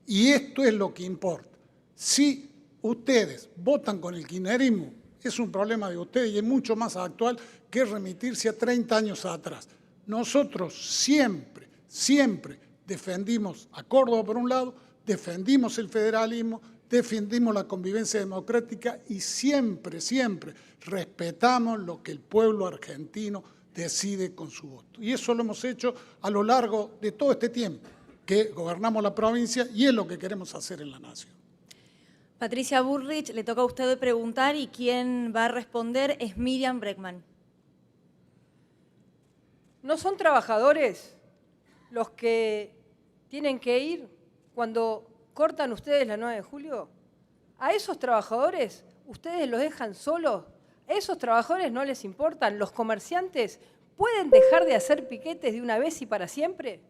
Y esto es lo que importa. Si ustedes votan con el kirchnerismo, es un problema de ustedes y es mucho más actual que remitirse a 30 años atrás. Nosotros siempre defendimos a Córdoba por un lado, defendimos el federalismo, defendimos la convivencia democrática y siempre respetamos lo que el pueblo argentino decide con su voto. Y eso lo hemos hecho a lo largo de todo este tiempo que gobernamos la provincia y es lo que queremos hacer en la nación. Patricia Bullrich, le toca a usted preguntar y quien va a responder es Miriam Bregman. ¿No son trabajadores los que tienen que ir cuando cortan ustedes la 9 de julio? ¿A esos trabajadores ustedes los dejan solos? ¿A esos trabajadores no les importan? ¿Los comerciantes pueden dejar de hacer piquetes de una vez y para siempre?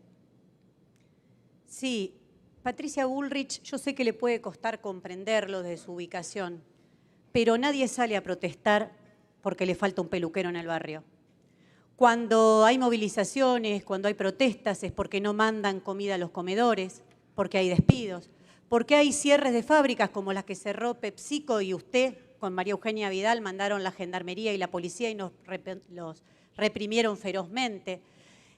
Sí, Patricia Bullrich, yo sé que le puede costar comprenderlo desde su ubicación, pero nadie sale a protestar porque le falta un peluquero en el barrio. Cuando hay movilizaciones, cuando hay protestas, es porque no mandan comida a los comedores, porque hay despidos, porque hay cierres de fábricas como las que cerró PepsiCo y usted, con María Eugenia Vidal, mandaron la gendarmería y la policía y los reprimieron ferozmente.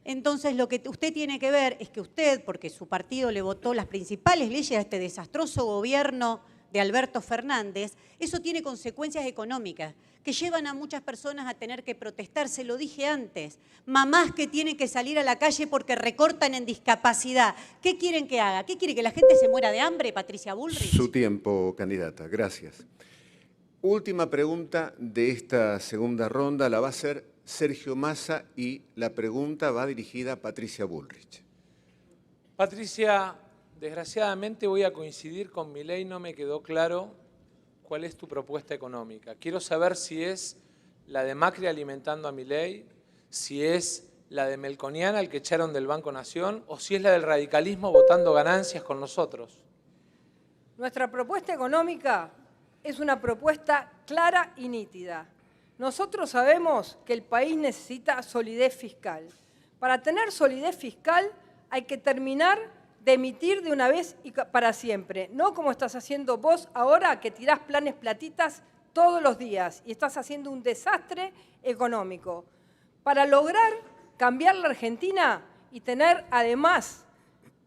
Entonces, lo que usted tiene que ver es que usted, porque su partido le votó las principales leyes a este desastroso gobierno de Alberto Fernández, eso tiene consecuencias económicas que llevan a muchas personas a tener que protestar. Se lo dije antes, mamás que tienen que salir a la calle porque recortan en discapacidad. ¿Qué quieren que haga? ¿Qué quiere, que la gente se muera de hambre, Patricia Bullrich? Su tiempo, candidata. Gracias. Última pregunta de esta segunda ronda la va a hacer Sergio Massa y la pregunta va dirigida a Patricia Bullrich. Patricia, desgraciadamente voy a coincidir con Milei, no me quedó claro cuál es tu propuesta económica. Quiero saber si es la de Macri alimentando a Milei, si es la de Melconian, al que echaron del Banco Nación, o si es la del radicalismo votando ganancias con nosotros. Nuestra propuesta económica es una propuesta clara y nítida. Nosotros sabemos que el país necesita solidez fiscal. Para tener solidez fiscal hay que terminar de emitir de una vez y para siempre. No como estás haciendo vos ahora, que tirás planes platitas todos los días y estás haciendo un desastre económico. Para lograr cambiar la Argentina y tener además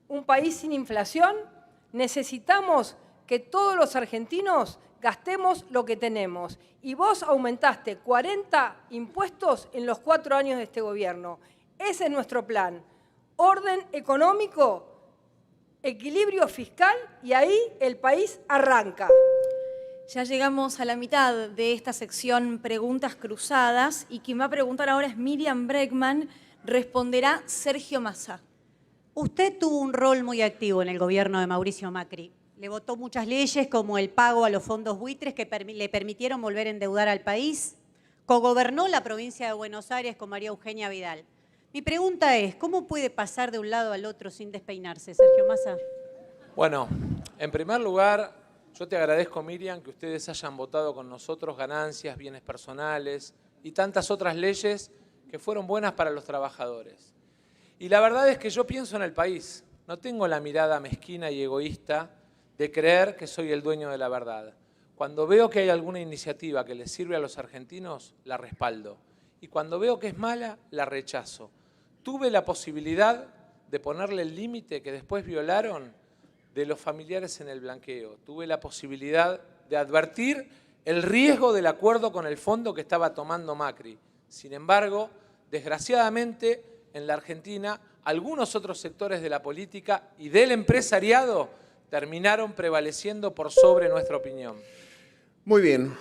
un país sin inflación, necesitamos que todos los argentinos gastemos lo que tenemos. Y vos aumentaste 40 impuestos en los 4 años de este gobierno. Ese es nuestro plan. Orden económico, equilibrio fiscal y ahí el país arranca. Ya llegamos a la mitad de esta sección Preguntas Cruzadas y quien va a preguntar ahora es Miriam Bregman. Responderá Sergio Massa. Usted tuvo un rol muy activo en el gobierno de Mauricio Macri. Le votó muchas leyes como el pago a los fondos buitres que le permitieron volver a endeudar al país. Cogobernó la provincia de Buenos Aires con María Eugenia Vidal. Mi pregunta es, ¿cómo puede pasar de un lado al otro sin despeinarse, Sergio Massa? Bueno, en primer lugar, yo te agradezco, Miriam, que ustedes hayan votado con nosotros ganancias, bienes personales y tantas otras leyes que fueron buenas para los trabajadores. Y la verdad es que yo pienso en el país. No tengo la mirada mezquina y egoísta de creer que soy el dueño de la verdad. Cuando veo que hay alguna iniciativa que les sirve a los argentinos, la respaldo. Y cuando veo que es mala, la rechazo. Tuve la posibilidad de ponerle el límite que después violaron de los familiares en el blanqueo. Tuve la posibilidad de advertir el riesgo del acuerdo con el fondo que estaba tomando Macri. Sin embargo, desgraciadamente, en la Argentina, algunos otros sectores de la política y del empresariado terminaron prevaleciendo por sobre nuestra opinión. Muy bien,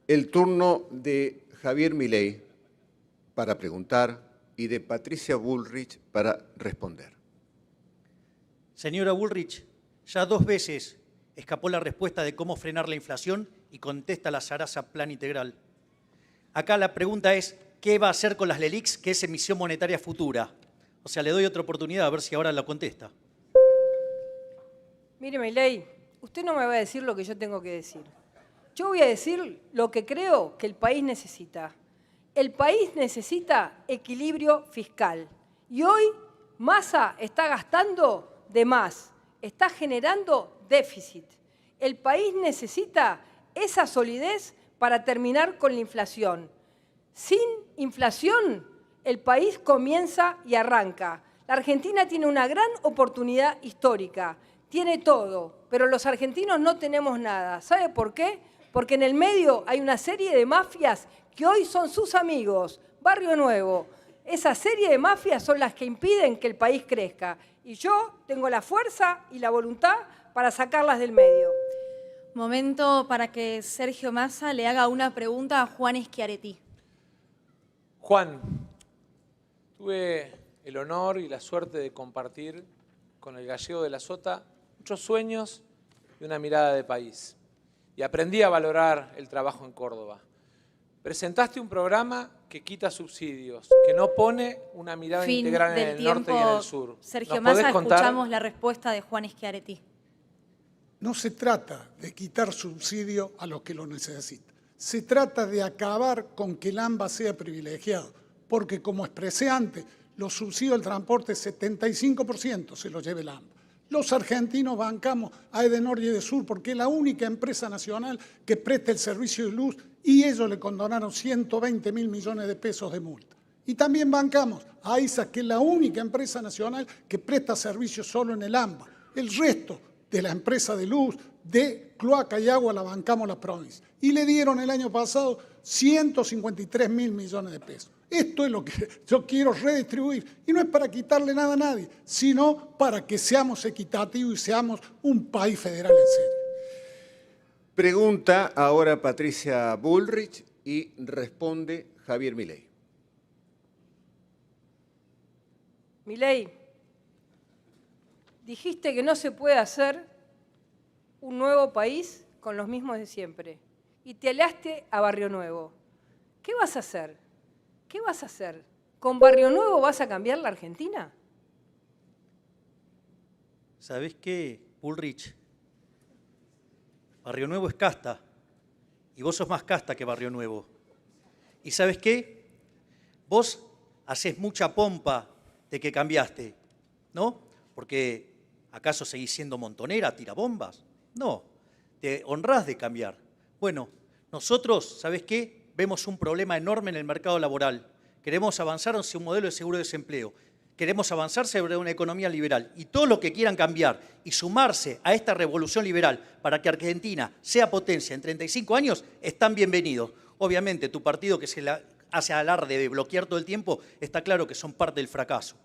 el turno de Javier Milei para preguntar y de Patricia Bullrich para responder. Señora Bullrich, ya 2 veces escapó la respuesta de cómo frenar la inflación y contesta la zaraza Plan Integral. Acá la pregunta es, ¿qué va a hacer con las LELIQs, que es emisión monetaria futura? O sea, le doy otra oportunidad a ver si ahora la contesta. Mire, Milei, usted no me va a decir lo que yo tengo que decir. Yo voy a decir lo que creo que el país necesita. El país necesita equilibrio fiscal. Y hoy Massa está gastando de más, está generando déficit. El país necesita esa solidez para terminar con la inflación. Sin inflación, el país comienza y arranca. La Argentina tiene una gran oportunidad histórica. Tiene todo, pero los argentinos no tenemos nada. ¿Sabe por qué? Porque en el medio hay una serie de mafias que hoy son sus amigos. Barrio Nuevo. Esa serie de mafias son las que impiden que el país crezca. Y yo tengo la fuerza y la voluntad para sacarlas del medio. Momento para que Sergio Massa le haga una pregunta a Juan Schiaretti. Juan, tuve el honor y la suerte de compartir con el gallego de la Sota muchos sueños y una mirada de país. Y aprendí a valorar el trabajo en Córdoba. Presentaste un programa que quita subsidios, que no pone una mirada integral en el norte y en el sur. Sergio Massa, escuchamos la respuesta de Juan Schiaretti. No se trata de quitar subsidio a los que lo necesitan. Se trata de acabar con que el AMBA sea privilegiado, porque como expresé antes, los subsidios del transporte 75% se los lleva el AMBA. Los argentinos bancamos a Edenor y Edesur porque es la única empresa nacional que presta el servicio de luz y ellos le condonaron 120.000 millones de pesos de multa. Y también bancamos a AISA, que es la única empresa nacional que presta servicios solo en el AMBA. El resto de la empresa de luz, de cloaca y agua la bancamos la provincia. Y le dieron el año pasado 153.000 millones de pesos. Esto es lo que yo quiero redistribuir. Y no es para quitarle nada a nadie, sino para que seamos equitativos y seamos un país federal en serio. Pregunta ahora Patricia Bullrich y responde Javier Milei. Milei, dijiste que no se puede hacer un nuevo país con los mismos de siempre y te alaste a Barrio Nuevo. ¿Qué vas a hacer? ¿Qué vas a hacer? ¿Con Barrio Nuevo vas a cambiar la Argentina? ¿Sabés qué, Bullrich? Barrio Nuevo es casta y vos sos más casta que Barrio Nuevo. ¿Y sabés qué? Vos hacés mucha pompa de que cambiaste, ¿no? Porque ¿acaso seguís siendo montonera, tirabombas? No, te honrás de cambiar. Bueno, nosotros, ¿sabés qué? Vemos un problema enorme en el mercado laboral. Queremos avanzar hacia un modelo de seguro de desempleo. Queremos avanzar sobre una economía liberal. Y todo lo que quieran cambiar y sumarse a esta revolución liberal para que Argentina sea potencia en 35 años, están bienvenidos. Obviamente, tu partido que se hace alarde de bloquear todo el tiempo, está claro que son parte del fracaso.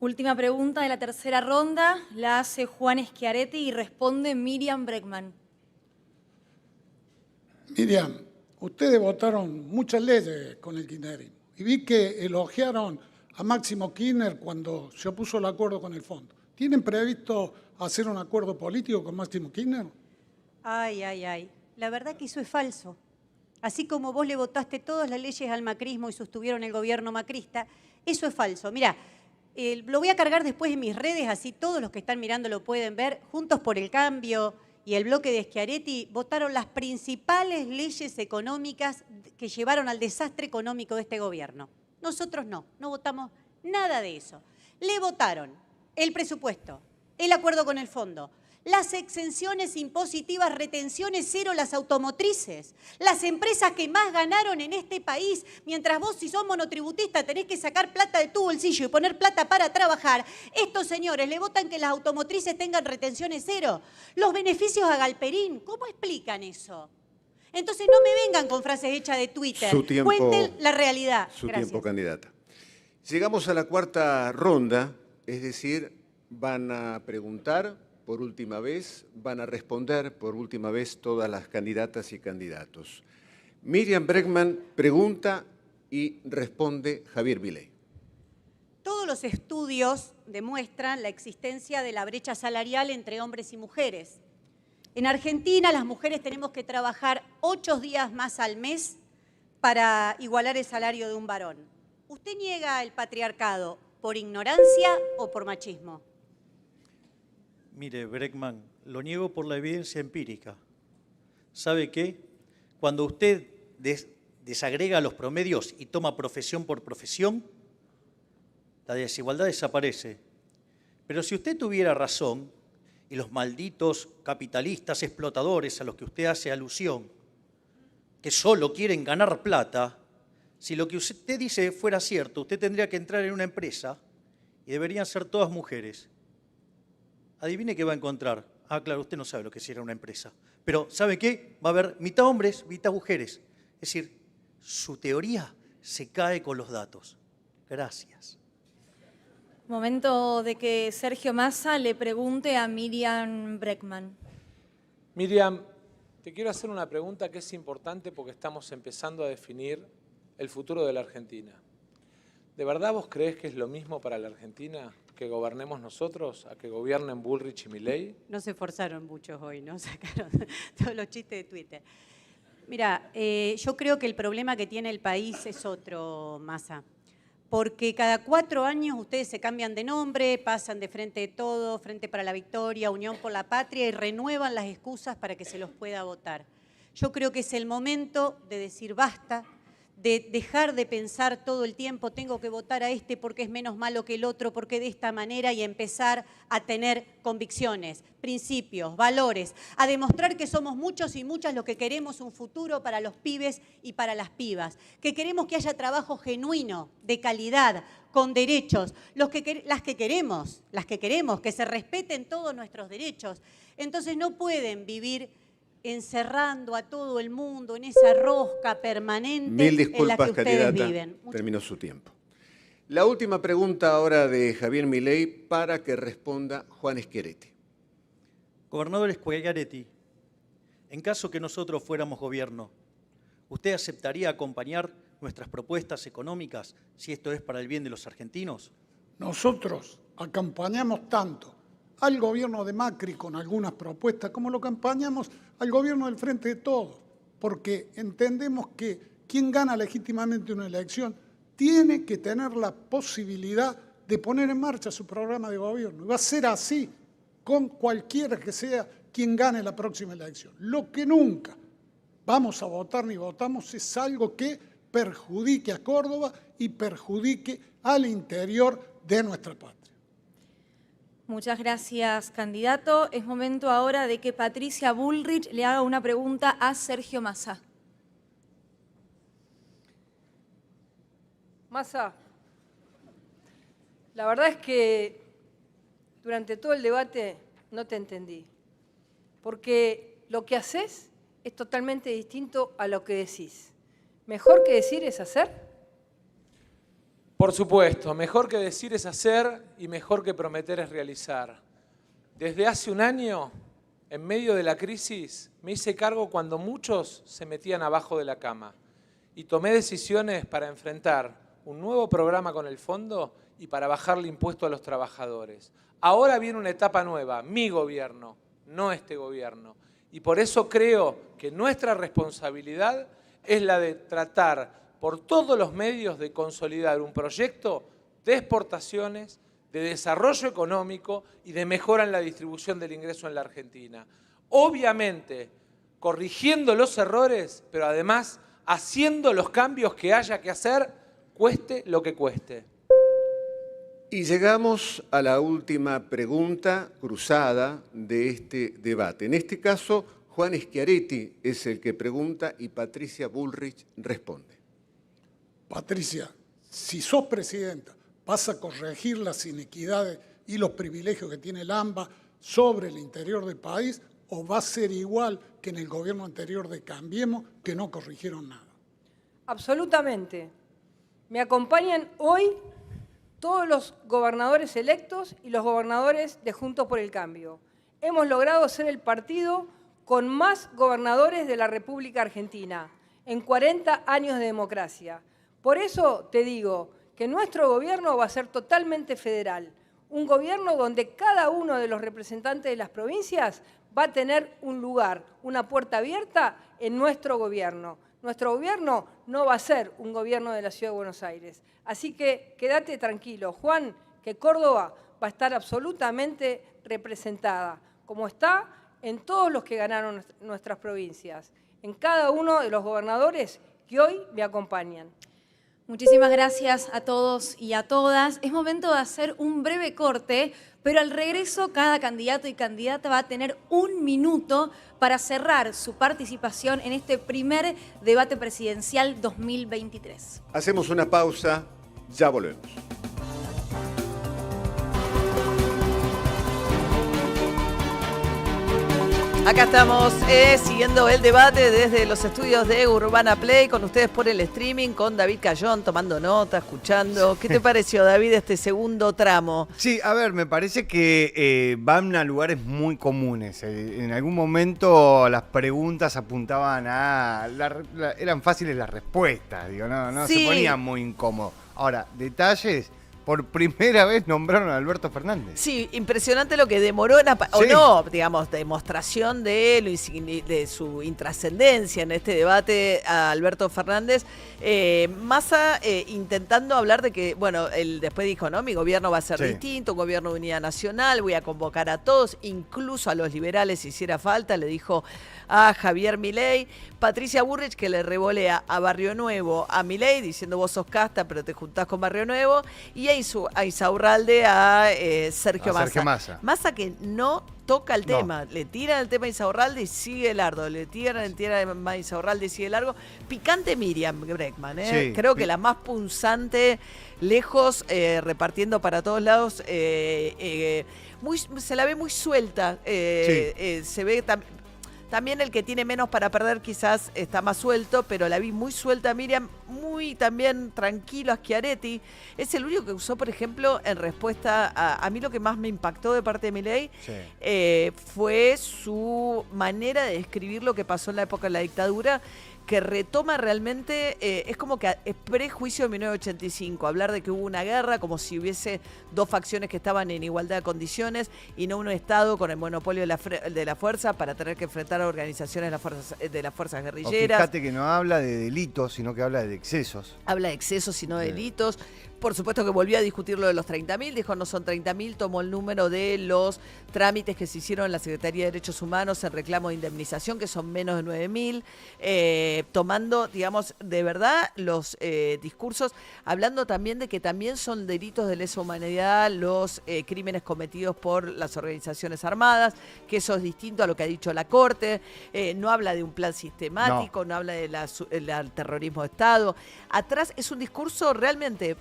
Última pregunta de la tercera ronda, la hace Juan Schiaretti y responde Miriam Bregman. Miriam, ustedes votaron muchas leyes con el kirchnerismo y vi que elogiaron a Máximo Kirchner cuando se opuso al acuerdo con el fondo. ¿Tienen previsto hacer un acuerdo político con Máximo Kirchner? Ay, ay, ay. La verdad que eso es falso. Así como vos le votaste todas las leyes al macrismo y sostuvieron el gobierno macrista, eso es falso. Mirá, lo voy a cargar después en mis redes, así todos los que están mirando lo pueden ver. Juntos por el Cambio y el bloque de Schiaretti votaron las principales leyes económicas que llevaron al desastre económico de este gobierno. Nosotros no votamos nada de eso. Le votaron el presupuesto, el acuerdo con el fondo, las exenciones impositivas, retenciones cero, las automotrices, las empresas que más ganaron en este país, mientras vos, si sos monotributista, tenés que sacar plata de tu bolsillo y poner plata para trabajar. Estos señores le votan que las automotrices tengan retenciones cero. Los beneficios a Galperín, ¿cómo explican eso? Entonces no me vengan con frases hechas de Twitter. Cuenten la realidad. Su Gracias. tiempo, candidata. Llegamos a la cuarta ronda, es decir, van a preguntar por última vez, van a responder por última vez todas las candidatas y candidatos. Miriam Bregman pregunta y responde Javier Milei. Todos los estudios demuestran la existencia de la brecha salarial entre hombres y mujeres. En Argentina, las mujeres tenemos que trabajar 8 días más al mes para igualar el salario de un varón. ¿Usted niega el patriarcado por ignorancia o por machismo? Mire, Bregman, lo niego por la evidencia empírica. ¿Sabe qué? Cuando usted desagrega los promedios y toma profesión por profesión, la desigualdad desaparece. Pero si usted tuviera razón, y los malditos capitalistas explotadores a los que usted hace alusión, que solo quieren ganar plata, si lo que usted dice fuera cierto, usted tendría que entrar en una empresa y deberían ser todas mujeres. Adivine qué va a encontrar. Ah, claro, usted no sabe lo que es ir a una empresa. Pero, ¿sabe qué? Va a haber mitad hombres, mitad mujeres. Es decir, su teoría se cae con los datos. Gracias. Momento de que Sergio Massa le pregunte a Miriam Bregman. Miriam, te quiero hacer una pregunta que es importante porque estamos empezando a definir el futuro de la Argentina. ¿De verdad vos creés que es lo mismo para la Argentina que gobernemos nosotros a que gobiernen Bullrich y Milei? No se esforzaron muchos hoy, ¿no? Sacaron todos los chistes de Twitter. Mira, yo creo que el problema que tiene el país es otro, Massa. Porque cada 4 años ustedes se cambian de nombre, pasan de Frente de Todos, Frente para la Victoria, Unión por la Patria y renuevan las excusas para que se los pueda votar. Yo creo que es el momento de decir basta, de dejar de pensar todo el tiempo tengo que votar a este porque es menos malo que el otro, porque de esta manera, y empezar a tener convicciones, principios, valores, a demostrar que somos muchos y muchas los que queremos un futuro para los pibes y para las pibas, que queremos que haya trabajo genuino, de calidad, con derechos, las que queremos, que se respeten todos nuestros derechos. Entonces no pueden vivir encerrando a todo el mundo en esa rosca permanente en la que ustedes viven. Terminó su tiempo. La última pregunta ahora de Javier Milei para que responda Juan Schiaretti. Gobernador Schiaretti, en caso que nosotros fuéramos gobierno, ¿usted aceptaría acompañar nuestras propuestas económicas si esto es para el bien de los argentinos? Nosotros acompañamos tanto al gobierno de Macri con algunas propuestas, como lo acompañamos al gobierno del Frente de Todos, porque entendemos que quien gana legítimamente una elección tiene que tener la posibilidad de poner en marcha su programa de gobierno. Y va a ser así con cualquiera que sea quien gane la próxima elección. Lo que nunca vamos a votar ni votamos es algo que perjudique a Córdoba y perjudique al interior de nuestra patria. Muchas gracias, candidato. Es momento ahora de que Patricia Bullrich le haga una pregunta a Sergio Massa. Massa, la verdad es que durante todo el debate no te entendí, porque lo que haces es totalmente distinto a lo que decís. ¿Mejor que decir es hacer? Por supuesto, mejor que decir es hacer y mejor que prometer es realizar. Desde hace un año, en medio de la crisis, me hice cargo cuando muchos se metían abajo de la cama y tomé decisiones para enfrentar un nuevo programa con el fondo y para bajarle impuesto a los trabajadores. Ahora viene una etapa nueva, mi gobierno, no este gobierno. Y por eso creo que nuestra responsabilidad es la de tratar por todos los medios de consolidar un proyecto de exportaciones, de desarrollo económico y de mejora en la distribución del ingreso en la Argentina. Obviamente, corrigiendo los errores, pero además haciendo los cambios que haya que hacer, cueste lo que cueste. Y llegamos a la última pregunta cruzada de este debate. En este caso, Juan Schiaretti es el que pregunta y Patricia Bullrich responde. Patricia, si sos presidenta, ¿vas a corregir las inequidades y los privilegios que tiene el AMBA sobre el interior del país o va a ser igual que en el gobierno anterior de Cambiemos, que no corrigieron nada? Absolutamente. Me acompañan hoy todos los gobernadores electos y los gobernadores de Juntos por el Cambio. Hemos logrado ser el partido con más gobernadores de la República Argentina en 40 años de democracia. Por eso te digo que nuestro gobierno va a ser totalmente federal, un gobierno donde cada uno de los representantes de las provincias va a tener un lugar, una puerta abierta en nuestro gobierno. Nuestro gobierno no va a ser un gobierno de la Ciudad de Buenos Aires. Así que quédate tranquilo, Juan, que Córdoba va a estar absolutamente representada, como está en todos los que ganaron nuestras provincias, en cada uno de los gobernadores que hoy me acompañan. Muchísimas gracias a todos y a todas. Es momento de hacer un breve corte, pero al regreso cada candidato y candidata va a tener 1 minuto para cerrar su participación en este primer debate presidencial 2023. Hacemos una pausa, ya volvemos. Acá estamos siguiendo el debate desde los estudios de Urbana Play, con ustedes por el streaming, con David Cayón, tomando nota, escuchando. ¿Qué te pareció, David, este segundo tramo? Sí, a ver, me parece que van a lugares muy comunes. En algún momento las preguntas apuntaban a... eran fáciles las respuestas, digo, no Sí. se ponían muy incómodos. Ahora, detalles... Por primera vez nombraron a Alberto Fernández. Sí, impresionante lo que demoró o no, digamos, demostración de su intrascendencia en este debate a Alberto Fernández. Massa intentando hablar de que, bueno, él después dijo, ¿no? Mi gobierno va a ser distinto, un gobierno de unidad nacional, voy a convocar a todos, incluso a los liberales si hiciera falta, le dijo a Javier Milei. Patricia Bullrich, que le revolea a Barrio Nuevo a Milei, diciendo vos sos casta, pero te juntás con Barrio Nuevo, y a Insaurralde a Sergio Massa. Massa que no toca el tema, le tiran el tema a Insaurralde y sigue largo, le tiran el tema a Insaurralde y sigue largo. Picante Miriam Bregman, creo que la más punzante, lejos, repartiendo para todos lados, se la ve muy suelta, se ve también el que tiene menos para perder quizás está más suelto, pero la vi muy suelta Miriam, muy también tranquilo a Schiaretti. Es el único que usó, por ejemplo, en respuesta a mí lo que más me impactó de parte de Milei fue su manera de describir lo que pasó en la época de la dictadura, que retoma realmente, es como que es prejuicio de 1985, hablar de que hubo una guerra como si hubiese dos facciones que estaban en igualdad de condiciones y no un Estado con el monopolio de la fuerza para tener que enfrentar a organizaciones de las fuerzas guerrilleras. Fíjate que no habla de delitos, sino que habla de excesos. Habla de excesos y no de delitos. Por supuesto que volvió a discutir lo de los 30.000, dijo no son 30.000, tomó el número de los trámites que se hicieron en la Secretaría de Derechos Humanos en reclamo de indemnización, que son menos de 9.000, tomando, digamos, de verdad los discursos, hablando también de que también son delitos de lesa humanidad los crímenes cometidos por las organizaciones armadas, que eso es distinto a lo que ha dicho la Corte, no habla de un plan sistemático, no habla del terrorismo de Estado. Atrás es un discurso realmente...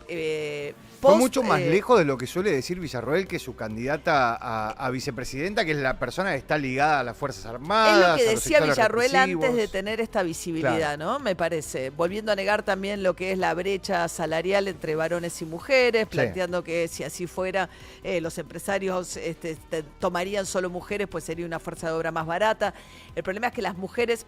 fue mucho más lejos de lo que suele decir Villarroel, que su candidata a vicepresidenta, que es la persona que está ligada a las Fuerzas Armadas. Es lo que decía Villarroel antes de tener esta visibilidad, ¿no? Me parece. Volviendo a negar también lo que es la brecha salarial entre varones y mujeres, planteando que si así fuera, los empresarios tomarían solo mujeres, pues sería una fuerza de obra más barata. El problema es que las mujeres...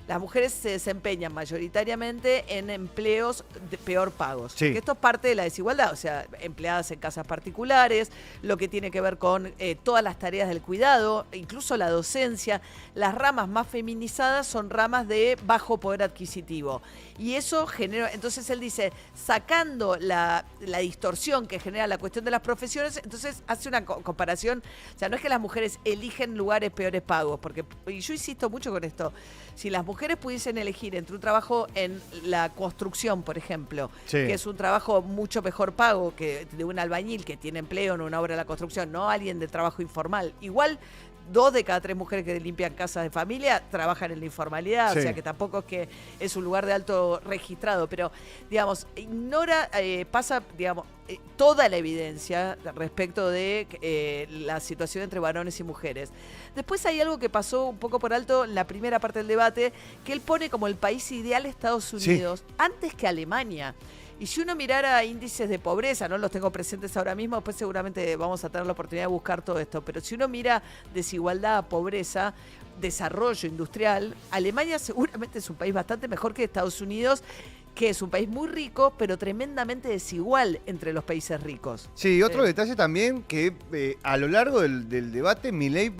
Las mujeres se desempeñan mayoritariamente en empleos de peor pagos. Que esto es parte de la desigualdad, o sea, empleadas en casas particulares, lo que tiene que ver con todas las tareas del cuidado, incluso la docencia. Las ramas más feminizadas son ramas de bajo poder adquisitivo. Y eso genera, entonces él dice, sacando la distorsión que genera la cuestión de las profesiones, entonces hace una comparación, o sea, no es que las mujeres eligen lugares peores pagos, porque, y yo insisto mucho con esto, si las mujeres pudiesen elegir entre un trabajo en la construcción, por ejemplo, que es un trabajo mucho mejor pago que de un albañil que tiene empleo en una obra de la construcción, no alguien de trabajo informal, igual 2 de cada 3 mujeres que limpian casas de familia trabajan en la informalidad, o sea que tampoco es que es un lugar de alto registrado, pero digamos, pasa, digamos, toda la evidencia respecto de la situación entre varones y mujeres. Después hay algo que pasó un poco por alto en la primera parte del debate, que él pone como el país ideal Estados Unidos antes que Alemania. Y si uno mirara índices de pobreza, no los tengo presentes ahora mismo, después seguramente vamos a tener la oportunidad de buscar todo esto, pero si uno mira desigualdad, pobreza, desarrollo industrial, Alemania seguramente es un país bastante mejor que Estados Unidos, que es un país muy rico, pero tremendamente desigual entre los países ricos. Sí, otro detalle también, que a lo largo del debate Milei